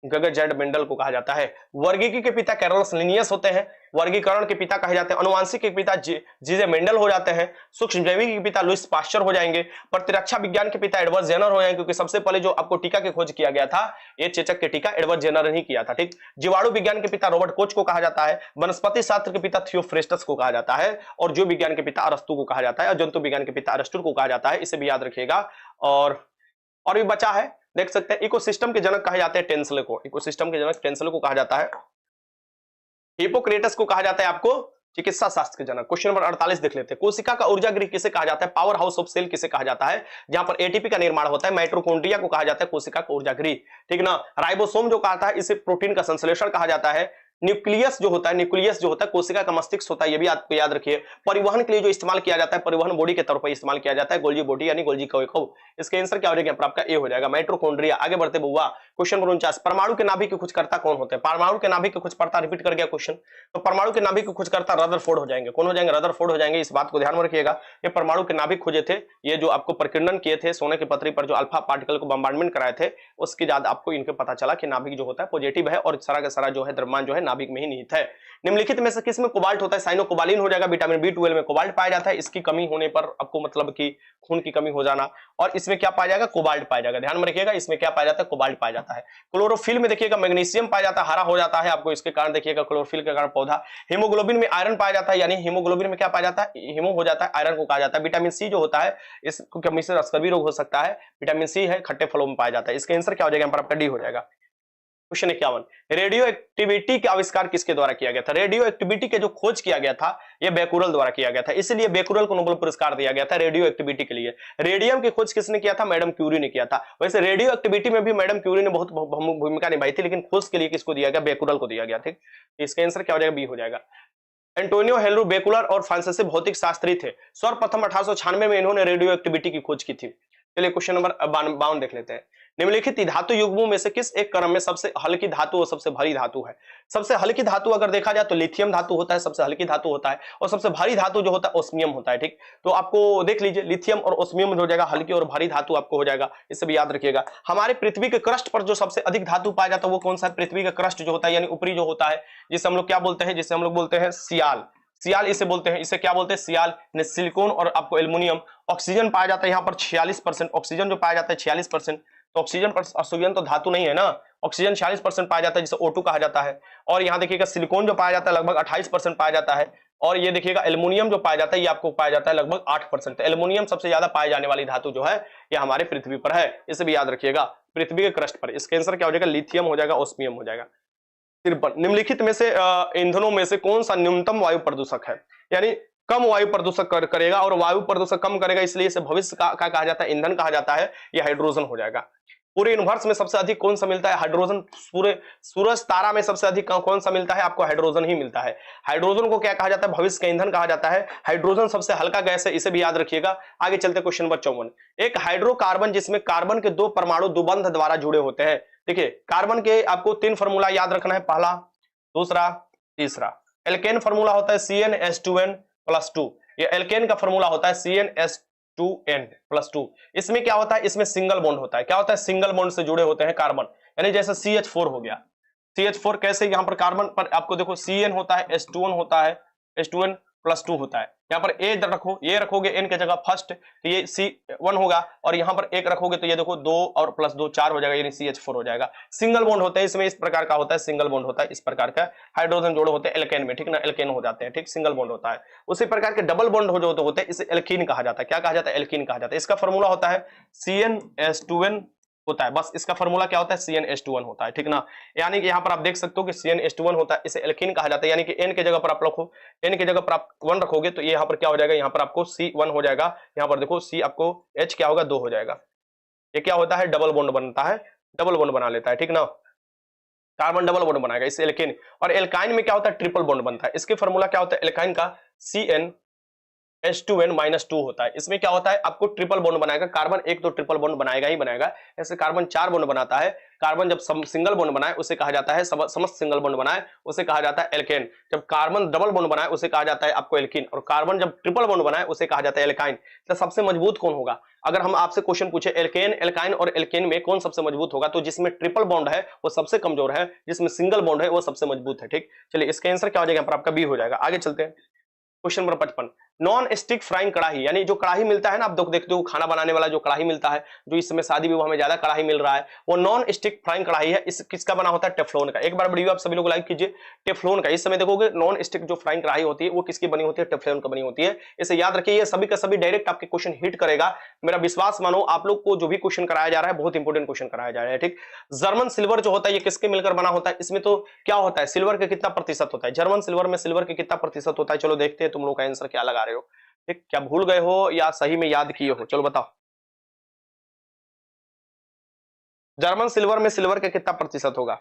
गगन जेड मेंडल को कहा जाता है। वर्गीकी के पिता कैरोलस लिनियस होते हैं, वर्गीकरण के पिता कहे जाते हैं। अनुवांशिक के पिता जीजे मेंडल हो जाते हैं। सूक्ष्मजीवी के पिता लुईस पाश्चर हो जाएंगे। प्रतिरक्षा विज्ञान के पिता एडवर्ड जेनर हो जाएंगे, क्योंकि सबसे पहले जो आपको टीका की खोज किया गया था, ये चेचक के टीका एडवर्ड जेनर ने किया था, ठीक। जीवाणु विज्ञान के पिता रॉबर्ट कोच को कहा जाता है। वनस्पति शास्त्र के पिता थियोफ्रेस्टस को कहा जाता है, और जीव विज्ञान के पिता अरस्तु को कहा जाता है, और जंतु विज्ञान के पिता अरस्टुर को कहा जाता है, इसे भी याद रखिएगा। और भी बचा है, देख सकते हैं। इकोसिस्टम के जनक कहे जाते हैं टेंसले को, इकोसिस्टम के जनक टेंसले को कहा जाता है। हिपोक्रेटस को कहा जाता है आपको चिकित्सा शास्त्र के जनक। क्वेश्चन नंबर 48 देख लेते हैं। कोशिका का ऊर्जा गृह किसे कहा जाता है? पावर हाउस ऑफ सेल किसे कहा जाता है? जहां पर एटीपी का निर्माण होता है। माइटोकॉन्ड्रिया को कहा जाता है कोशिका का ऊर्जा गृह, ठीक ना। राइबोसोम जो कहा है, इसे प्रोटीन का संश्लेषण कहा जाता है। न्यूक्लियस जो होता है कोशिका का मस्तिष्क होता है, ये भी आपको याद रखिए। परिवहन के लिए जो इस्तेमाल किया जाता है, परिवहन बॉडी के तौर पर इस्तेमाल किया जाता है, गोल्जी बॉडी यानी गोल्जी कवयव। इसका आंसर क्या हो जाएगा? आपका ए हो जाएगा, माइटोकॉन्ड्रिया। आगे बढ़ते बुआ, क्वेश्चन नंबर 49, परमाणु के नाभिक के खोजकर्ता कौन होते हैं? परमाणु के नाभिक के खोजकर्ता, रिपीट कर गया क्वेश्चन, तो परमाणु के नाभिक के खोजकर्ता रदरफोर्ड हो जाएंगे। कौन हो जाएंगे? रदरफोर्ड हो जाएंगे, इस बात को ध्यान में रखिएगा। ये परमाणु के नाभिक खोजे थे, ये जो आपको प्रकीर्णन किए थे सोने की पतरी पर, जो अल्फा पार्टिकल को बम्बार्डमेंट कराए थे, उसके बाद आपको इनके पता चला कि नाभिक जो होता है पॉजिटिव है, और सारा का सारा जो है द्रव्यमान जो है नाभिक में ही निहित है। निम्नलिखित में से किस में कोबाल्ट होता है? साइनोकोबालिन हो जाएगा। विटामिन B12 में कोबाल्ट पाया जाता है, इसकी कमी होने पर आपको मतलब कि खून की कमी हो जाना। और इसमें क्या पाया जाएगा? कोबाल्ट पाया जाएगा, ध्यान में रखिएगा। इसमें क्या पाया जाता है? कोबाल्ट पाया जाता है। क्लोरोफिल में देखिएगा मैग्नीशियम पाया जाता है, हरा हो जाता है आपको, इसके कारण देखिएगा क्लोरोफिल के कारण पौधा। हीमोग्लोबिन में आयरन पाया जाता है, यानी हीमोग्लोबिन में क्या पाया जाता है? हीमो हो जाता है, आयरन को कहा जाता है। विटामिन सी जो होता है, इसको कमी से स्कर्वी रोग हो सकता है। विटामिन सी है, खट्टे फलों में पाया जाता है। इसका आंसर क्या हो जाएगा? आपका डी हो जाएगा। क्वेश्चन 51, रेडियो एक्टिविटी का आविष्कार किसके द्वारा किया गया था? रेडियो एक्टिविटी के जो खोज किया गया था, यह बेकुरल द्वारा किया गया था, इसलिए बेकुरल को नोबेल पुरस्कार दिया गया था रेडियो एक्टिविटी के लिए। रेडियम की खोज किसने किया था? मैडम क्यूरी ने किया था। वैसे रेडियो एक्टिविटी में भी मैडम क्यूरी ने बहुत भूमिका निभाई थी, लेकिन खोज के लिए किसको दिया गया? बेकुरल को दिया गया, ठीक। इसका आंसर क्या हो जाएगा? बी हो जाएगा। एंटोनियो हेलरू बेकुलर और फ्रांसीसी भौतिक शास्त्री थे। सर्वप्रथम 1896 में इन्होंने रेडियो एक्टिविटी की खोज की थी। चलिए क्वेश्चन नंबर 52 देख लेते हैं। निम्नलिखित धातु युग्मों में से किस एक क्रम में सबसे हल्की धातु और सबसे भारी धातु है? सबसे हल्की धातु अगर देखा जाए तो लिथियम धातु होता है, सबसे हल्की धातु होता है, और सबसे भारी धातु जो होता है ओस्मियम होता है, ठीक। तो आपको देख लीजिए, लिथियम और ओस्मियम हो जाएगा हल्की और भारी धातु आपको हो जाएगा, इससे भी याद रखिएगा। हमारे पृथ्वी के क्रस्ट पर जो सबसे अधिक धातु पाया जाता है वो कौन सा है? पृथ्वी का क्रस्ट जो होता है, यानी ऊपरी जो होता है, जिसे हम लोग क्या बोलते हैं? जिसे हम लोग बोलते हैं सियाल। सियाल इसे बोलते हैं, इसे क्या बोलते हैं? सियाल। सिलिकॉन और आपको एल्युमिनियम। ऑक्सीजन पाया जाता है यहाँ पर 46%, ऑक्सीजन जो पाया जाता है 46%। तो ऑक्सीजन तो धातु नहीं है ना, ऑक्सीजन 46% पाया जाता है जिसे O2 कहा जाता है। और यहाँ देखिएगा सिलिकॉन जो पाया जाता है लगभग 28% पाया जाता है। और ये देखिएगा एल्युमिनियम जो पाया जाता है ये आपको पाया जाता है लगभग 8%। एल्युमिनियम सबसे ज्यादा पाए जाने वाली धातु जो है ये हमारे पृथ्वी पर है, इसे भी याद रखिएगा, पृथ्वी के क्रस्ट पर। इसका आंसर क्या हो जाएगा, लिथियम हो जाएगा, ऑस्मियम हो जाएगा। 53 निम्नलिखित में से ईंधनों में से कौन सा न्यूनतम वायु प्रदूषक है, यानी कम वायु प्रदूषक करेगा, और वायु प्रदूषक कम करेगा इसलिए इसे भविष्य का कहा जाता है, ईंधन कहा जाता है, यह हाइड्रोजन हो जाएगा। पूरे यूनिवर्स में सबसे अधिक कौन सा मिलता है, हाइड्रोजन। पूरे सूरज तारा में सबसे अधिक कौन सा मिलता है, आपको हाइड्रोजन ही मिलता है। हाइड्रोजन को क्या कहा जाता है, भविष्य का ईंधन कहा जाता है। हाइड्रोजन सबसे हल्का गैस है, इसे भी याद रखिएगा। आगे चलते क्वेश्चन नंबर 54। एक हाइड्रोकार्बन जिसमें कार्बन के 2 परमाणु द्विबंध द्वारा जुड़े होते हैं। देखिए कार्बन के आपको 3 फॉर्मूला याद रखना है, पहला, दूसरा, तीसरा। एल्केन फॉर्मूला होता है CnH2n+2, ये एल्केन का फॉर्मूला होता है CnH2n+2। इसमें क्या होता है, इसमें सिंगल बॉन्ड होता है। क्या होता है, सिंगल बॉन्ड से जुड़े होते हैं कार्बन, यानी जैसे CH4 हो गया। CH4 कैसे, यहाँ पर कार्बन पर आपको देखो CN होता है, H2N होता है, H2n+2 होता है। यहाँ पर A रखो, ये रखोगे N के जगह फर्स्ट तो ये C1 होगा, और यहाँ पर 1 रखोगे तो ये देखो 2 और +2 4 हो जाएगा, यानी CH4 हो जाएगा। सिंगल बॉन्ड होते हैं इसमें, इस प्रकार का होता है, सिंगल बॉन्ड होता है इस प्रकार का। हाइड्रोजन जोड़े होते हैं एल्केन में, ठीक ना, एल्केन हो जाते हैं, ठीक, सिंगल बॉन्ड होता है। उसी प्रकार के डबल बॉन्ड हो जो होते हैं इसे एल्कीन कहा जाता है। क्या कहा जाता है, एल्कीन कहा जाता है। इसका फॉर्मूला होता है CnH2n होता है, बस इसका फॉर्मूला क्या होता है, CnH2n होता है, ठीक ना। यानी कि यहाँ पर आप देख सकते हो कि CnH2n होता है, इसे एल्कीन कहा जाता है। यानी कि N के जगह पर आप रखो, N के जगह पर आप 1 रखोगे तो ये यहाँ पर क्या हो जाएगा, यहाँ पर आपको C1 हो जाएगा। यहाँ पर देखो C आपको H क्या होगा, 2 हो जाएगा। ये क्या होता है, डबल बॉन्ड बनता है, डबल बॉन्ड बना लेता है, ठीक ना। कार्बन डबल बॉन्ड बनाएगा इसे एल्केन। और एल्काइन में क्या होता है, ट्रिपल बॉन्ड बनता है। इसके फॉर्मूला क्या होता है, एल्काइन का CnH2n-2 होता है। इसमें क्या होता है, आपको ट्रिपल बॉन्ड बनाएगा। कार्बन एक तो ट्रिपल बॉन्ड बनाएगा ही बनाएगा, ऐसे कार्बन 4 बॉन्ड बनाता है। कार्बन जब सिंगल बॉन्ड बनाए उसे कहा जाता है, समस्त सिंगल बॉन्ड बनाए उसे कहा जाता है एल्केन। जब कार्बन डबल बॉन्ड बनाए उसे कहा जाता है आपको एल्कीन, और कार्बन जब ट्रिपल बॉन्ड बनाए उसे कहा जाता है एल्काइन। तो सबसे मजबूत कौन होगा, अगर हम आपसे क्वेश्चन पूछे एल्केन, एल्काइन और एल्केन में कौन सबसे मजबूत होगा, तो जिसमें ट्रिपल बॉन्ड है वो सबसे कमजोर है, जिसमें सिंगल बॉन्ड है वो सबसे मजबूत है, ठीक। चलिए इसका आंसर क्या हो जाएगा, आपका बी हो जाएगा। आगे चलते हैं question number 55। Non stick frying कढ़ाई, यानी जो कढ़ाई मिलता है ना, आप देखते हो खाना बनाने वाला जो कढ़ाई मिलता है, जो इस समय शादी विवाह में ज्यादा कढ़ाई मिल रहा है, वो नॉन स्टिक फ्राइंग कढ़ाई है। इस किसका बना होता है, टेफ्लॉन का। एक बार वीडियो आप सभी लोग लाइक कीजिए, टेफ्लॉन का। इस समय देखोगे नॉन स्टिक जो फ्राइंग कढ़ाई होती है वो किसकी बनी होती है, टेफ्लॉन का बनी होती है। इसे याद रखिए, ये सभी का सभी डायरेक्ट आपके क्वेश्चन हिट करेगा, मेरा विश्वास मानो। आप लोग को जो भी क्वेश्चन कराया जा रहा है बहुत इंपॉर्टेंट क्वेश्चन कराया जा रहा है, ठीक। जर्मन सिल्वर जो होता है ये किसके मिलकर बना होता है, इसमें तो क्या होता है, सिल्वर का कितना प्रतिशत होता है, जर्मन सिल्वर में सिल्वर के कितना प्रतिशत होता है। चलो देखते हैं तुम लोग का आंसर क्या लगा रहे हो, ठीक। क्या भूल गए हो या सही में याद किए हो, चलो बताओ। जर्मन सिल्वर में सिल्वर का कितना प्रतिशत होगा,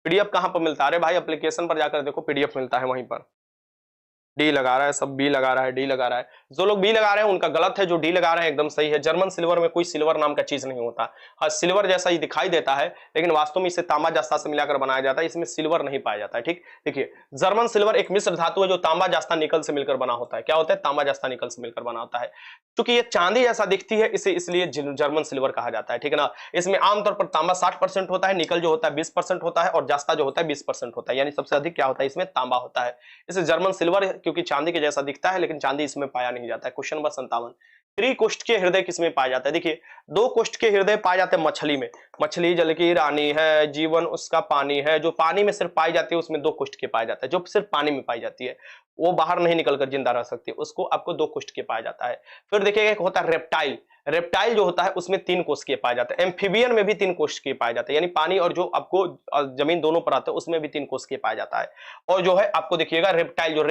पीडीएफ कहां पर मिलता है, अरे भाई एप्लीकेशन पर जाकर देखो, पीडीएफ मिलता है वहीं पर। डी लगा रहा है, सब बी लगा रहा है, डी लगा रहा है। जो लोग बी लगा रहे हैं उनका गलत है, जो डी लगा रहे हैं एकदम सही है। जर्मन सिल्वर में कोई सिल्वर नाम का चीज नहीं होता। हाँ सिल्वर जैसा ही दिखाई देता है, लेकिन वास्तव में इसे तांबा जास्ता से मिलाकर बनाया जाता है, इसमें सिल्वर नहीं पाया जाता है, ठीक। देखिए जर्मन सिल्वर एक मिश्र धातु है जो तांबा जास्ता निकल से मिलकर बना होता है। क्या होता है, तांबा जास्ता निकल से मिलकर बना होता है। क्योंकि ये चांदी जैसा दिखती है इसे इसलिए जर्मन सिल्वर कहा जाता है, ठीक है ना। इसमें आमतौर पर तांबा 60% होता है, निकल जो होता है 20% होता है, और जास्ता जो होता है 20% होता है, यानी सबसे अधिक क्या होता है, इसमें तांबा होता है। इसे जर्मन सिल्वर क्योंकि चांदी के जैसा दिखता है, लेकिन चांदी इसमें पाया नहीं जाता है। Question number 57। त्रिकोष्ठ के हृदय किसमें पाया जाता है, देखिए 2 कोष्ठ के हृदय पाए जाते हैं मछली में। मछली जल की रानी है, जीवन उसका पानी है। जो पानी में सिर्फ पाई जाती है उसमें 2 कोष्ठ के पाया जाता है। जो सिर्फ पानी में पाई जाती है वो बाहर नहीं निकलकर जिंदा रह सकती, उसको आपको 2 कोष्ठ के पाया जाता है। फिर देखिएगा एक होता है रेप्टाइल। रेप्टाइल जो होता है उसमें 3 कोष्ठ के पाए जाते हैं। एम्फीबियन में भी 3 कोष्ठ के पाए जाते हैं, यानी पानी और जो आपको जमीन दोनों पर आते हैं उसमें भी 3 कोष्ठ के पाया जाता है। और जो है आपको देखिएगा रेप्टाइल जो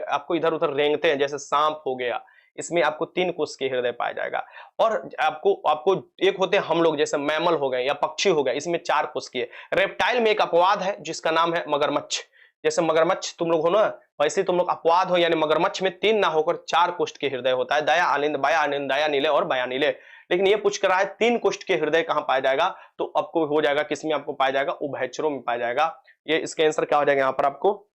आपको इधर उधर रेंगते हैं, जैसे सांप हो गया, इसमें आपको 3 कोष के हृदय पाया जाएगा। और आपको आपको एक होते हैं हम लोग, जैसे मैमल हो गए या पक्षी हो गए, इसमें 4 कोष के। रेप्टाइल में एक अपवाद है जिसका नाम है मगरमच्छ। जैसे मगरमच्छ तुम लोग हो ना, वैसे तुम लोग अपवाद हो, यानी मगरमच्छ में 3 ना होकर 4 कोष्ठ के हृदय होता है। दया आनंद, बाया आनंद, दया नीले और बया नीले। लेकिन ये पूछ कर रहा है 3 कोष्ठ के हृदय कहां पाया जाएगा, तो आपको हो जाएगा किसमें आपको पाया जाएगा, उभयचरों में पाया जाएगा। ये इसका आंसर क्या हो जाएगा, यहाँ पर आपको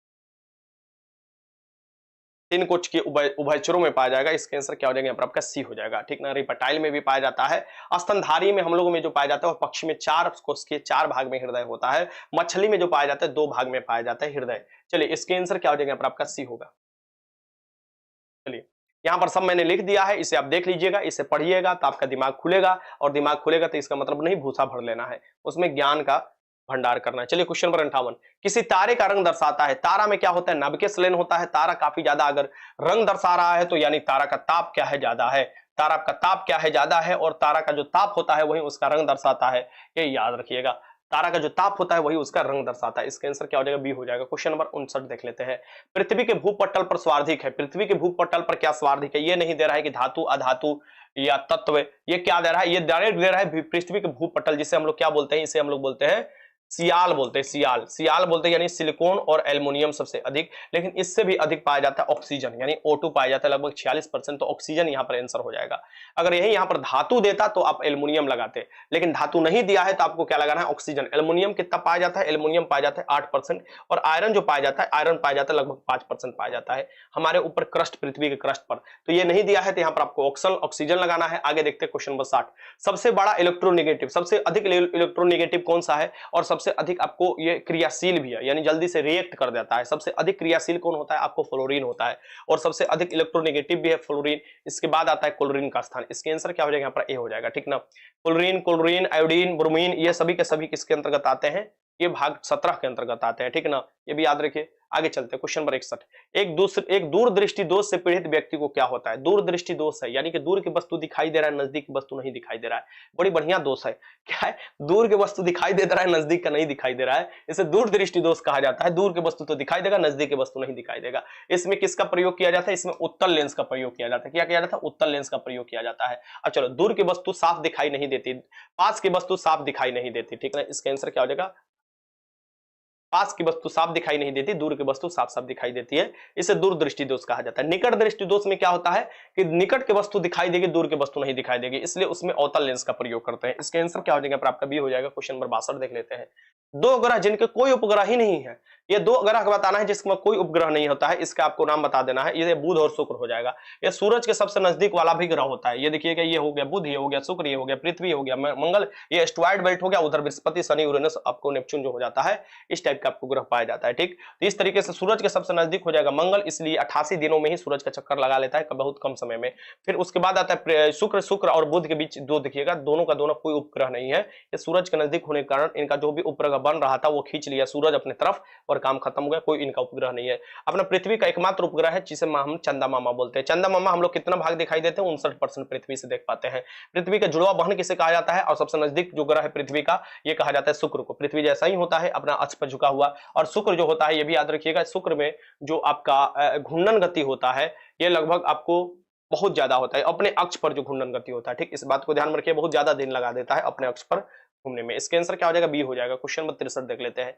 3 कोष्ठ के उभयचरों में पाया जाएगा। इसका आंसर क्या हो जाएगा, यहाँ पर आपका सी हो जाएगा, ठीक ना। रेप्टाइल में भी पाया जाता है। स्तनधारी में हम लोगों में जो पाया जाता है वो पक्षी में 4 कोष के 4 भाग में हृदय होता है। मछली में जो पाया जाता है 2 भाग में पाया जाता है हृदय। चलिए इसके आंसर क्या हो जाएगा, यहाँ पर आपका सी होगा। चलिए यहाँ पर सब मैंने लिख दिया है, इसे आप देख लीजिएगा, इसे पढ़िएगा तो आपका दिमाग खुलेगा, और दिमाग खुलेगा तो इसका मतलब नहीं भूसा भर लेना है, उसमें ज्ञान का भंडार करना है। चलिए क्वेश्चन नंबर 58, किसी तारे का रंग दर्शाता है। तारा में क्या होता है, नाभिकीय लेन होता है। तारा काफी ज्यादा अगर रंग दर्शा रहा है तो यानी तारा का ताप क्या है, ज्यादा है। तारा का ताप क्या है, ज्यादा है, और तारा का जो ताप होता है वही उसका रंग दर्शाता है, ये याद रखिएगा। तारा का जो ताप होता है वही उसका रंग दर्शाता है। इसका आंसर क्या हो जाएगा, बी हो जाएगा। क्वेश्चन नंबर 59 देख लेते हैं, पृथ्वी के भूपटल पर स्वार्धिक है। पृथ्वी के भूपटल पर क्या स्वार्धिक है, ये नहीं दे रहा है कि धातु, अधातु या तत्व, ये क्या दे रहा है, ये डायरेक्ट दे रहा है पृथ्वी के भूपटल, जिसे हम लोग क्या बोलते हैं, इसे हम लोग बोलते हैं सियाल बोलते हैं, सियाल, सियाल बोलते हैं, यानी सिलिकॉन और एल्युमिनियम सबसे अधिक, लेकिन इससे भी अधिक पाया जाता है ऑक्सीजन, यानी O2 पाया जाता है लगभग 46%, तो ऑक्सीजन यहां पर आंसर हो जाएगा। अगर यही यहां पर धातु देता तो आप एल्युमिनियम लगाते, लेकिन धातु नहीं दिया है तो आपको क्या लगाना है, ऑक्सीजन। एल्युमिनियम कितना पाया जाता है, एल्युमिनियम पाया जाता है 8%, और आयरन जो पाया जाता है, आयरन पाया जाता है लगभग 5% पाया जाता है हमारे ऊपर क्रस्ट, पृथ्वी के क्रस्ट पर, तो ये नहीं दिया है तो यहां पर आपको ऑक्सीजन लगाना है। आगे देखते हैं क्वेश्चन नंबर 60, सबसे बड़ा इलेक्ट्रोनेगेटिव, सबसे अधिक इलेक्ट्रोनेगेटिव कौन सा है, और सबसे अधिक आपको ये क्रियाशील भी है, यानी जल्दी से रिएक्ट कर देता है। सबसे अधिक क्रियाशील कौन होता है, आपको फ्लोरीन होता है, और सबसे अधिक इलेक्ट्रोनेगेटिव भी है फ्लोरीन। इसके बाद आता है क्लोरीन का स्थान। इसके आंसर क्या हो जाएगा, यहाँ पर ए हो जाएगा, ठीक ना। क्लोरीन, क्लोरीन, आयोडीन, ब्रोमीन, ये सभी के सभी किसके अंतर्गत आते हैं, ये भाग 17 के अंतर्गत आते हैं, ठीक ना, ये भी याद रखिए। आगे चलते हैं क्वेश्चन नंबर 61, एक दूरदृष्टि दोष से पीड़ित व्यक्ति को क्या होता है। दूरदृष्टि दोष है, यानी कि दूर की वस्तु दिखाई दे रहा है, नजदीक की वस्तु नहीं दिखाई दे रहा है। बड़ी बढ़िया दोष है, क्या है, दूर की वस्तु दिखाई दे रहा है, नजदीक का नहीं दिखाई दे रहा है, इसे दूरदृष्टि दोष कहा जाता है। दूर की वस्तु तो दिखाई देगा, नजदीक की वस्तु नहीं दिखाई देगा। इसमें किसका प्रयोग किया जाता है, इसमें उत्तल लेंस का प्रयोग किया जाता है। क्या किया जाता है, उत्तल लेंस का प्रयोग किया जाता है। अब चलो, दूर की वस्तु साफ दिखाई नहीं देती, पास की वस्तु साफ दिखाई नहीं देती, ठीक है। इसका आंसर क्या हो जाएगा, पास की वस्तु साफ दिखाई नहीं देती, दूर की वस्तु साफ साफ दिखाई देती है, इसे दूरदृष्टि दोष कहा जाता है। निकट दृष्टि दोष में क्या होता है कि निकट की वस्तु दिखाई देगी, दूर की वस्तु नहीं दिखाई देगी, इसलिए उसमें अवतल लेंस का प्रयोग करते हैं। इसका आंसर क्या हो जाएगा, आपका बी हो जाएगा। क्वेश्चन नंबर 62 देख लेते हैं, दो ग्रह जिनके कोई उपग्रह ही नहीं है, ये दो ग्रह बताना है जिसमें कोई उपग्रह नहीं होता है, इसका आपको नाम बता देना है। ये बुध और शुक्र हो जाएगा। ये सूरज के सबसे नजदीक वाला भी ग्रह होता है। ये देखिएगा, ये हो गया बुध, ये हो गया शुक्र, ये हो गया पृथ्वी, हो गया मंगल, ये एस्ट्रॉइड बेल्ट हो गया, उधर बृहस्पति, शनि, यूरेनस, आपको नेपच्यून जो हो जाता है, इस टाइप का आपको ग्रह पाया जाता है, ठीक। तो इस तरीके से सूरज के सबसे नजदीक हो जाएगा मंगल, इसलिए 88 दिनों में ही सूरज का चक्कर लगा लेता है, बहुत कम समय में। फिर उसके बाद आता है शुक्र और बुध के बीच दो, देखिएगा दोनों का दोनों कोई उपग्रह नहीं है। ये सूरज के नजदीक होने के कारण इनका जो भी उपग्रह बन रहा था वो खींच लिया सूरज अपने तरफ, और काम खत्म हो गया, कोई इनका उपग्रह नहीं है। अपना पृथ्वी का एकमात्र उपग्रह है जिसे हम चंदा मामा बोलते हैं। चंदा मामा हम लोग कितना भाग दिखाई देते हैं, 59% पृथ्वी से देख पाते हैं। पृथ्वी का जुड़वा बहन किसे कहा जाता है, और सबसे नजदीक जो ग्रह है पृथ्वी का, ये कहा जाता है शुक्र को। पृथ्वी जैसा ही होता है, अपना अक्ष पर झुका हुआ, और शुक्र जो होता है, ये भी याद रखिएगा, शुक्र में जो आपका घूर्णन गति होता है, ये लगभग आपको बहुत ज्यादा होता है, अपने अक्ष पर जो घूर्णन गति होता है, ठीक। इस बात को ध्यान में रखिए, बहुत ज्यादा दिन लगा देता है अपने अक्ष पर घूमने में। इसका आंसर क्या हो जाएगा, बी हो जाएगा। क्वेश्चन नंबर 63 देख लेते हैं।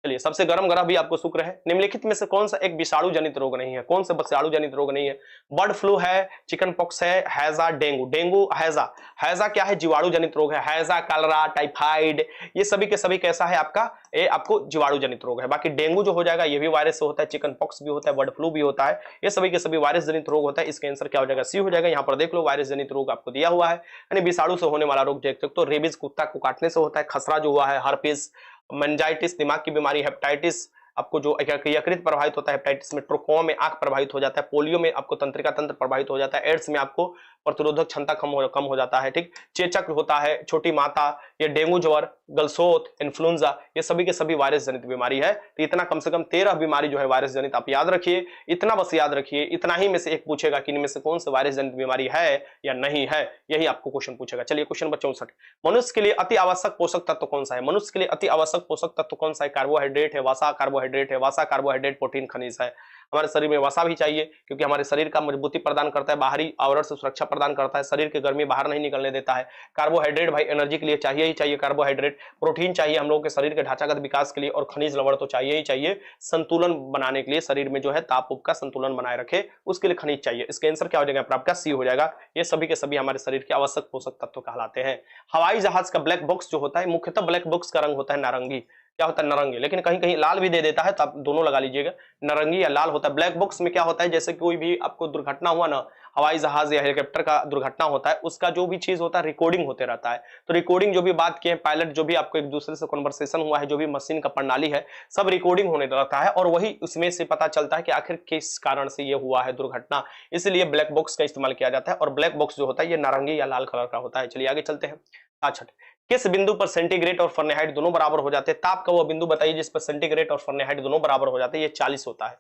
चलिए, सबसे गर्म ग्रह भी आपको शुक्र है। निम्नलिखित में से कौन सा एक विषाणु जनित रोग नहीं है, कौन सा विषाणु जनित रोग नहीं है, बर्ड फ्लू है, चिकन पॉक्स है, हैजा, डेंगू। डेंगू, हैजा, हैजा क्या है, जीवाणु जनित रोग है। हैजा, कलरा, टाइफाइड, ये सभी के सभी कैसा है आपका, ये आपको जीवाणु जनित रोग है। बाकी डेंगू जो हो जाएगा, ये भी वायरस से होता है, चिकन पॉक्स भी होता है, बर्ड फ्लू भी होता है, ये सभी के सभी वायरस जनित रोग होता है। इसका आंसर क्या हो जाएगा, सी हो जाएगा। यहाँ पर देख लो, वायरस जनित रोग आपको दिया हुआ है, यानी विषाणु से होने वाला रोग देख सकते हो। रेबीज कुत्ता को काटने से होता है, खसरा जो हुआ है, हर्पीस, मेनिंजाइटिस दिमाग की बीमारी, हेपेटाइटिस आपको जो यकृत प्रभावित होता है, हेपेटाइटिस में, ट्रोकोमा में आंख प्रभावित हो जाता है, पोलियो में आपको तंत्रिका तंत्र प्रभावित हो जाता है, एड्स में आपको प्रतिरोधक क्षमता कम हो जाता है, ठीक। चेचक होता है, छोटी माता, ये डेंगू ज्वर, गलसोत, इन्फ्लुएंजा, ये सभी के सभी वायरस जनित बीमारी है। तो इतना कम से कम 13 बीमारी जो है वायरस जनित, आप याद रखिए, इतना बस याद रखिए। इतना ही में से एक पूछेगा कि इनमें से कौन से वायरस जनित बीमारी है या नहीं है, यही आपको क्वेश्चन पूछेगा। चलिए क्वेश्चन नंबर 64, मनुष्य के लिए अति आवश्यक पोषक तत्व कौन सा है। मनुष्य के लिए अति आवश्यक पोषक तत्व कौन सा है, कार्बोहाइड्रेट है, वसा कार्बोहाइड्रेट है, वसा कार्बोहाइड्रेट, प्रोटीन, खनिज है। हमारे शरीर में वसा भी चाहिए, क्योंकि हमारे शरीर का मजबूती प्रदान करता है, बाहरी आवरण से सुरक्षा प्रदान करता है, शरीर की गर्मी बाहर नहीं निकलने देता है। कार्बोहाइड्रेट भाई एनर्जी के लिए चाहिए ही चाहिए कार्बोहाइड्रेट। प्रोटीन चाहिए हम लोगों के शरीर के ढांचागत विकास के लिए, और खनिज लवण तो चाहिए ही चाहिए, संतुलन बनाने के लिए, शरीर में जो है ताप उप का संतुलन बनाए रखे, उसके लिए खनिज चाहिए। इसका आंसर क्या हो जाएगा, आपका सी हो जाएगा। ये सभी के सभी हमारे शरीर के आवश्यक पोषक तत्व कहलाते हैं। हवाई जहाज का ब्लैक बॉक्स जो होता है, मुख्यतः ब्लैक बॉक्स का रंग होता है नारंगी, क्या होता है नारंगी, लेकिन कहीं कहीं लाल भी दे देता है, तो आप दोनों लगा लीजिएगा, नारंगी या लाल होता है। ब्लैक बॉक्स में क्या होता है, जैसे कोई भी आपको दुर्घटना हुआ ना, हवाई जहाज या हेलीकॉप्टर का दुर्घटना होता है, उसका जो भी चीज होता है रिकॉर्डिंग होते रहता है। तो रिकॉर्डिंग जो भी बात किए पायलट, जो भी आपको एक दूसरे से कन्वर्सेशन हुआ है, जो भी मशीन का प्रणाली है, सब रिकॉर्डिंग होने रहता है, और वही उसमें से पता चलता है कि आखिर किस कारण से ये हुआ है दुर्घटना। इसलिए ब्लैक बॉक्स का इस्तेमाल किया जाता है, और ब्लैक बॉक्स जो होता है ये नारंगी या लाल कलर का होता है। चलिए आगे चलते हैं। 66, किस बिंदु पर सेंटीग्रेड और फahrenheit दोनों बराबर हो जाते हैं? ताप का वो बिंदु बताइए जिस पर सेंटीग्रेड और फahrenheit दोनों बराबर हो जाते हैं। ये 40 होता है,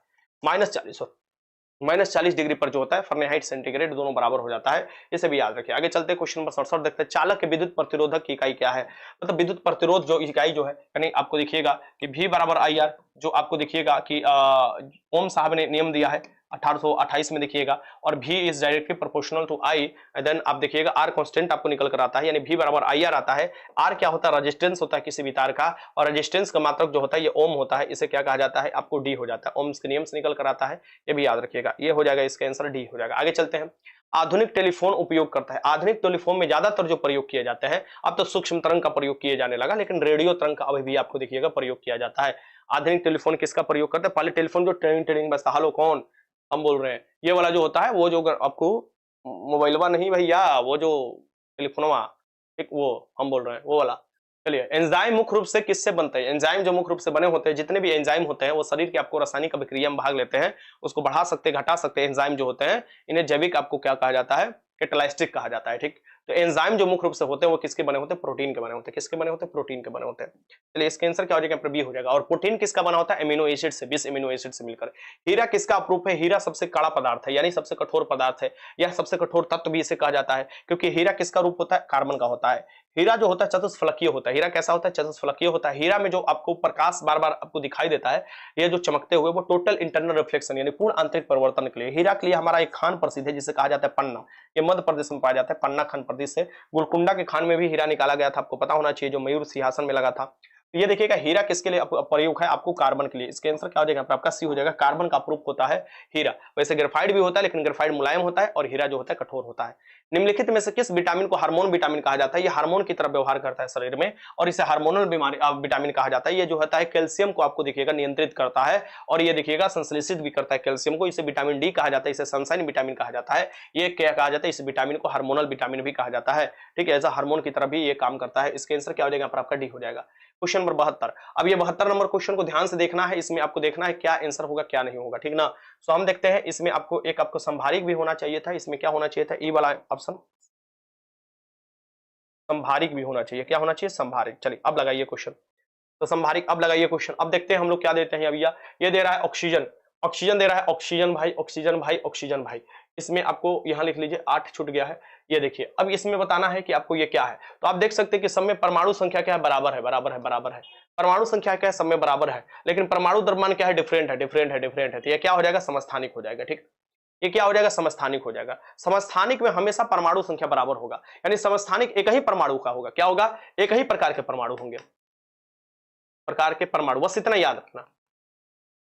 -40 डिग्री पर जो होता है फahrenheit सेंटीग्रेड दोनों बराबर हो जाता है। इसे भी याद रखिए। आगे चलते हैं, क्वेश्चन नंबर 67 देखते हैं। चालक के विद्युत प्रतिरोधक की इकाई क्या है? मतलब विद्युत प्रतिरोध जो इकाई जो है, यानी आपको दिखिएगा कि V बराबर IR, जो आपको दिखिएगा कि ओम साहब ने नियम दिया है 1828 में देखिएगा, और V is directly proportional to I, then आप देखिएगा R कांस्टेंट आपको निकल कर आता है, यानी V बराबर IR आता है। R क्या होता है? रेजिस्टेंस होता है किसी भी तार का, और रेजिस्टेंस का मात्रक जो होता है ये ओम होता है। इसे क्या कहा जाता है? आपको D हो जाता है, ओम्स के नियम से निकल कर आता है, ये भी याद रखिएगा। ये हो जाएगा, इसका आंसर D हो जाएगा। आगे चलते हैं। आधुनिक टेलीफोन उपयोग करता है। आधुनिक टेलीफोन में ज्यादातर जो प्रयोग किए जाते हैं, अब तो सूक्ष्म तरंग का प्रयोग किए जाने लगा, लेकिन रेडियो तरंग का अभी भी आपको देखिएगा प्रयोग किया जाता है। आधुनिक टेलीफोन किसका प्रयोग करते हैं? पहले टेलीफोन जो ट्रेनिंग ट्रेनिंग बजता, हेलो कौन, हम बोल रहे हैं, ये वाला जो होता है, वो जो आपको मोबाइलवा नहीं भैया, वो जो टेलीफोनवा, एक वो हम बोल रहे हैं वो वाला। चलिए, एंजाइम मुख्य रूप से किससे बनते हैं? एंजाइम जो मुख्य रूप से बने होते हैं, जितने भी एंजाइम होते हैं वो शरीर के आपको रासायनिक अभिक्रिया में भाग लेते हैं, उसको बढ़ा सकते हैं, घटा सकते हैं। एंजाइम जो होते हैं इन्हें जैविक आपको क्या कहा जाता है? कैटालिस्टिक कहा जाता है। ठीक, तो एंजाइम जो मुख्य रूप से होते हैं वो किसके बने होते हैं? प्रोटीन के बने होते हैं। किसके बने होते हैं? प्रोटीन के बने होते हैं। चलिए, इसका आंसर क्या हो जाएगा? बी हो जाएगा। और प्रोटीन किसका बना होता है? एमिनो एसिड से, 20 एमिनो एसिड से मिलकर। हीरा किसका अप्रूप है? हीरा सबसे कड़ा पदार्थ है, यानी सबसे कठोर पदार्थ है, या सबसे कठोर तत्व भी इसे कहा जाता है, क्योंकि हीरा किसका रूप होता है? कार्बन का होता है। हीरा जो होता है चतुष्फलकीय होता है। हीरा कैसा होता है? चतुष्फलकीय होता है। हीरा में जो आपको प्रकाश बार बार आपको दिखाई देता है, ये जो चमकते हुए, वो टोटल इंटरनल रिफ्लेक्शन, यानी पूर्ण आंतरिक परिवर्तन के लिए। हीरा के लिए हमारा एक खान प्रसिद्ध है जिसे कहा जाता है पन्ना, ये मध्य प्रदेश में पाया जाता है, पन्ना खान प्रदेश से। गोलकुंडा के खान में भी हीरा निकाला गया था, आपको पता होना चाहिए, जो मयूर सिंहासन में लगा था। तो ये देखिएगा, हीरा किसके लिए प्रयोग है? आपको कार्बन के लिए। इसका आंसर क्या हो जाएगा? आपका सी हो जाएगा। कार्बन का अप्रूप होता है हीरा। वैसे ग्रेफाइट भी होता है, लेकिन ग्रेफाइट मुलायम होता है, और हीरा जो होता है कठोर होता है। निम्नलिखित में से किस विटामिन को हार्मोन विटामिन कहा जाता है? ये हार्मोन की तरह व्यवहार करता है शरीर में, और इसे हार्मोनल बीमारी विटामिन कहा जाता है। ये जो होता है कैल्शियम को आपको देखिएगा नियंत्रित करता है, और ये देखिएगा संश्लेषित भी करता है कैल्शियम को। इसे विटामिन डी कहा जाता है, इसे सनशाइन विटामिन कहा जाता है। ये क्या कहा जाता है? इस विटामिन को हार्मोनल विटामिन भी कहा जाता है। ठीक है, ऐसा हार्मोन की तरह भी ये काम करता है। इसका आंसर क्या हो जाएगा? आपका डी हो जाएगा। Question number 72। अब ये 72 नंबर क्वेश्चन को ध्यान से देखना है, इसमें आपको देखना है क्या आंसर होगा क्या नहीं होगा। ठीक ना, सो हम देखते हैं। इसमें आपको एक आपको संभारिक भी होना चाहिए था, इसमें क्या होना चाहिए था? ई वाला ऑप्शन, संभारिक भी होना चाहिए। क्या होना चाहिए? संभारिक। चलिए अब लगाइए क्वेश्चन, तो संभारिक अब लगाइए क्वेश्चन। अब देखते हैं हम लोग क्या देते हैं भैया। ये दे रहा है ऑक्सीजन, ऑक्सीजन दे रहा है, ऑक्सीजन भाई, ऑक्सीजन भाई, ऑक्सीजन भाई। इसमें आपको यहां लिख लीजिए 8 छूट गया है। ये देखिए, अब इसमें बताना है कि आपको ये क्या है। तो आप देख सकते हैं कि सब में परमाणु संख्या क्या है? बराबर है, बराबर है, बराबर है। परमाणु संख्या क्या है? सब में बराबर है, लेकिन परमाणु द्रव्यमान क्या है? डिफरेंट है, डिफरेंट है, डिफरेंट है। तो ये क्या हो जाएगा? समस्थानिक हो जाएगा। ठीक, ये क्या हो जाएगा? समस्थानिक हो जाएगा। समस्थानिक में हमेशा परमाणु संख्या बराबर होगा, यानी समस्थानिक एक ही परमाणु का होगा। क्या होगा? एक ही प्रकार के परमाणु होंगे, प्रकार के परमाणु, बस इतना याद रखना।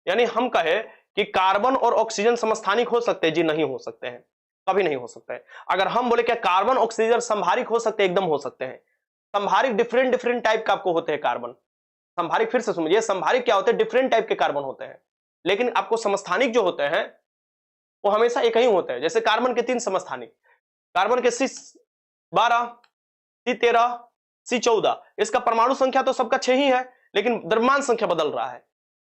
यानी हम कहे कि कार्बन और ऑक्सीजन समस्थानिक हो सकते हैं? जी नहीं हो सकते हैं, कभी नहीं हो सकते हैं। अगर हम बोले क्या कार्बन ऑक्सीजन संभारिक हो सकते हैं? एकदम हो सकते हैं। संभारिक डिफरेंट डिफरेंट टाइप का आपको होते हैं कार्बन। संभारिक फिर से समझिए, संभारिक क्या होते हैं? डिफरेंट टाइप के कार्बन होते हैं, लेकिन आपको समस्थानिक जो होते हैं वो हमेशा एक ही होते हैं। जैसे कार्बन के 3 समस्थानिक, कार्बन के C12, C13, C14, इसका परमाणु संख्या तो सबका 6 ही है, लेकिन द्रव्यमान संख्या बदल रहा है।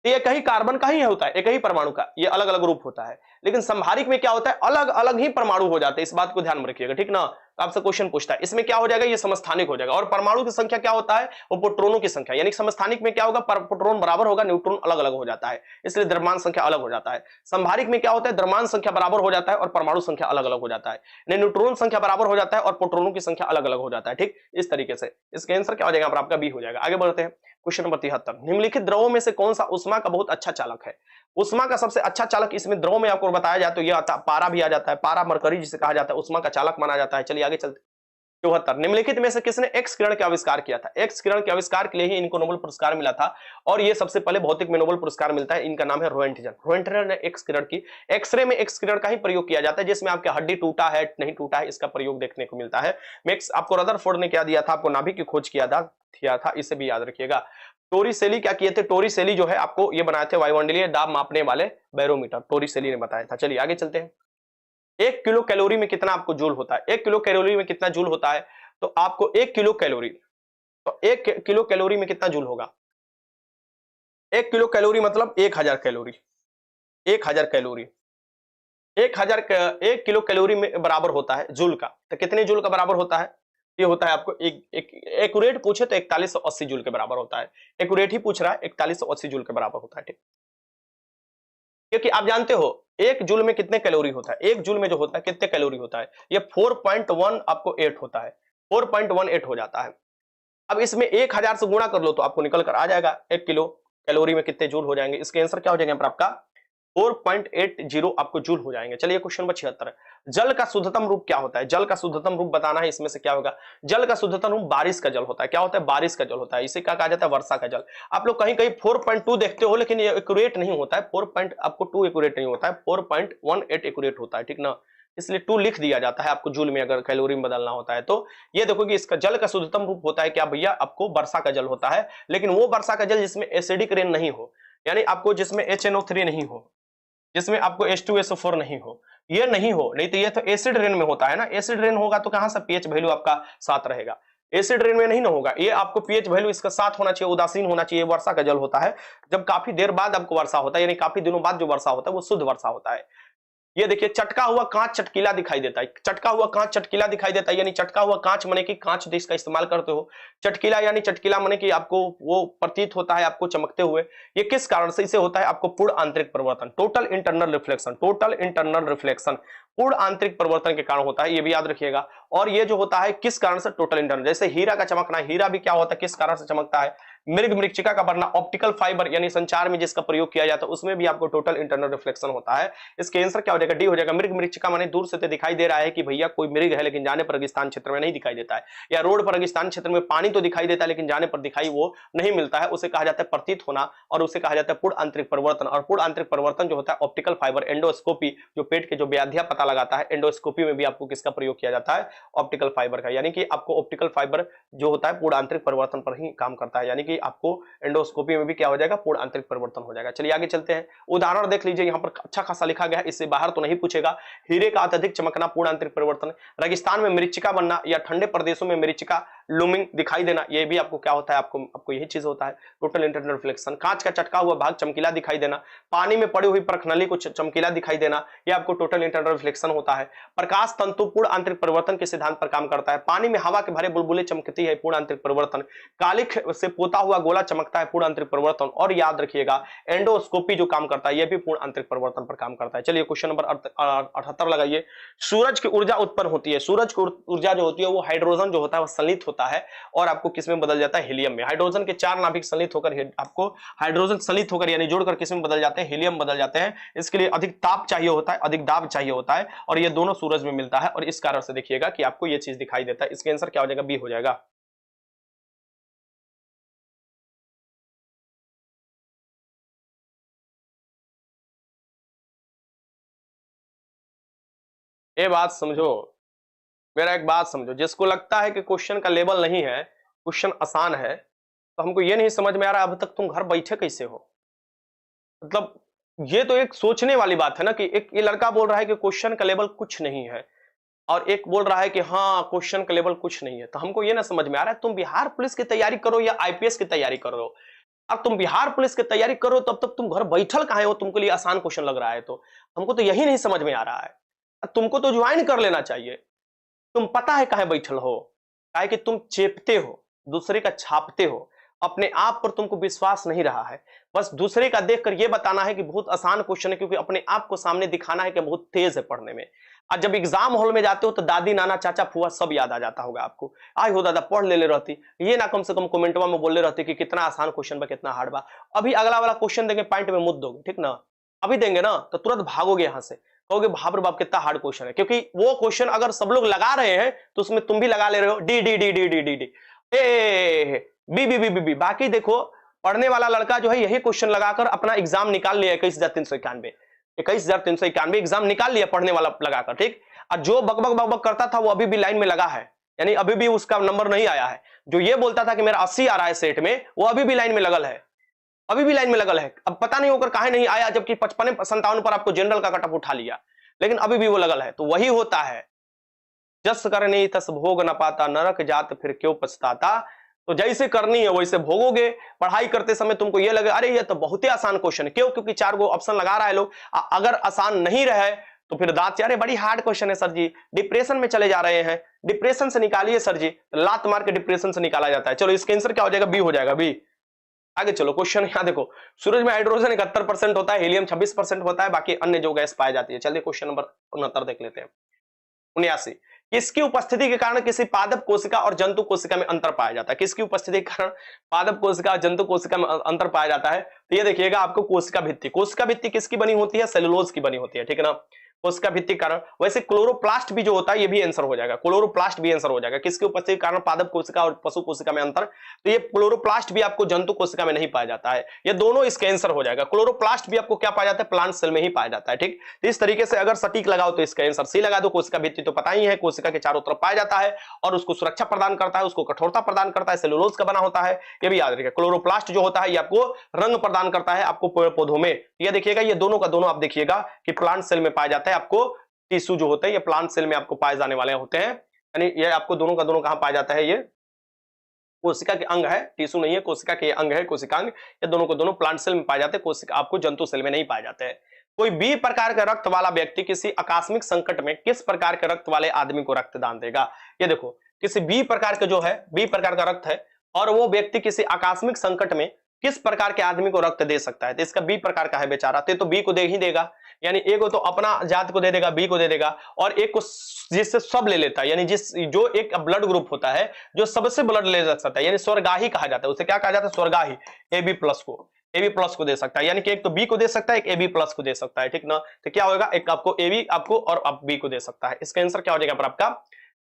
तो एक ही कार्बन का ही होता है, एक ही परमाणु का, ये अलग अलग रूप होता है। लेकिन संभारिक में क्या होता है? अलग अलग ही परमाणु हो जाते हैं, इस बात को ध्यान में रखिएगा। ठीक ना, तो आपसे क्वेश्चन पूछता है, इसमें क्या हो जाएगा? ये समस्थानिक हो जाएगा। और परमाणु की संख्या क्या होता है? वो प्रोटॉनों की संख्या, यानी समस्थानिक में क्या होगा? प्रोटॉन बराबर होगा, न्यूट्रॉन अलग अलग हो जाता है, इसलिए द्रव्यमान संख्या अलग हो जाता है। संभारिक में क्या होता है? द्रव्यमान संख्या बराबर हो जाता है और परमाणु संख्या अलग अलग हो जाता है, न्यूट्रॉन संख्या बराबर हो जाता है और प्रोटॉनों की संख्या अलग अलग हो जाता है। ठीक, इस तरीके से इसका आंसर क्या हो जाएगा? आपका बी हो जाएगा। आगे बढ़ते हैं, क्वेश्चन नंबर 73। निम्नलिखित द्रवों में से कौन सा उष्मा का बहुत अच्छा चालक है? उष्मा का सबसे अच्छा चालक इसमें द्रव में आपको बताया जाए तो ये पारा भी आ जाता है। पारा मरकरी जिसे कहा जाता है, उष्मा का चालक माना जाता है। चलिए आगे चलते। 74। निम्नलिखित में से किसने एक्स किरण का आविष्कार किया था? एक्स किरण के आविष्कार के लिए ही इनको नोबेल पुरस्कार मिला था, और ये सबसे पहले भौतिक में नोबेल पुरस्कार मिलता है। इनका नाम है रोएंटजन। रोएंटजन ने एक्स किरण की, एक्सरे में एक्स किरण का ही प्रयोग किया जाता है, जिसमें आपके हड्डी टूटा है नहीं टूटा है इसका प्रयोग देखने को मिलता है। मैक्स आपको रदरफोर्ड ने क्या दिया था? आपको नाभिक की खोज किया था, इसे भी याद रखिएगा। टोरिसेली क्या किए थे, टोरिसेली जो है आपको ये बनाए थे वायुमंडलीय दाब मापने वाले बैरोमीटर, टोरिसेली ने बताया था। चलिए आगे चलते हैं। 1 किलो कैलोरी में कितना आपको जूल होता है, 1 किलो कैलोरी में कितना जूल होता है, तो आपको 1 किलो कैलोरी, तो 1 किलो कैलोरी में कितना जूल होगा, 1 किलो कैलोरी मतलब 1000 कैलोरी, 1000 कैलोरी, 1 किलो कैलोरी में बराबर होता है जूल का, तो कितने जूल का बराबर होता है, ये होता है आपको एक्यूरेट पूछे तो 4180 जूल के बराबर होता है, एक्यूरेट ही पूछ रहा है, 4180 जूल के बराबर होता है, ठीक। क्योंकि आप जानते हो एक जूल में कितने कैलोरी होता है, एक जूल में जो होता है कितने कैलोरी होता है, ये 4.1 आपको 8 होता है, 4.18 हो जाता है। अब इसमें 1000 से गुणा कर लो तो आपको निकल कर आ जाएगा 1 किलो कैलोरी में कितने जूल हो जाएंगे, इसके आंसर क्या हो जाएंगे पर आपका 4.80 आपको जूल हो जाएंगे। चलिए क्वेश्चन नंबर 76, जल का शुद्धतम रूप क्या होता है, जल का शुद्धतम रूप बताना है, इसमें से क्या होगा, जल का शुद्धतम रूप बारिश का जल होता है, क्या होता है, बारिश का जल होता है, इसे क्या कहा जाता है, वर्षा का जल। आप लोग कहीं कहीं 4.2 देखते हो लेकिन ये एक्यूरेट नहीं होता है, 4. आपको 2 एक्यूरेट नहीं होता है, 4.18 एक्यूरेट होता है, ठीक ना, इसलिए 2 लिख दिया जाता है आपको जूल में अगर कैलोरी में बदलना होता है तो। ये देखो कि इसका जल का शुद्धतम रूप होता है क्या भैया, आपको वर्षा का जल होता है, लेकिन वो वर्षा का जल जिसमें एसिडिक रेन नहीं हो, यानी आपको जिसमें HNO3 नहीं हो, जिसमें आपको H2SO4 नहीं हो, ये नहीं हो, नहीं तो ये तो एसिड रेन में होता है ना, एसिड रेन होगा तो कहां से पीएच वैल्यू आपका 7 रहेगा, एसिड रेन में नहीं ना होगा, ये आपको पीएच वैल्यू इसका 7 होना चाहिए, उदासीन होना चाहिए। वर्षा का जल होता है जब काफी देर बाद आपको वर्षा होता है, यानी काफी दिनों बाद जो वर्षा होता है वो शुद्ध वर्षा होता है। ये देखिए चटका हुआ कांच चटकीला दिखाई देता है, चटका हुआ कांच चटकीला दिखाई देता है, यानी चटका हुआ कांच माने कि कांच देश का इस्तेमाल करते हो, चटकीला यानी चटकीला माने कि आपको वो प्रतीत होता है आपको चमकते हुए, ये किस कारण से इसे होता है, आपको पूर्ण आंतरिक परिवर्तन, total internal reflection, total internal reflection पूर्ण आंतरिक परिवर्तन के कारण होता है, ये भी याद रखिएगा। और ये जो होता है किस कारण से, टोटल इंटरनल, जैसे हीरा का चमकना, हीरा भी क्या होता है किस कारण से चमकता है, मृग मृच्छिका का बनना, ऑप्टिकल फाइबर यानी संचार में जिसका प्रयोग किया जाता है उसमें भी आपको टोटल इंटरनल रिफ्लेक्शन होता है। इसके आंसर क्या हो जाएगा, डी हो जाएगा। मृग मृच्छिका माने दूर से तो दिखाई दे रहा है कि भैया कोई मृग है, लेकिन जाने पर रेगिस्तान क्षेत्र में नहीं दिखाई देता है, या रोड पर रेगिस्तान क्षेत्र में पानी तो दिखाई देता है लेकिन जाने पर दिखाई वो नहीं मिलता है, उसे कहा जाता है प्रतीत होना, और उसे कहा जाता है पूर्ण आंतरिक परिवर्तन। और पूर्ण आंतरिक परिवर्तन जो होता है ऑप्टिकल फाइबर, एंडोस्कोपी, जो पेट के जो व्याधियां पता लगाता है, एंडोस्कोपी में भी आपको किसका प्रयोग किया जाता है, ऑप्टिकल फाइबर का, यानी कि आपको ऑप्टिकल फाइबर जो होता है पूर्ण आंतरिक परिवर्तन पर ही काम करता है, यानी कि आपको एंडोस्कोपी में भी क्या हो जाएगा, पूर्ण आंतरिक परिवर्तन हो जाएगा। चलिए आगे चलते हैं, उदाहरण देख लीजिए, यहाँ पर अच्छा खासा लिखा गया है, इससे बाहर तो नहीं पूछेगा। हीरे का अत्यधिक चमकना पूर्ण आंतरिक परिवर्तन, रेगिस्तान में मरीचिका बनना या ठंडे प्रदेशों में मरीचिका लूमिंग दिखाई देना, ये भी आपको क्या होता है, आपको यही चीज होता है, टोटल इंटरनल रिफ्लेक्शन। कांच का चटका हुआ भाग चमकीला दिखाई देना, पानी में पड़ी हुई प्रखनली को चमकीला दिखाई देना, ये आपको टोटल इंटरनल रिफ्लेक्शन होता है। प्रकाश तंतु पूर्ण आंतरिक परिवर्तन के सिद्धांत पर काम करता है, पानी में हवा के भरे बुलबुले चमकती है, पूर्ण आंतरिक परिवर्तन। कालिख से पोता हुआ गोला चमकता है, पूर्ण आंतरिक परिवर्तन। और याद रखिएगा एंडोस्कोपी जो काम करता है ये भी पूर्ण आंतरिक परिवर्तन पर काम करता है। चलिए क्वेश्चन नंबर 78 लगाइए, सूरज की ऊर्जा उत्पन्न होती है, सूरज की ऊर्जा जो होती है वो हाइड्रोजन जो होता है वो संलित होता है और आपको किसमें बदल जाता है, हीलियम में। हाइड्रोजन के 4 नाभिक संलित होकर आपको हाइड्रोजन संलित होकर यानी जोड़कर किसमें बदल जाते हैं, हीलियम बदल जाते हैं। इसके लिए अधिक ताप चाहिए होता है, अधिक दाब चाहिए होता है, और ये दोनों सूरज में मिलता है, और इस कारण से देखिएगा कि आपको ये चीज दिखाई देता है। इसका आंसर क्या हो जाएगा, बी हो जाएगा। ये बात समझो, मेरा एक बात समझो, जिसको लगता है कि क्वेश्चन का लेवल नहीं है, क्वेश्चन आसान है, तो हमको ये नहीं समझ में आ रहा अब तक तुम घर बैठे कैसे हो। मतलब ये तो एक सोचने वाली बात है ना, कि एक ये लड़का बोल रहा है कि क्वेश्चन का लेवल कुछ नहीं है, और एक बोल रहा है कि हाँ क्वेश्चन का लेवल कुछ नहीं है। तो हमको ये ना समझ में आ रहा है तुम बिहार पुलिस की तैयारी करो या आईपीएस की तैयारी करो। अब तुम बिहार पुलिस की तैयारी करो तब तक तुम घर बैठल काहे हो, तुमको लिए आसान क्वेश्चन लग रहा है, तो हमको तो यही नहीं समझ में आ रहा है। तुमको तो ज्वाइन कर लेना चाहिए, तुम पता है काहे बैठल हो, काहे कि तुम चेपते हो, दूसरे का छापते हो, अपने आप पर तुमको विश्वास नहीं रहा है, बस दूसरे का देखकर यह बताना है कि बहुत आसान क्वेश्चन है, क्योंकि अपने आप को सामने दिखाना है कि बहुत तेज है पढ़ने में। और जब एग्जाम हॉल में जाते हो तो दादी नाना चाचा फुआ सब याद आ जाता होगा आपको, आई हो दादा पढ़ ले रहती, ये ना कम से कम कमेंटवा में बोल ले रहती कि कितना आसान क्वेश्चन बा, कितना हार्ड बा। अभी अगला वाला क्वेश्चन देंगे पॉइंट में मुद्द दोगे, ठीक ना, अभी देंगे ना तो तुरंत भागोगे यहां से, कहोगे बाप रे बाप कितना हार्ड क्वेश्चन है, क्योंकि वो क्वेश्चन अगर सब लोग लगा रहे हैं तो उसमें तुम भी लगा ले रहे हो, D D D D D D D A B B B B B. बाकी देखो पढ़ने वाला लड़का जो है यही क्वेश्चन लगाकर अपना एग्जाम निकाल लिया 21,391 एग्जाम निकाल लिया पढ़ने वाला लगाकर, ठीक। और जो बकबक बकबक करता था वो अभी भी लाइन में लगा है, यानी अभी भी उसका नंबर नहीं आया है। जो ये बोलता था कि मेरा 80 आ रहा है सेट में, वो अभी भी लाइन में लगल है, अभी भी लाइन में लगल है। अब पता नहीं होकर काहे नहीं आया, जबकि 55-57 पर आपको जनरल का कटअप उठा लिया, लेकिन अभी भी वो लगल है। तो वही होता है, जस करनी तस भोग न पाता, नरक जात फिर क्यों पछताता। तो जैसे करनी है वैसे भोगोगे। पढ़ाई करते समय तुमको ये लगे अरे ये तो बहुत ही आसान क्वेश्चन है, क्यों? क्योंकि 4 गो ऑप्शन लगा रहा है लोग। अगर आसान नहीं रहे तो फिर दांत यारे बड़ी हार्ड क्वेश्चन है सर जी, डिप्रेशन में चले जा रहे हैं, डिप्रेशन से निकालिए सर जी। लात मार के डिप्रेशन से निकाला जाता है। चलो इसका आंसर क्या हो जाएगा? बी हो जाएगा, बी। आगे चलो क्वेश्चन यहां देखो, सूरज में हाइड्रोजन 71% होता है, हीलियम 26% होता है, बाकी अन्य जो गैस पाई जाती है। चलिए क्वेश्चन नंबर 69 देख लेते हैं। 79, किसकी उपस्थिति के कारण किसी पादप कोशिका और जंतु कोशिका में अंतर पाया जाता है? किसकी उपस्थिति के कारण पादप कोशिका और जंतु कोशिका में अंतर पाया जाता है? तो ये देखिएगा आपको कोशिका भित्ति। कोशिका भित्ति किसकी बनी होती है? सेलुलोज की बनी होती है, ठीक है ना। कोशिका भित्ति के कारण। वैसे क्लोरोप्लास्ट भी जो होता है ये भी आंसर हो जाएगा, क्लोरोप्लास्ट भी आंसर हो जाएगा। किसकी उपस्थिति के कारण पादप कोशिका और पशु कोशिका में अंतर? तो ये क्लोरोप्लास्ट भी आपको जंतु कोशिका में नहीं पाया जाता है, ये दोनों इसका आंसर हो जाएगा। क्लोरोप्लास्ट भी आपको क्या पाया जाता है? प्लांट सेल में ही पाया जाता है, ठीक। तो इस तरीके से अगर सटीक लगाओ तो इसका आंसर सी लगा दो। कोशिका भित्ति तो पता ही है, कोशिका के चारों तरफ पाया जाता है और उसको सुरक्षा प्रदान करता है, उसको कठोरता प्रदान करता है, सेलुलोज का बना होता है, ये भी याद रखिएगा। क्लोरोप्लास्ट जो होता है ये आपको रंग प्रदान करता है आपको पेड़ पौधों में। ये देखिएगा ये दोनों का दोनों आप देखिएगा कि प्लांट सेल में पाया जाता है। आपको टिश्यू जो होते हैं ये प्लांट सेल में आपको पाए जाने वाले होते हैं, यानी ये आपको दोनों का दोनों कहां पाया जाता है? ये कोशिका के अंग है, टिश्यू नहीं है, कोशिका के अंग है, कोशिकांग। ये दोनों को दोनों प्लांट सेल में पाए जाते हैं, कोशिका आपको जंतु सेल में नहीं पाए जाते हैं। कोई बी प्रकार का रक्त वाला व्यक्ति किसी आकस्मिक संकट में किस प्रकार के रक्त वाले आदमी को रक्तदान देगा? ये देखो किसी बी प्रकार का जो है, बी प्रकार का रक्त है और वो व्यक्ति किसी आकस्मिक संकट में किस प्रकार के आदमी को रक्त दे सकता है? तो इसका बी प्रकार का है बेचारा, तो बी को दे ही देगा। यानी एक को तो अपना जात को दे देगा, बी को दे देगा, और एक को जिससे सब ले लेता है, यानी जो एक ब्लड ग्रुप होता है जो सबसे ब्लड ले सकता है, यानी स्वर्गाही कहा जाता है। उसे क्या कहा जाता है? स्वर्गाही। AB प्लस को दे सकता है, यानी कि एक तो बी को दे सकता है, एक AB प्लस को दे सकता है, ठीक ना। तो क्या होगा? एक आपको AB आपको और आप बी को दे सकता है। इसका आंसर क्या हो जाएगा पर आपका?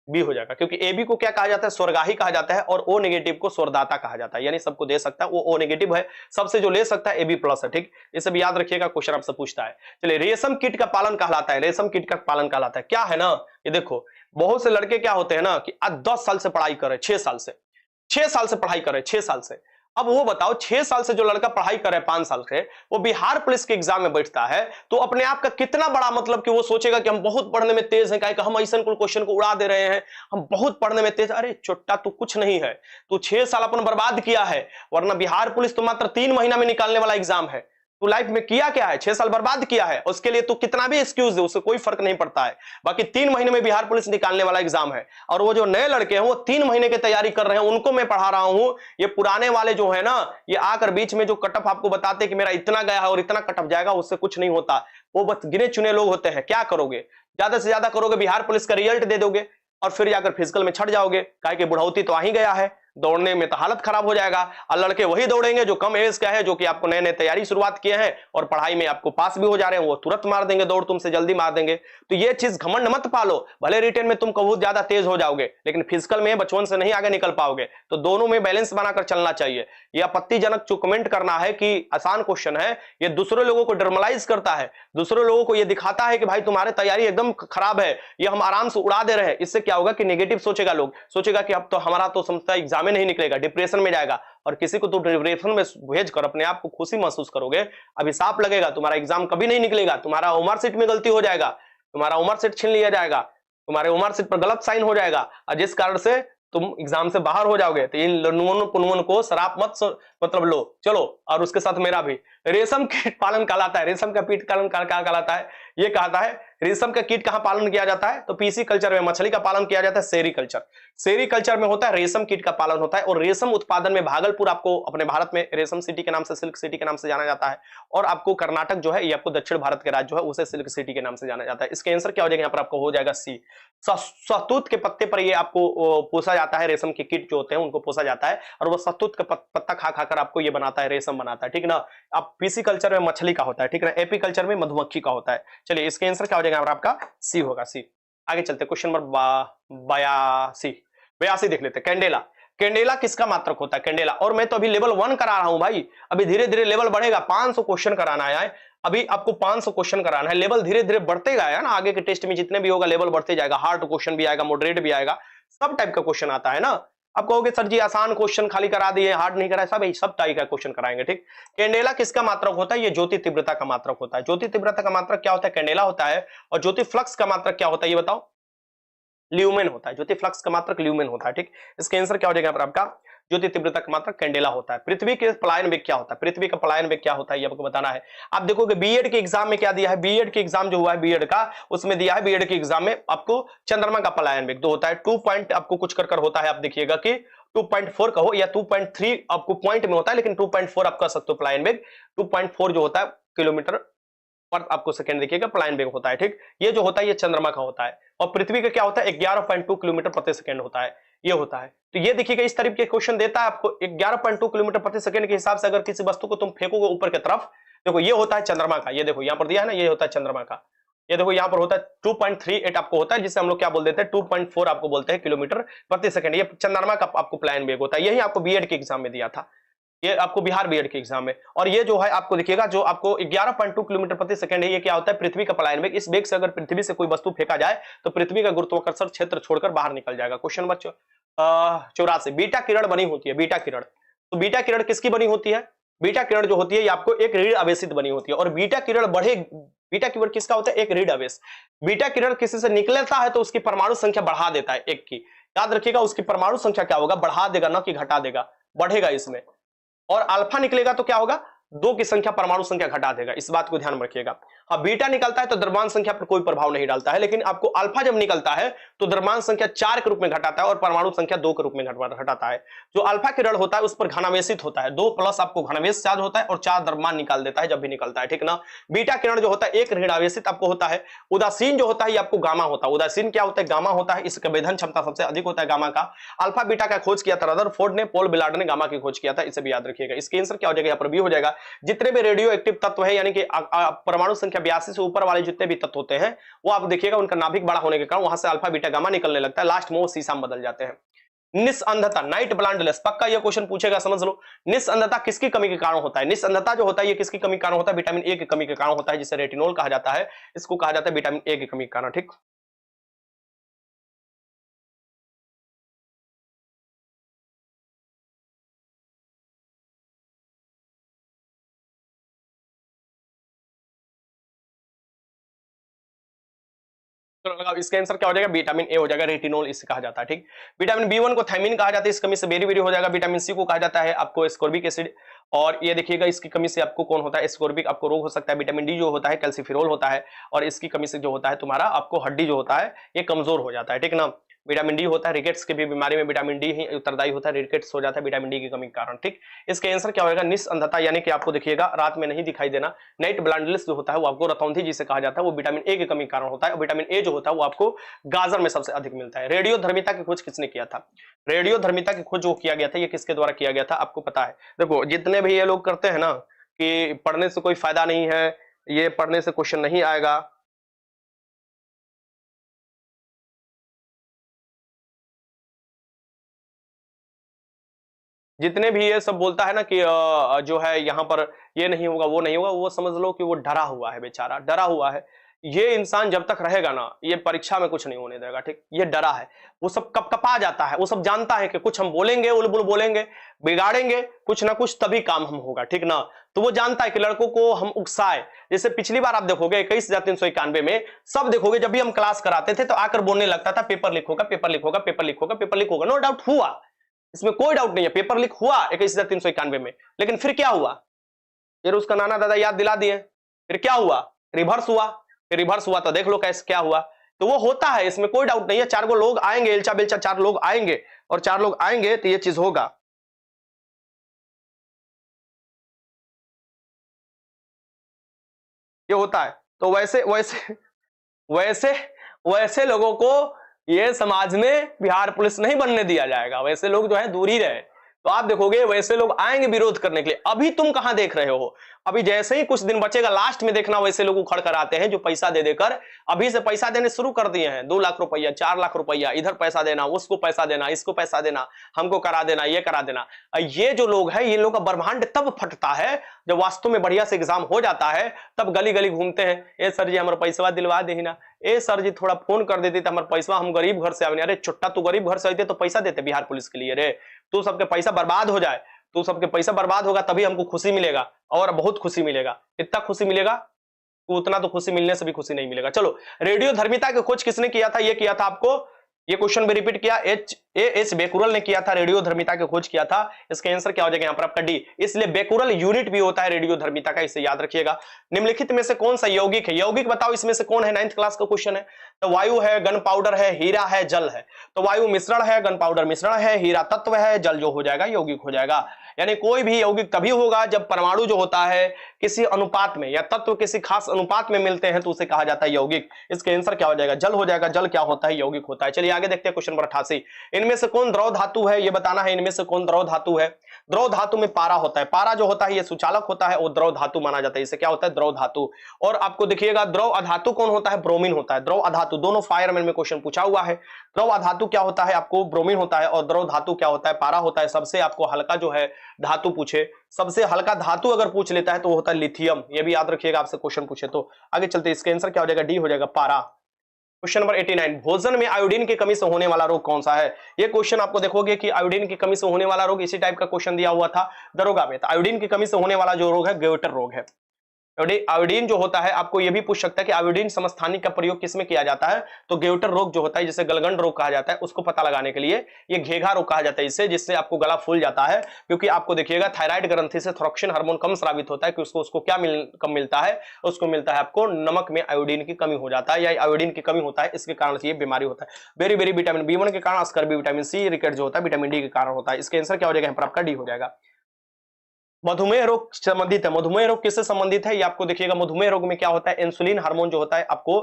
बी हो जाएगा, क्योंकि AB को क्या कहा जाता है? स्वर्गाही कहा जाता है, और O नेगेटिव को स्वरदाता कहा जाता है, यानी सबको दे सकता है। वो O नेगेटिव है, सबसे जो ले सकता है AB प्लस है, ठीक। इसे भी याद रखिएगा, क्वेश्चन आपसे पूछता है। चलिए, रेशम कीट का पालन कहलाता है, रेशम कीट का पालन कहलाता है क्या है ना? ये देखो बहुत से लड़के क्या होते हैं ना कि आज 10 साल से पढ़ाई कर रहे, 6 साल से पढ़ाई कर रहे, 6 साल से। अब वो बताओ 6 साल से जो लड़का पढ़ाई करे 5 साल से, वो बिहार पुलिस के एग्जाम में बैठता है, तो अपने आप का कितना बड़ा मतलब कि वो सोचेगा कि हम बहुत पढ़ने में तेज हैं, काहे कि हम ऐसा कुल क्वेश्चन को उड़ा दे रहे हैं, हम बहुत पढ़ने में तेज। अरे चोट्टा तू कुछ नहीं है, तू 6 साल अपन बर्बाद किया है, वरना बिहार पुलिस तो मात्र 3 महीना में निकालने वाला एग्जाम है। तू लाइफ में किया क्या है? 6 साल बर्बाद किया है, उसके लिए तू कितना भी एक्सक्यूज दे उससे कोई फर्क नहीं पड़ता है। बाकी 3 महीने में बिहार पुलिस निकालने वाला एग्जाम है, और वो जो नए लड़के हैं वो 3 महीने की तैयारी कर रहे हैं, उनको मैं पढ़ा रहा हूं। ये पुराने वाले जो है ना, ये आकर बीच में जो कटअप आपको बताते कि मेरा इतना गया है और इतना कटअप जाएगा, उससे कुछ नहीं होता। वो बस गिने चुने लोग होते हैं। क्या करोगे? ज्यादा से ज्यादा करोगे बिहार पुलिस का रिजल्ट दे दोगे और फिर जाकर फिजिकल में छट जाओगे, काहे कि बुढ़ौती तो आ ही गया है, दौड़ने में तो हालत खराब हो जाएगा। और लड़के वही दौड़ेंगे जो कम एज का है, जो कि आपको नए नए तैयारी शुरुआत किए हैं और पढ़ाई में आपको पास भी हो जा रहे हैं, वो तुरंत मार देंगे दौड़, तुमसे जल्दी मार देंगे। तो ये चीज घमंड मत पालो। भले रिटेन में तुम बहुत ज्यादा तेज हो जाओगे, लेकिन फिजिकल में बचपन से नहीं आगे निकल पाओगे। तो दोनों में बैलेंस बनाकर चलना चाहिए। ये आपत्तिजनक जो कमेंट करना है कि आसान क्वेश्चन है, ये दूसरे लोगों को ड्रामेलाइज करता है, दूसरे लोगों को ये दिखाता है कि भाई तुम्हारी तैयारी एकदम खराब है, ये हम आराम से उड़ा दे रहे हैं। इससे क्या होगा कि नेगेटिव सोचेगा लोग, सोचेगा कि अब तो हमारा तो समझता एग्जाम नहीं निकलेगा, डिप्रेशन में जाएगा। और किसी को तो डिप्रेशन में भेजकर अपने आप को खुशी महसूस करोगे, अभिशाप लगेगा, तुम्हारा एग्जाम कभी नहीं निकलेगा, तुम्हारा उमर सीट में गलती हो जाएगा, तुम्हारा उमर सीट छीन लिया जाएगा, तुम्हारे उमर सीट पर गलत साइन हो जाएगा, और जिस कारण से तुम एग्जाम से बाहर हो जाओगे। तो इन लनुवन पुनवन को शराब मत मतलब लो। चलो, और उसके साथ मेरा भी रेशम कीट पालन कहलाता है। रेशम का कीट पालन क्या कहलाता है? ये कहता है रेशम का कीट कहां पालन किया जाता है? तो पीसी कल्चर में मछली का पालन किया जाता है, सेरीकल्चर। सेरीकल्चर में होता है रेशम कीट का पालन होता है। और रेशम उत्पादन में भागलपुर आपको अपने भारत में रेशम सिटी के नाम से, सिल्क सिटी के नाम से जाना जाता है। और आपको कर्नाटक जो है ये आपको दक्षिण भारत के राज्य जो है उसे सिल्क सिटी के नाम से जाना जाता है। इसका आंसर क्या हो जाएगा यहाँ पर? आपको हो जाएगा सी। शहतूत के पत्ते पर ये आपको पोसा जाता है, रेशम के कीट जो होते हैं उनको पोसा जाता है, और वो शहतूत का पत्ता खा खाकर आपको ये बनाता है, रेशम बनाता है, ठीक ना। अब पीसी कल्चर में मछली का होता है, ठीक है ना। एपी कल्चर में मधुमक्खी का होता है। चलिए, इसका आंसर क्या हो जाएगा आपका? सी होगा, सी। आगे चलते क्वेश्चन नंबर 82 देख लेते हैं। कैंडेला, कैंडेला किसका मात्रक होता है? कैंडेला। और मैं तो अभी लेवल 1 करा रहा हूं भाई, अभी धीरे धीरे लेवल बढ़ेगा। 500 क्वेश्चन कराना है, अभी आपको 500 क्वेश्चन कराना है। लेवल धीरे धीरे बढ़ते गया ना, आगे के टेस्ट में जितने भी होगा लेवल बढ़ते जाएगा। हार्ड क्वेश्चन भी आएगा, मॉडरेट भी आएगा, सब टाइप का क्वेश्चन आता है ना। आप कहोगे सर जी आसान क्वेश्चन खाली करा दिए, हार्ड नहीं कराए, सब टाइप का क्वेश्चन कराएंगे, ठीक। कैंडेला किसका मात्रक होता है? ये ज्योति तीव्रता का मात्रक होता है। ज्योति तीव्रता का मात्रक क्या होता है? कैंडेला होता है। और ज्योति फ्लक्स का मात्रक क्या होता है ये बताओ? ल्यूमेन होता है। ज्योति फ्लक्स का मात्रक ल्यूमेन होता है, ठीक। इसका आंसर क्या हो जाएगा यहाँ पर आपका? ज्योति तीव्रता का मात्रक कैंडेला होता है। पृथ्वी के पलायन वेग क्या होता है? पृथ्वी का पलायन वेग क्या होता है ये आपको बताना है। आप देखोगे बीएड के एग्जाम में क्या दिया है, बीएड के एग्जाम जो हुआ है बीएड का, उसमें दिया है बीएड के एग्जाम में आपको चंद्रमा का पलायन वेग तो होता है 2 पॉइंट आपको कुछ कर होता है। आप देखिएगा कि 2.4 कहो या 2.3 आपको पॉइंट में होता है, लेकिन 2.4 आप कह सकते हो पलायन वेग। 2.4 जो होता है किलोमीटर पर आपको सेकंड देखिएगा पलायन वेग होता है, ठीक। ये जो होता है ये चंद्रमा का होता है। और पृथ्वी का क्या होता है? 11.2 किलोमीटर प्रति सेकंड होता है, ये होता है। तो ये देखिएगा इस तरीके के क्वेश्चन देता है आपको। 11.2 किलोमीटर प्रति सेकंड के हिसाब से अगर किसी वस्तु को तुम फेंकोगे ऊपर की तरफ, देखो ये होता है चंद्रमा का, ये देखो यहाँ पर दिया है ना, ये होता है चंद्रमा का। ये देखो यहाँ पर होता है 2.38 आपको होता है, जिसे हम लोग क्या बोल देते हैं 2.4 आपको बोलते हैं किलोमीटर प्रति सेकंड। ये चंद्रमा का आपको पलायन वेग होता है। यही आपको बीएड के एग्जाम में दिया था, ये आपको बिहार बीएड के एग्जाम में। और ये जो है आपको देखिएगा जो आपको 11.2 किलोमीटर प्रति सेकंड है, ये क्या होता है? पृथ्वी का पलायन वेग। इस वेग से अगर पृथ्वी से कोई वस्तु फेंका जाए तो पृथ्वी का गुरुत्वाकर्षण क्षेत्र छोड़कर बाहर निकल जाएगा। Question number 84। बीटा किरण बनी होती है, बीटा किरण। तो बीटा किरण किसकी बनी होती है? बीटा किरण जो होती है ये आपको एक ऋण आवेशित बनी होती है। और बीटा किरण बीटा किरण किसका होता है? एक ऋण आवेश। बीटा किरण किसी से निकलता है तो उसकी परमाणु संख्या बढ़ा देता है, एक की। याद रखिएगा उसकी परमाणु संख्या क्या होगा? बढ़ा देगा, ना कि घटा देगा, बढ़ेगा इसमें। और अल्फा निकलेगा तो क्या होगा? 2 की संख्या परमाणु संख्या घटा देगा, इस बात को ध्यान में रखिएगा। हाँ बीटा निकलता है तो द्रव्यमान संख्या पर कोई प्रभाव नहीं डालता है, लेकिन आपको अल्फा जब निकलता है तो द्रव्यमान संख्या 4 के रूप में घटाता है और परमाणु संख्या 2 के रूप में घटाता है। जो अल्फा किरण होता है उस पर घनावेशित होता है, 2 प्लस आपको घनावेश चार्ज होता है और 4 द्रव्यमान निकाल देता है जब भी निकलता है, ठीक ना। बीटा किरण जो होता है एक ऋणावेशित आपको होता है। उदासीन जो होता है ये आपको गामा होता है। उदासीन क्या होता है? गामा होता है। इसका वेधन क्षमता सबसे अधिक होता है गामा का। अल्फा बीटा का खोज किया था रदरफोर्ड ने, पॉल बिलार्ड ने गामा की खोज किया था, इसे भी याद रखिएगा। इसका आंसर क्या हो जाएगा? यहाँ पर बी हो जाएगा। जितने भी रेडियो एक्टिव तत्व है यानी कि परमाणु संख्या 82 से ऊपर वाले जितने भी तत्व होते हैं वो आप देखिएगा उनका नाभिक बड़ा होने के कारण वहां से अल्फा बीटा गामा निकलने लगता है, लास्ट में वो सीसा में बदल जाते हैं। निस्संधता, नाइट ब्लाइंडनेस, पक्का ये क्वेश्चन पूछेगा, समझ लो। निस्संधता किसकी कमी के कारण होता है? निस्संधता जो होता है ये किसकी कमी के कारण होता है? विटामिन ए की कमी के कारण होता है, जिसे रेटिनोल कहा जाता है। इसको कहा जाता है विटामिन ए की कमी के कारण, ठीक। इसका आंसर क्या हो जाएगा? विटामिन ए हो जाएगा, रेटिनोल इसे कहा जाता है, ठीक। विटामिन बी1 को थायमिन कहा जाता है, इस कमी से बेरी बेरी हो जाएगा। विटामिन सी को कहा जाता है आपको एस्कॉर्बिक एसिड। और ये देखिएगा इसकी कमी से आपको कौन होता है? एस्कॉर्बिक आपको रोग हो सकता है। विटामिन डी जो होता है कैल्सिफेरॉल होता है, और इसकी कमी से जो होता है तुम्हारा आपको हड्डी जो होता है ये कमजोर हो जाता है, ठीक ना। विटामिन डी होता है रिकेट्स की भी बीमारी में विटामिन डी ही उत्तरदायी होता है, रिकेट्स हो जाता है विटामिन डी की कमी के कारण, ठीक। इसका आंसर क्या होगा? निस्संधता, यानी कि आपको देखिएगा रात में नहीं दिखाई देना। नाइट ब्लाइंडनेस जो होता है वो आपको रतौंधी जिसे कहा जाता है, वो विटामिन ए की कमी के कारण होता है। विटामिन ए जो होता है वो आपको गाजर में सबसे अधिक मिलता है। रेडियोधर्मिता की खोज किसने किया था? रेडियोधर्मिता की खोज जो किया गया था ये किसके द्वारा किया गया था आपको पता है? देखो जितने भी ये लोग करते हैं ना कि पढ़ने से कोई फायदा नहीं है, ये पढ़ने से क्वेश्चन नहीं आएगा, जितने भी ये सब बोलता है ना कि जो है यहाँ पर ये नहीं होगा वो नहीं होगा, वो समझ लो कि वो डरा हुआ है, बेचारा डरा हुआ है। ये इंसान जब तक रहेगा ना ये परीक्षा में कुछ नहीं होने देगा, ठीक। ये डरा है, वो सब कपकपा जाता है, वो सब जानता है कि कुछ हम बोलेंगे, उलबुल बोलेंगे, बिगाड़ेंगे कुछ ना कुछ तभी काम हम होगा, ठीक ना। तो वो जानता है कि लड़कों को हम उकसाए। जैसे पिछली बार आप देखोगे 21,391 में सब देखोगे जब भी हम क्लास कराते थे तो आकर बोलने लगता था पेपर लीक होगा, पेपर लीक होगा, पेपर लीक होगा, पेपर लीक होगा। नो डाउट हुआ, इसमें कोई डाउट नहीं है, पेपर लीक हुआ 21,391 में। लेकिन फिर क्या हुआ? फिर उसका नाना दादा याद दिला दिए, फिर क्या हुआ? रिवर्स हुआ। फिर रिवर्स हुआ तो देख लो कैसे क्या हुआ। तो वो होता है, इसमें कोई डाउट नहीं है। 4 गो लोग आएंगे, एल्चा बेल्चा 4 लोग आएंगे, और 4 लोग आएंगे तो ये चीज होगा। ये होता है। तो वैसे वैसे वैसे वैसे लोगों को ये समाज में बिहार पुलिस नहीं बनने दिया जाएगा। वैसे लोग जो है दूर ही रहे, तो आप देखोगे वैसे लोग आएंगे विरोध करने के लिए। अभी तुम कहां देख रहे हो, अभी जैसे ही कुछ दिन बचेगा लास्ट में देखना वैसे लोग उखड़ कर आते हैं जो पैसा दे देकर अभी से पैसा देने शुरू कर दिए हैं। 2 लाख रुपया, 4 लाख रुपया, इधर पैसा देना, उसको पैसा देना, इसको पैसा देना, हमको करा देना, ये करा देना। ये जो लोग हैं, ये लोग का ब्रह्मांड तब फटता है जब वास्तव में बढ़िया से एग्जाम हो जाता है, तब गली गली घूमते हैं, ए सर जी हमारा पैसा दिलवा दे ना, ए सर जी थोड़ा फोन कर देते हमारा पैसा, हम गरीब घर से आवे। अरे चुट्टा, तू गरीब घर से आते तो पैसा देते बिहार पुलिस के लिए रे? तू सबके पैसा बर्बाद हो जाए, तो सबके पैसा बर्बाद होगा तभी हमको खुशी मिलेगा, और बहुत खुशी मिलेगा। इतना खुशी मिलेगा, उतना तो खुशी मिलने से भी खुशी नहीं मिलेगा। चलो, रेडियो धर्मिता की खोज किसने किया था? ये किया था आपको, ये क्वेश्चन भी रिपीट किया, एच बेकुरल ने किया था, रेडियो धर्मिता की खोज किया था। इसका आंसर क्या हो जाएगा यहाँ पर आपका डी। इसलिए बेकुरल यूनिट भी होता है रेडियो धर्मिता का, इसे याद रखिएगा। निम्नलिखित में से कौन सा यौगिक है? यौगिक बताओ इसमें से कौन है? 9th क्लास का क्वेश्चन है। तो वायु है, गन पाउडर है, हीरा है, जल है। तो वायु मिश्रण है, गन पाउडर मिश्रण है, हीरा तत्व है, जल जो हो जाएगा यौगिक हो जाएगा। यानी कोई भी यौगिक तभी होगा जब परमाणु जो होता है किसी अनुपात में, या तत्व किसी खास अनुपात में मिलते हैं तो उसे कहा जाता है यौगिक। इसका आंसर क्या हो जाएगा? जल हो जाएगा। जल क्या होता है? यौगिक होता है। चलिए आगे देखते हैं क्वेश्चन नंबर 88। इनमें से कौन द्रव धातु है? ये बताना है, इनमें से कौन द्रव धातु है? द्रव धातु में पारा होता है। पारा जो होता है ये सुचालक होता है, वो द्रव धातु माना जाता है। इसे क्या होता है? द्रव धातु। और आपको देखिएगा द्रव अधातु कौन होता है? ब्रोमीन होता है। द्रव अधातु, दोनों फायरमैन में क्वेश्चन पूछा हुआ है। द्रव अधातु क्या होता है? आपको ब्रोमीन होता है। और द्रव धातु क्या होता है? पारा होता है। सबसे आपको हल्का जो है धातु पूछे, सबसे हल्का धातु अगर पूछ लेता है तो वो होता है लिथियम। ये भी याद रखिएगा, आपसे क्वेश्चन पूछे तो। आगे चलते, इसका आंसर क्या हो जाएगा? डी हो जाएगा, पारा। क्वेश्चन नंबर 89, भोजन में आयोडीन की कमी से होने वाला रोग कौन सा है? ये क्वेश्चन आपको देखोगे कि आयोडीन की कमी से होने वाला रोग, इसी टाइप का क्वेश्चन दिया हुआ था दरोगा में। तो आयोडीन की कमी से होने वाला जो रोग है गोइटर रोग है। आयोडीन जो होता है, आपको यह भी पूछ सकता है कि आयोडीन समस्थानिक का प्रयोग किसमें किया जाता है? तो गोइटर रोग जो होता है, जिसे गलगंड रोग कहा जाता है, उसको पता लगाने के लिए ये घेघा रोग कहा जाता है इससे, जिससे आपको गला फूल जाता है। क्योंकि आपको देखिएगा थायराइड ग्रंथि से थोरक्सिन हार्मोन कम स्रावित होता है कि उसको क्या कम मिलता है? उसको मिलता है आपको नमक में आयोडीन की कमी हो जाता है, या आयोडीन की कमी होता है, इसके कारण से ये बीमारी होता है। वेरी वेरी विटामिन B1 के कारण, अस्कर्बी विटामिन C, रिकेट जो होता है विटामिन D के कारण होता है। इसका आंसर क्या हो जाएगा? यहाँ पर आपका डी हो जाएगा। मधुमेह रोग संबंधित है। मधुमेह रोग किससे संबंधित है? ये आपको देखिएगा, मधुमेह रोग में क्या होता है? इंसुलिन हार्मोन जो होता है आपको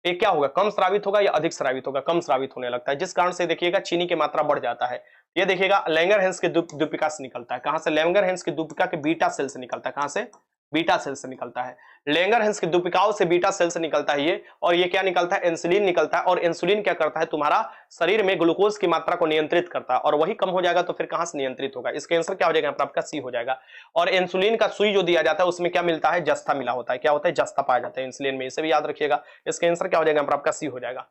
ये क्या होगा? कम स्रावित होगा या अधिक स्रावित होगा? कम स्रावित होने लगता है, जिस कारण से देखिएगा चीनी की मात्रा बढ़ जाता है। ये देखिएगा लैंगरहैंस के दूपिका से निकलता है। कहां से? लैंगरहैंस की दूपिका के बीटा सेल से निकलता है। कहां से? बीटा सेल से निकलता है। लैंगरहैंस की दूपिकाओं से बीटा सेल से निकलता है ये। और ये क्या निकलता है? इंसुलिन निकलता है। और इंसुलिन क्या करता है? तुम्हारा शरीर में ग्लूकोज की मात्रा को नियंत्रित करता है, और वही कम हो जाएगा तो फिर कहां से नियंत्रित होगा? इसका आंसर क्या हो जाएगा? आपका सी हो जाएगा। और इंसुलिन का सुई जो दिया जाता है उसमें क्या मिलता है? जस्ता मिला होता है। क्या होता है? जस्ता पाया जाता है इंसुलिन में, इसे भी याद रखिएगा। इसका आंसर क्या हो जाएगा? आपका सी हो जाएगा।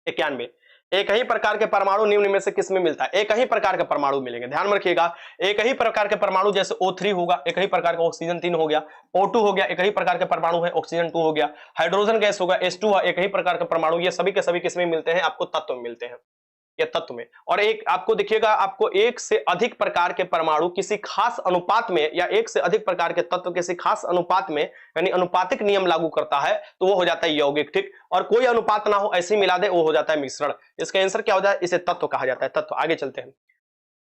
91, एक ही प्रकार के परमाणु निम्न में से किसमें मिलता है? एक ही प्रकार के परमाणु मिलेंगे, ध्यान में रखिएगा। एक ही प्रकार के परमाणु, जैसे O3 होगा, एक ही प्रकार का ऑक्सीजन 3 हो गया। O2 हो गया, एक ही प्रकार के परमाणु है, ऑक्सीजन 2 हो गया। हाइड्रोजन गैस होगा, H2 है, एक ही प्रकार के परमाणु। ये सभी के सभी किसमें मिलते हैं? आपको तत्व में मिलते हैं, या तत्व में। और एक आपको देखिएगा, आपको एक से अधिक प्रकार के परमाणु किसी खास अनुपात में, या एक से अधिक प्रकार के तत्व किसी खास अनुपात में, यानी अनुपातिक नियम लागू करता है तो वो हो जाता है यौगिक, ठीक। और कोई अनुपात ना हो, ऐसे ही मिला दे, वो हो जाता है मिश्रण। इसका आंसर क्या हो जाए? इसे तत्व कहा जाता है, तत्व। आगे चलते हैं।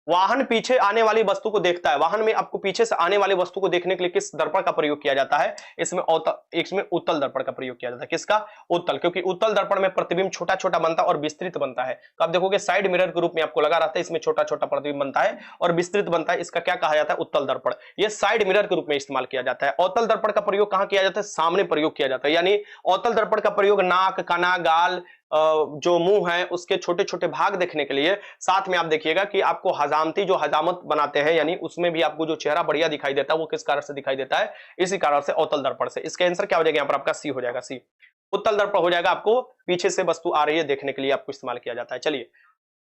वाहन पीछे आने वाली वस्तु को देखता है। वाहन में आपको पीछे से आने वाली वस्तु को देखने के लिए किस दर्पण का प्रयोग किया जाता है? इसमें उत्तल दर्पण का प्रयोग किया जाता है। किसका? उत्तल, क्योंकि उत्तल दर्पण में प्रतिबिंब छोटा छोटा बनता है और विस्तृत बनता है। तो आप देखोगे साइड मिरर के रूप में आपको लगा रहता है, इसमें छोटा छोटा प्रतिबिंब बनता है और विस्तृत बनता है। इसका क्या कहा जाता है? उत्तल दर्पण। यह साइड मिरर के रूप में इस्तेमाल किया जाता है। अवतल दर्पण का प्रयोग कहां किया जाता है? सामने प्रयोग किया जाता है। यानी अवतल दर्पण का प्रयोग नाक, काना, गाल, जो मुंह है उसके छोटे छोटे भाग देखने के लिए। साथ में आप देखिएगा कि आपको हजामती जो हजामत बनाते हैं, यानी उसमें भी आपको जो चेहरा बढ़िया दिखाई देता है, वो किस कारण से दिखाई देता है? इसी कारण से, अवतल दर्पण से। इसका आंसर क्या हो जाएगा? यहाँ पर आपका सी हो जाएगा, सी। उत्तल दर्पण हो जाएगा, आपको पीछे से वस्तु आ रही है देखने के लिए आपको इस्तेमाल किया जाता है। चलिए,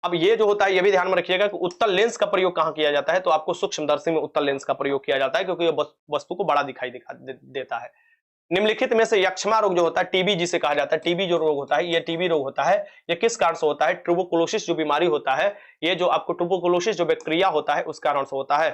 अब ये जो होता है ये भी ध्यान में रखिएगा कि उत्तल लेंस का प्रयोग कहां किया जाता है? तो आपको सूक्ष्मदर्शी में उत्तल लेंस का प्रयोग किया जाता है, क्योंकि ये वस्तु को बड़ा दिखाई देता है। निम्नलिखित में से यक्ष्मा रोग जो होता है, टीबी जिसे कहा जाता है, टीबी जो रोग होता है, ये टीबी रोग होता है, ये किस कारण से होता है? ट्यूबरकुलोसिस जो बीमारी होता है, ये जो आपको ट्यूबरकुलोसिस जो बैक्टीरिया होता है उस कारण से होता है।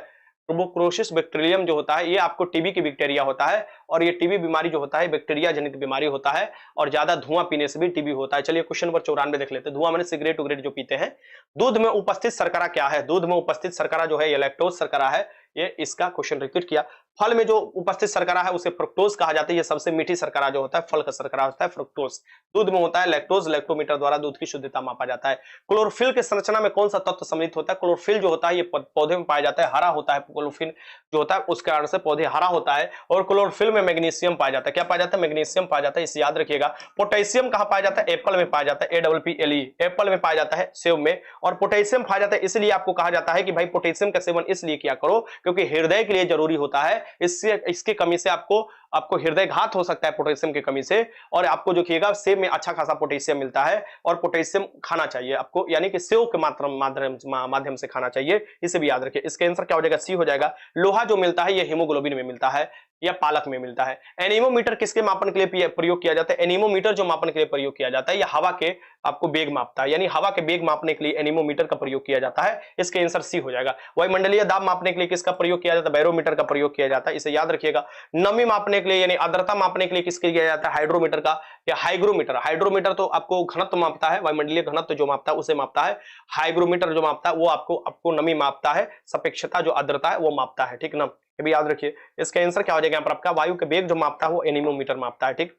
ट्यूबरकुलोसिस बैक्टीरियम जो होता है, ये आपको टीबी की बैक्टीरिया होता है, और ये टीबी बीमारी जो होता है बैक्टीरिया जनित बीमारी होता है, और ज्यादा धुआं पीने से भी टीबी होता है। चलिए क्वेश्चन नंबर 94 देख लेते हैं। धुआं मैंने सिगरेट उगरेट जो पीते हैं। दूध में उपस्थित शर्करा क्या है? दूध में उपस्थित शर्करा जो है ये लैक्टोज शर्करा है, ये इसका क्वेश्चन रिपीट किया। फल में जो उपस्थित शर्करा है उसे फ्रुक्टोज कहा जाता है। ये सबसे मीठी शर्करा जो होता है फल का शर्करा होता है फ्रुक्टोज। दूध में होता है लैक्टोज, लैक्टोमीटर द्वारा दूध की शुद्धता मापा जाता है। क्लोरोफिल की संरचना में कौन सा तत्व सम्मिलित होता है? क्लोरोफिल जो होता है ये पौधे में पाया जाता है, हरा होता है। क्लोरोफिल जो होता है उस कारण से पौधे हरा होता है। और क्लोरोफिल में मैग्नीशियम पाया जाता है। क्या पाया जाता है? मैग्नीशियम पाया जाता है, इसे याद रखिएगा। पोटेशियम कहां पाया जाता है? एप्पल में पाया जाता है, APPLE, एप्पल में पाया जाता है, सेब में। और पोटेशियम पाया जाता है इसलिए आपको कहा जाता है कि भाई पोटेशियम का सेवन इसलिए किया करो क्योंकि हृदय के लिए जरूरी होता है। इसकी कमी से आपको हृदय घात हो सकता है पोटेशियम की कमी से। और आपको जो किएगा सेब में अच्छा खासा पोटेशियम मिलता है और पोटेशियम खाना चाहिए आपको, यानी कि सेव के माध्यम से खाना चाहिए, इसे भी याद रखिए। इसका आंसर क्या हो जाएगा? सी हो जाएगा। लोहा जो मिलता है ये हीमोग्लोबिन में मिलता है या पालक में मिलता है। एनीमोमीटर किसके मापन के लिए प्रयोग किया जाता है? एनीमोमीटर जो मापन के लिए प्रयोग किया जाता है यह हवा के आपको वेग मापता है, यानी हवा के वेग मापने के लिए एनीमोमीटर का प्रयोग किया जाता है। इसके आंसर सी हो जाएगा। वायुमंडलीय दाब मापने के लिए किसका प्रयोग किया जाता है? बैरोमीटर का प्रयोग किया जाता है, इसे याद रखिएगा। नमी मापने के लिए यानी आर्द्रता मापने के लिए किसके किया जाता है? हाइड्रोमीटर का या हाइग्रोमीटर। हाइड्रोमीटर तो आपको घनत्व मापता है, वायुमंडलीय घनत्व जो मापता है उसे मापता है। हाइग्रोमीटर जो मापता है वो आपको नमी मापता है, सापेक्षता जो आर्द्रता है वो मापता है, ठीक ना। ये भी याद रखिए। इसका आंसर क्या हो जाएगा यहाँ पर आपका? वायु के वेग जो मापता है वो एनीमोमीटर मापता है, ठीक।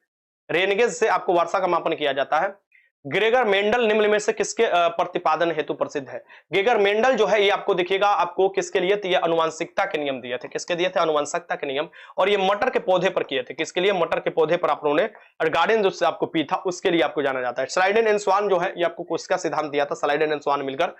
रेनगेज से आपको वर्षा का मापन किया जाता है। ग्रेगर मेंडल निम्न में से किसके प्रतिपादन हेतु प्रसिद्ध है? ग्रेगर मेंडल जो है ये आपको देखिएगा आपको किसके लिए थे? ये अनुवांशिकता के नियम दिए थे। किसके दिए थे? अनुवांशिकता के नियम। और ये मटर के पौधे पर किए थे। किसके लिए? मटर के पौधे पर आप लोगों ने गार्डन जो आपको पी था उसके लिए आपको जाना जाता है। स्लाइडेन एंड स्वान जो है ये आपको किसका सिद्धांत दिया था? स्लाइडेन एंड स्वान मिलकर।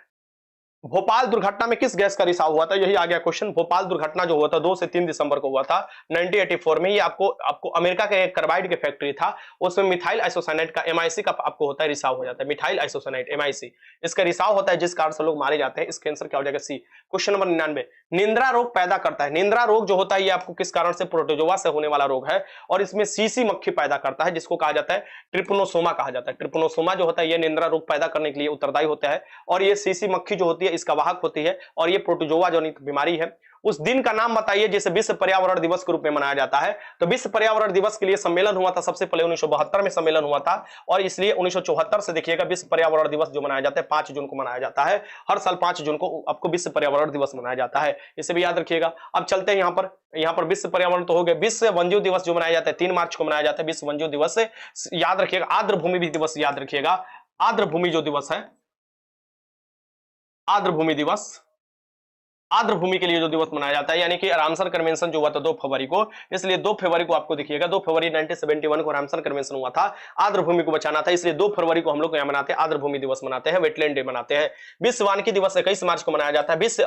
भोपाल दुर्घटना में किस गैस का रिसाव हुआ था? यही आ गया क्वेश्चन। भोपाल दुर्घटना जो हुआ था 2 से 3 दिसंबर को हुआ था 1984 में। ये आपको अमेरिका के एक कार्बाइड की फैक्ट्री था, उसमें मिथाइल आइसोसाइनेट का MIC का आपको होता है रिसाव हो जाता है। मिथाइल आइसोसाइनेट MIC इसका रिसाव होता है जिस कारण से लोग मारे जाते हैं। इसका आंसर क्या हो जाएगा? सी। क्वेश्चन नंबर 99 निंद्रा रोग पैदा करता है। निंद्रा रोग जो होता है ये आपको किस कारण से? प्रोटोजोआ से होने वाला रोग है और इसमें सीसी मक्खी पैदा करता है जिसको कहा जाता है ट्रिपनोसोमा कहा जाता है। ट्रिपनोसोमा जो होता है ये निंद्रा रोग पैदा करने के लिए उत्तरदायी होता है और ये सीसी मक्खी जो होती है इसका वाहक होती है और ये प्रोटोजोआ जनित बीमारी है। उस दिन का नाम बताइए जिसे विश्व पर्यावरण दिवस के रूप में मनाया जाता है। तो विश्व पर्यावरण दिवस के लिए सम्मेलन हुआ था सबसे पहले 1972 में सम्मेलन हुआ था और इसलिए 1974 से देखिएगा विश्व पर्यावरण दिवस जो मनाया जाता है 5 जून को मनाया जाता है। हर साल 5 जून को आपको विश्व पर्यावरण दिवस मनाया जाता है, इसे भी याद रखिएगा। अब चलते हैं यहाँ पर विश्व पर्यावरण तो हो गया। विश्व वन्यजीव दिवस जो मनाया जाता है 3 मार्च को मनाया जाता है विश्व वन्यजीव दिवस। याद रखिएगा आर्द्र भूमि भी दिवस याद रखिएगा। आर्द्र भूमि जो दिवस है, आर्द्र भूमि दिवस, आर्द्र भूमि के लिए जो दिवस मनाया जाता है, यानी कि रामसर कन्वेंशन जो हुआ था 2 फरवरी को, इसलिए 2 फरवरी को आपको देखिएगा 2 फरवरी 1971 को रामसर कन्वेंशन हुआ था। आर्द्र भूमि को बचाना था, इसलिए 2 फरवरी को हम लोग यहाँ मनाते हैं आर्द्र भूमि दिवस मनाते हैं, वेटलैंड डे मनाते हैं। विश्व वानिकी दिवस 21 मार्च को मनाया जाता है। विश्व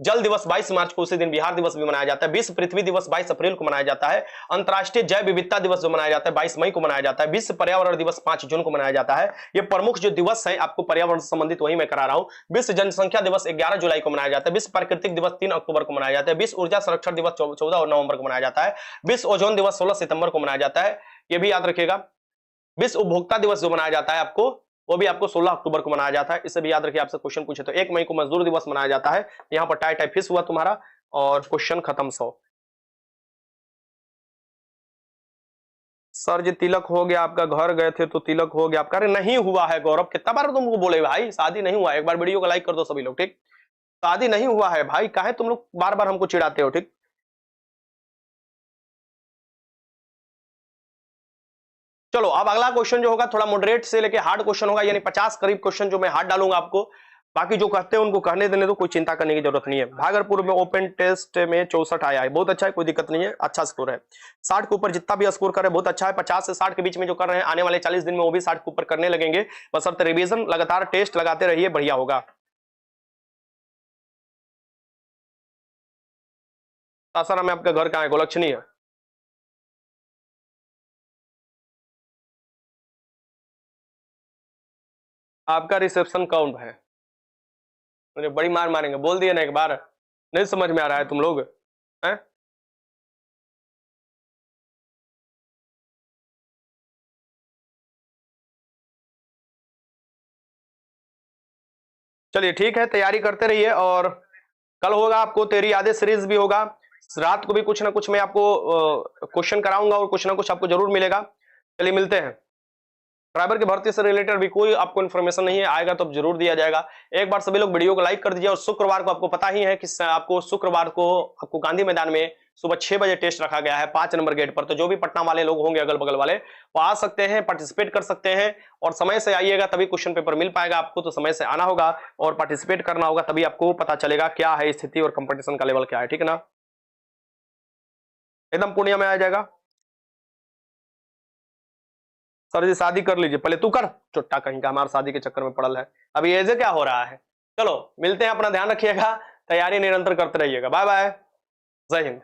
जल दिवस 22 मार्च को, उसी दिन बिहार दिवस भी मनाया जाता है। विश्व पृथ्वी दिवस 22 अप्रैल को मनाया जाता है। अंतर्राष्ट्रीय जैव विविधता दिवस जो मनाया जाता है 22 मई को मनाया जाता है। विश्व पर्यावरण दिवस 5 जून को मनाया जाता है। ये प्रमुख जो दिवस है आपको पर्यावरण से संबंधित वही मैं करा रहा हूं। विश्व जनसंख्या दिवस 11 जुलाई को मनाया जाता है। विश्व प्राकृतिक दिवस 3 अक्टूबर को मनाया जाता है। विश्व ऊर्जा संरक्षण दिवस 14 नवंबर को मनाया जाता है। विश्व ओजोन दिवस 16 सितंबर को मनाया जाता है, ये भी याद रखिएगा। विश्व उपभोक्ता दिवस जो मनाया जाता है आपको, वो भी आपको 16 अक्टूबर को मनाया जाता है, इसे भी याद रखिए। आपसे क्वेश्चन पूछे तो 1 मई को मजदूर दिवस मनाया जाता है। यहाँ पर टाई फिश हुआ तुम्हारा और क्वेश्चन खत्म 100। सर जी तिलक हो गया आपका, घर गए थे तो तिलक हो गया आपका। अरे नहीं हुआ है गौरव, कितना बार तुमको बोले भाई शादी नहीं हुआ है। एक बार वीडियो को लाइक कर दो सभी लोग, ठीक। शादी नहीं हुआ है भाई, काहे तुम लोग बार बार हमको चिढ़ाते हो, ठीक। चलो अब अगला क्वेश्चन जो होगा थोड़ा मॉडरेट से लेके हार्ड क्वेश्चन होगा, यानी 50 करीब क्वेश्चन जो मैं हार्ड डालूंगा आपको। बाकी जो कहते हैं उनको कहने देने दो, कोई चिंता करने की जरूरत नहीं है। भागलपुर में ओपन टेस्ट में 64 आया है, बहुत अच्छा है, कोई दिक्कत नहीं है, अच्छा स्कोर है। 60 के ऊपर जितना भी स्कोर करे बहुत अच्छा है। 50 से 60 के बीच में जो कर रहे हैं आने वाले 40 दिन में वो भी 60 के ऊपर करने लगेंगे, बशर्ते रिवीजन लगातार टेस्ट लगाते रहिए, बढ़िया होगा। सासाराम में आपका घर कहाँ है? गोलक्षणी है। आपका रिसेप्शन कौन है? मुझे बड़ी मार मारेंगे, बोल दिए ना एक बार, नहीं समझ में आ रहा है तुम लोग हैं? चलिए ठीक है, तैयारी करते रहिए और कल होगा आपको तेरी यादें सीरीज भी होगा। रात को भी कुछ ना कुछ मैं आपको क्वेश्चन कराऊंगा और कुछ ना कुछ आपको जरूर मिलेगा। चलिए मिलते हैं। सब्सक्राइबर की भर्ती से रिलेटेड भी कोई आपको इन्फॉर्मेशन नहीं है, आएगा तो जरूर दिया जाएगा। एक बार सभी लोग वीडियो को लाइक कर दीजिए। और शुक्रवार को आपको पता ही है कि आपको शुक्रवार को आपको गांधी मैदान में सुबह 6 बजे टेस्ट रखा गया है 5 नंबर गेट पर। तो जो भी पटना वाले लोग होंगे अगल बगल वाले वो आ सकते हैं, पार्टिसिपेट कर सकते हैं। और समय से आइएगा तभी क्वेश्चन पेपर मिल पाएगा आपको। तो समय से आना होगा और पार्टिसिपेट करना होगा, तभी आपको पता चलेगा क्या है स्थिति और कंपटीशन का लेवल क्या है। ठीक है ना, एकदम पूर्णिया में आ जाएगा। सर जी शादी कर लीजिए, पहले तू कर, चुट्टा कहीं का, हमारा शादी के चक्कर में पड़ल है। अभी एजे क्या हो रहा है। चलो मिलते हैं, अपना ध्यान रखिएगा, तैयारी निरंतर करते रहिएगा। बाय बाय, जय हिंद।